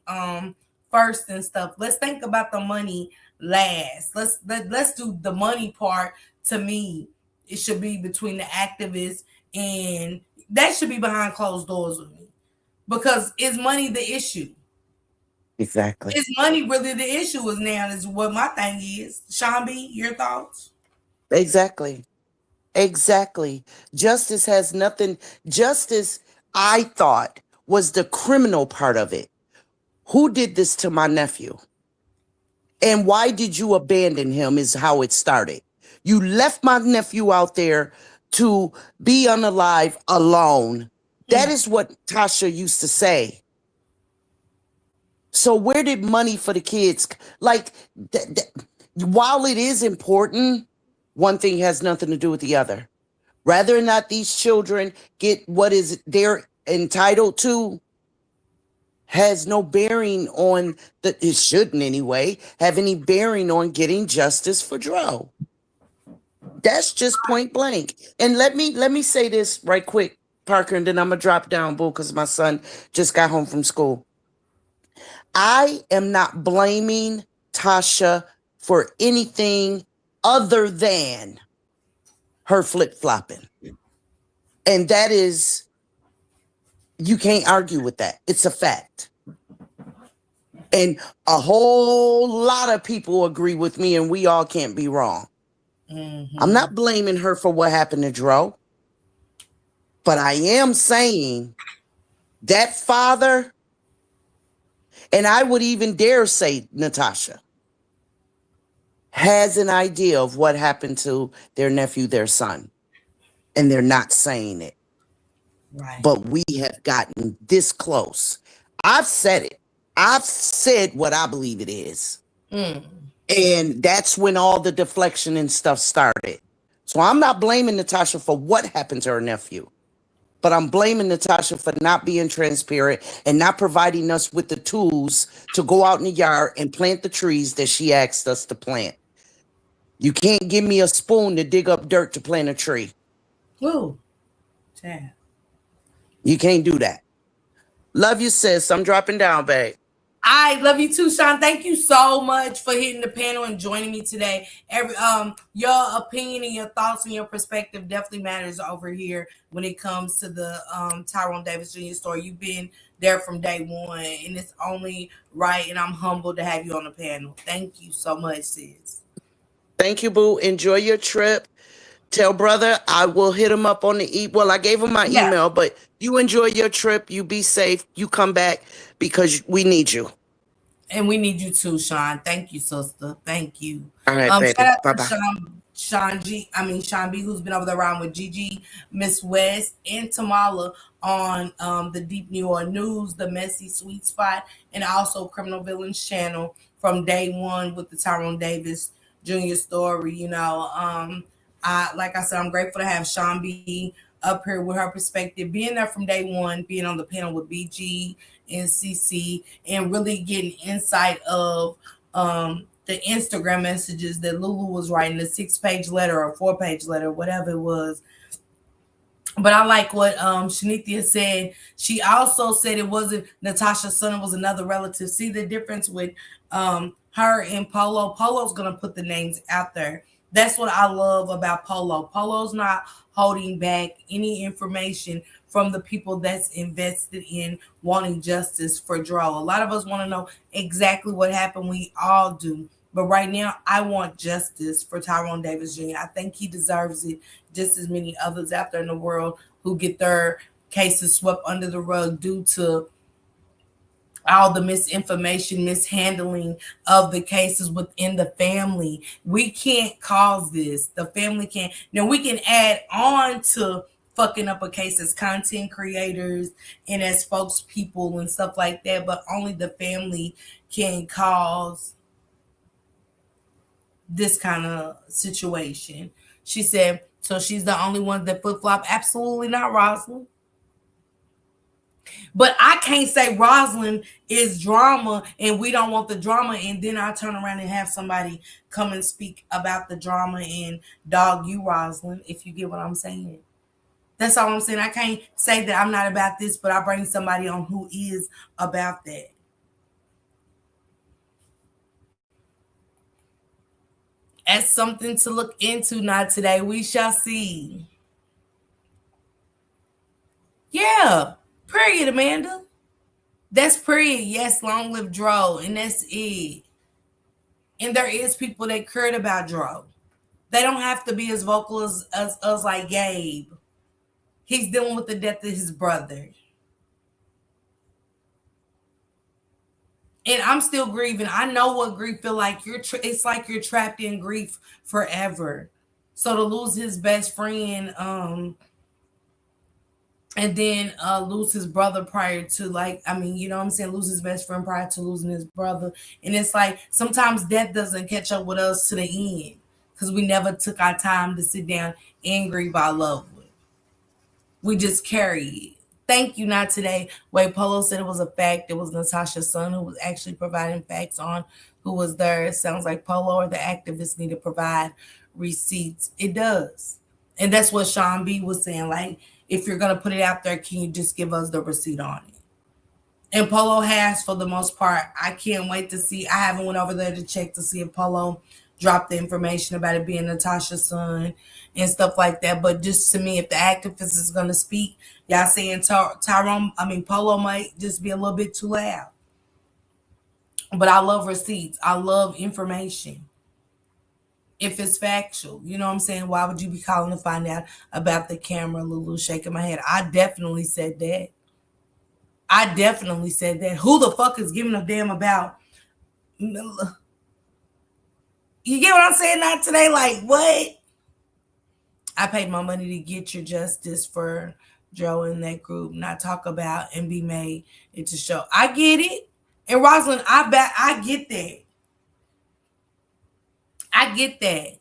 first and stuff. Let's think about the money last. Let's do the money part. To me, it should be between the activists and that should be behind closed doors with me. Because is money the issue? Exactly. Is money really the issue? Is now is what my thing is. Sean B, your thoughts? Exactly. Justice has nothing. Justice, I thought, was the criminal part of it. Who did this to my nephew? And why did you abandon him is how it started. You left my nephew out there to be unalive alone. That is what Tasha used to say. So where did money for the kids? Like, while it is important, one thing has nothing to do with the other. Whether or not these children get what is they're entitled to has no bearing on it shouldn't anyway have any bearing on getting justice for Dro. That's just point blank. And let me say this right quick, Parker, and then I'm gonna drop down, boo, because my son just got home from school. I am not blaming Tasha for anything other than her flip-flopping. And that is, you can't argue with that. It's a fact. And a whole lot of people agree with me, and we all can't be wrong. Mm-hmm. I'm not blaming her for what happened to Dro, but I am saying that father, and I would even dare say Natasha, has an idea of what happened to their nephew, their son, and they're not saying it. Right. but we have gotten this close. I've said it. I've said what I believe it is. And that's when all the deflection and stuff started. So I'm not blaming Natasha for what happened to her nephew, but I'm blaming Natasha for not being transparent and not providing us with the tools to go out in the yard and plant the trees that she asked us to plant. You can't give me a spoon to dig up dirt to plant a tree. Woo. Damn. You can't do that. Love you, sis. I'm dropping down, babe. I love you too, Sean. Thank you so much for hitting the panel and joining me today. Your opinion and your thoughts and your perspective definitely matters over here when it comes to the Tyrone Davis Jr. story. You've been there from day one, and it's only right. And I'm humbled to have you on the panel. Thank you so much, sis. Thank you, boo. Enjoy your trip. Tell brother I will hit him up on the well, I gave him my email, but you enjoy your trip. You be safe. You come back because we need you. And we need you too, Sean. Thank you, sister. Thank you. All right, baby. Shout out Bye-bye. to Sean B, who's been over there around with GiGi, Miss West, and Tamala on the Deep New York News, the Messy Sweet Spot, and also Criminal Villains channel from day one with the Tyrone Davis Jr. story. You know, like I said, I'm grateful to have Sean B up here with her perspective, being there from day one, being on the panel with BG and CC, and really getting insight of the Instagram messages that Lulu was writing, the 6-page letter or 4-page letter, whatever it was. But I like what Shanithia said. She also said it wasn't Natasha's son, it was another relative. See the difference with her and Pollo. Polo's going to put the names out there. That's what I love about Pollo. Polo's not holding back any information from the people that's invested in wanting justice for DRO. A lot of us want to know exactly what happened. We all do. But right now, I want justice for Tyrone Davis Jr. I think he deserves it, just as many others out there in the world who get their cases swept under the rug due to all the misinformation, mishandling of the cases within the family. We can't cause this. The family can't. Now, we can add on to fucking up a case as content creators and as spokespeople and stuff like that, but only the family can cause this kind of situation. She said, so she's the only one that flip-flop? Absolutely not, Rosalind. But I can't say Rosalind is drama and we don't want the drama, and then I turn around and have somebody come and speak about the drama and dog you, Rosalind, if you get what I'm saying. That's all I'm saying. I can't say that I'm not about this, but I bring somebody on who is about that. As something to look into, not today. We shall see. Yeah. Period, Amanda. That's period. Yes, long live DRO. And that's it. And there is people that cared about DRO. They don't have to be as vocal as us like Gabe. He's dealing with the death of his brother. And I'm still grieving. I know what grief feel like. It's like you're trapped in grief forever. So to lose his best friend, and then lose his brother prior to, like, I mean, you know what I'm saying, lose his best friend prior to losing his brother. And it's like sometimes death doesn't catch up with us to the end because we never took our time to sit down and grieve our loved one. We just carry it. Thank you, not today. Wait, Polo said it was a fact. It was Natasha's son who was actually providing facts on who was there. It sounds like Polo or the activists need to provide receipts. It does. And that's what Sean B was saying. Like, if you're going to put it out there, can you just give us the receipt on it? And Polo has, for the most part. I can't wait to see. I haven't went over there to check to see if Polo dropped the information about it being Natasha's son and stuff like that. But just to me, if the activist is going to speak, y'all saying Polo might just be a little bit too loud. But I love receipts. I love information. If it's factual, you know what I'm saying? Why would you be calling to find out about the camera? Lulu shaking my head. I definitely said that. Who the fuck is giving a damn about? You get what I'm saying? Not today. Like, what? I paid my money to get your justice for Joe in that group, not talk about and be made into show. I get it. And Rosalind, I get that. I get that.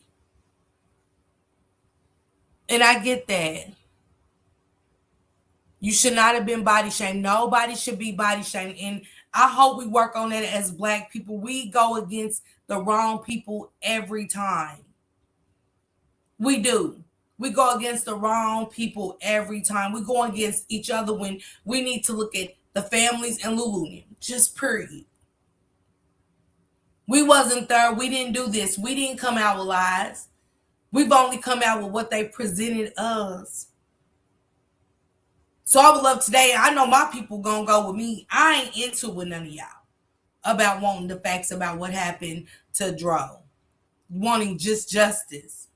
And I get that. You should not have been body shamed. Nobody should be body shamed. And I hope we work on that as Black people. We go against the wrong people every time. We do. We go against the wrong people every time. We go against each other when we need to look at the families and Lulu. Just period. We wasn't there. We didn't do this. We didn't come out with lies. We've only come out with what they presented us. So I would love today. I know my people gonna go with me. I ain't into with none of y'all about wanting the facts about what happened to DRO. Wanting just justice.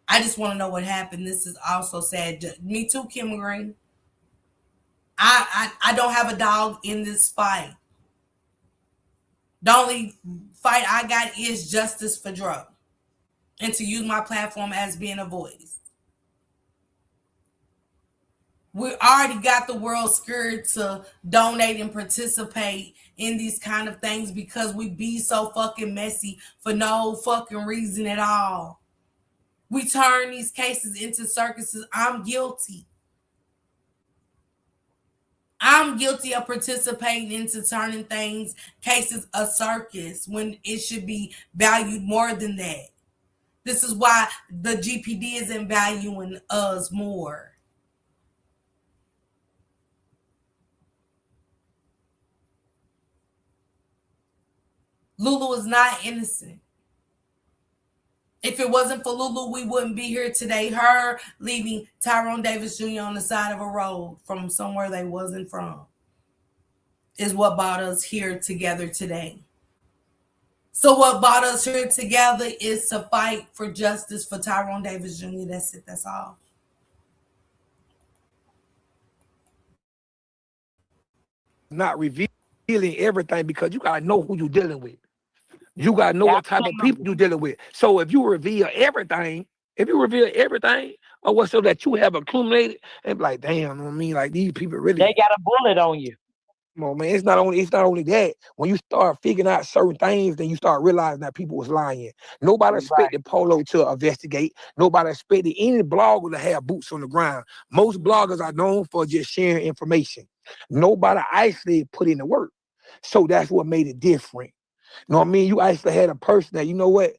I just want to know what happened. This is also sad. Me too, Kim Green. I don't have a dog in this fight. The only fight I got is justice for DRO. And to use my platform as being a voice. We already got the world scared to donate and participate in these kind of things because we be so fucking messy for no fucking reason at all. We turn these cases into circuses. I'm guilty. I'm guilty of participating into turning cases a circus when it should be valued more than that. This is why the GPD isn't valuing us more. Lulu is not innocent. If it wasn't for Lulu, we wouldn't be here today. Her leaving Tyrone Davis Jr. on the side of a road from somewhere they wasn't from is what brought us here together today. So what brought us here together is to fight for justice for Tyrone Davis Jr. That's it. That's all. Not revealing everything because you gotta know who you're dealing with. You gotta know what type of people you're dealing with. So if you reveal everything, or what so that you have accumulated, and be like, damn, you know what I mean? Like these people really They got a bullet on you. come on, man. It's not only that. When you start figuring out certain things, then you start realizing that people was lying. Nobody expected Pollo to investigate. Nobody expected any blogger to have boots on the ground. Most bloggers are known for just sharing information. Nobody actually put in the work. So that's what made it different. You know what I mean? You actually had a person that, you know what?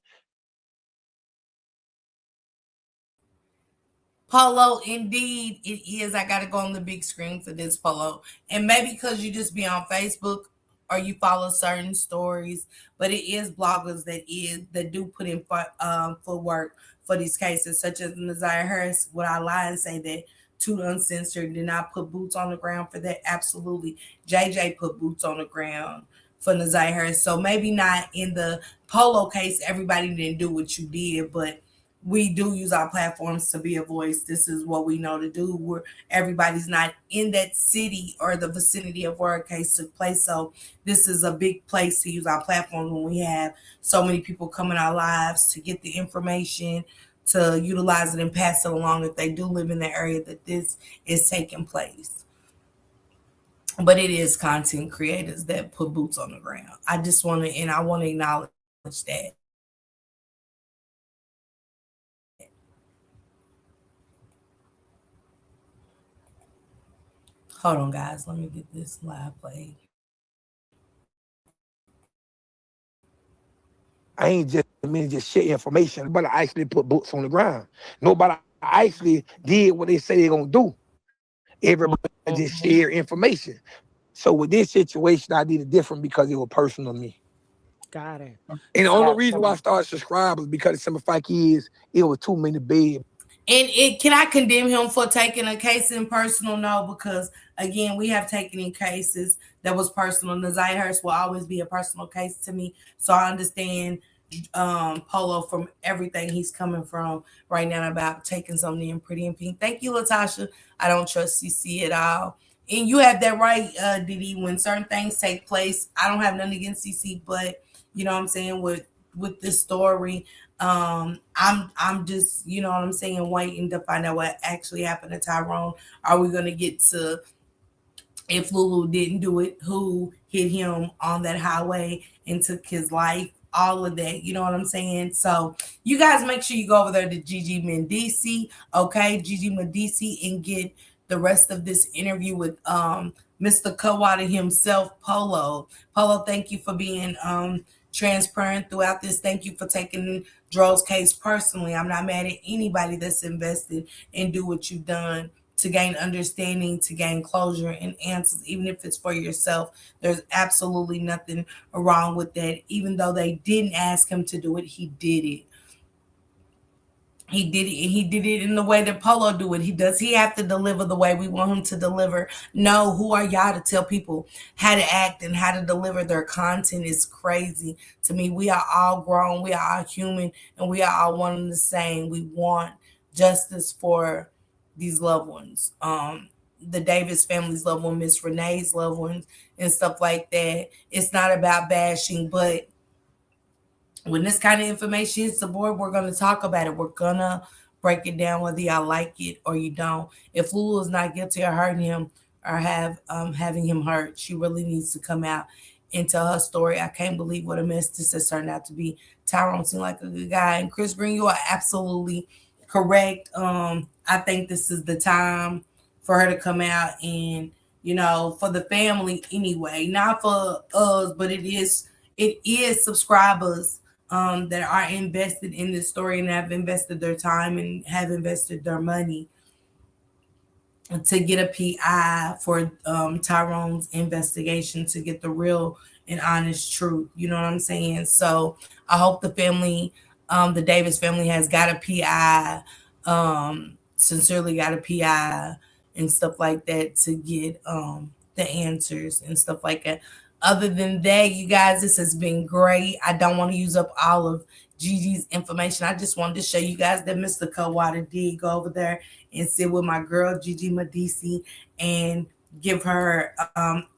Pollo, indeed, it is. I got to go on the big screen for this, Pollo. And maybe because you just be on Facebook or you follow certain stories, but it is bloggers that do put in for work for these cases, such as Nazaire Harris. Would I lie and say that Too Uncensored did not put boots on the ground for that? Absolutely. JJ put boots on the ground for Nazaire Harris. So maybe not in the Pollo case, everybody didn't do what you did, but we do use our platforms to be a voice. This is what we know to do. Where everybody's not in that city or the vicinity of where a case took place. So this is a big place to use our platform when we have so many people come in our lives to get the information, to utilize it and pass it along if they do live in the area that this is taking place. But it is content creators that put boots on the ground. I want to acknowledge that. Hold on, guys. Let me get this live played. I ain't just share information, but I actually put boots on the ground. Nobody actually did what they say they're gonna do. Everybody just share information. So with this situation, I did it different because it was personal to me. Got it. And the only reason why I started subscribing was because some of the years it was too many bad. And can I condemn him for taking a case in personal? No, because again, we have taken in cases that was personal. Nazaire Harris will always be a personal case to me. So I understand Pollo from everything he's coming from right now about taking something in Pretty in Pink. Thank you, Latasha. I don't trust CC at all. And you have that right, Didi. When certain things take place, I don't have nothing against CC, but you know what I'm saying, with this story, I'm just, you know what I'm saying, waiting to find out what actually happened to Tyrone. Are we gonna get to if Lulu didn't do it, who hit him on that highway and took his life, all of that, you know what I'm saying? So you guys make sure you go over there to GiGi Medici, okay, GiGi Medici, and get the rest of this interview with Mr. Kawada himself, Pollo. Pollo, thank you for being transparent throughout this. Thank you for taking DRO's case personally. I'm not mad at anybody that's invested and do what you've done to gain understanding, to gain closure and answers, even if it's for yourself. There's absolutely nothing wrong with that. Even though they didn't ask him to do it, he did it. He did it, and he did it in the way that Pollo do it. Does he have to deliver the way we want him to deliver? No. Who are y'all to tell people how to act and how to deliver their content? Is crazy to me. We are all grown, we are all human, and we are all one and the same. We want justice for these loved ones. The Davis family's loved one, Miss Renee's loved ones, and stuff like that. It's not about bashing, but when this kind of information hits the board, we're going to talk about it. We're going to break it down whether y'all like it or you don't. If Lulu is not guilty of hurting him or having him hurt, she really needs to come out and tell her story. I can't believe what a mess this has turned out to be. Tyrone seemed like a good guy. And Chris Green, you are absolutely correct. I think this is the time for her to come out and, you know, for the family anyway, not for us, but it is subscribers that are invested in this story and have invested their time and have invested their money to get a PI for Tyrone's investigation, to get the real and honest truth. You know what I'm saying? So I hope the family, the Davis family, has got a PI, sincerely got a PI and stuff like that to get the answers and stuff like that. Other than that, you guys, this has been great. I don't want to use up all of GiGi's information. I just wanted to show you guys that Mr. Kawada did go over there and sit with my girl, GiGi Medici, and give her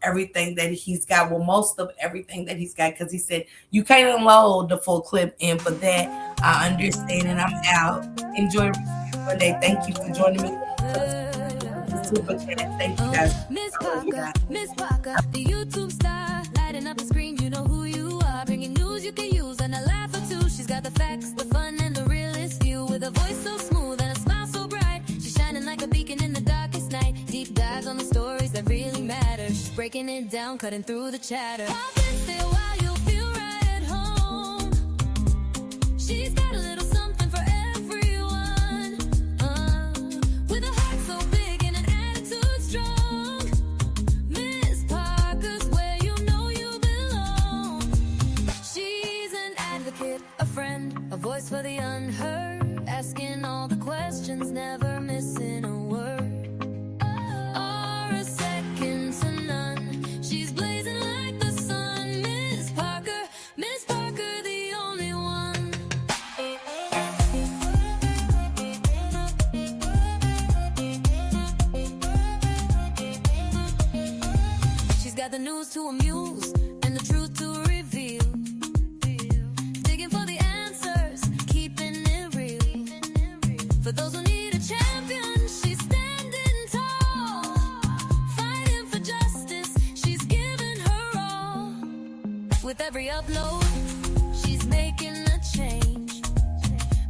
everything that he's got. Well, most of everything that he's got, because he said you can't unload the full clip. And for that, I understand, and I'm out. Enjoy Monday. Thank you for joining me. Super chat. Thank you guys. Miss Parker, the YouTube star, lighting up the screen, you know who you are, bringing news you can use and a laugh or two. She's got the facts, the fun, and the realest view, with a voice so smooth and a smile so bright. She's shining like a beacon in the darkest night. Deep dives on the stories that really matter. She's breaking it down, cutting through the chatter. Pop and stay a while, you'll feel right at home. She's got a little something for everyone, with a heart so big and an attitude strong. Miss Parker's where you know you belong. She's an advocate, a friend, a voice for the unheard, asking all the questions, never missing a word. Or a second to none. She's blazing like the sun. Miss Parker, the only one. She's got the news to amuse and the truth to reveal. Digging for the answers, keeping it real. For those who need a champion, she's standing tall. Fighting for justice, she's giving her all. With every upload, she's making a change.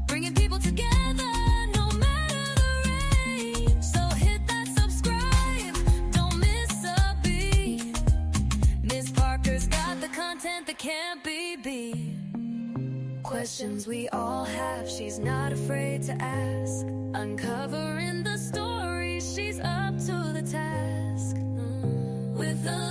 Bringing people together, no matter the range. So hit that subscribe, don't miss a beat. Miss Parker's got the content that can't be beat. Questions we all have, she's not afraid to ask. Uncovering the story, she's up to the task. With a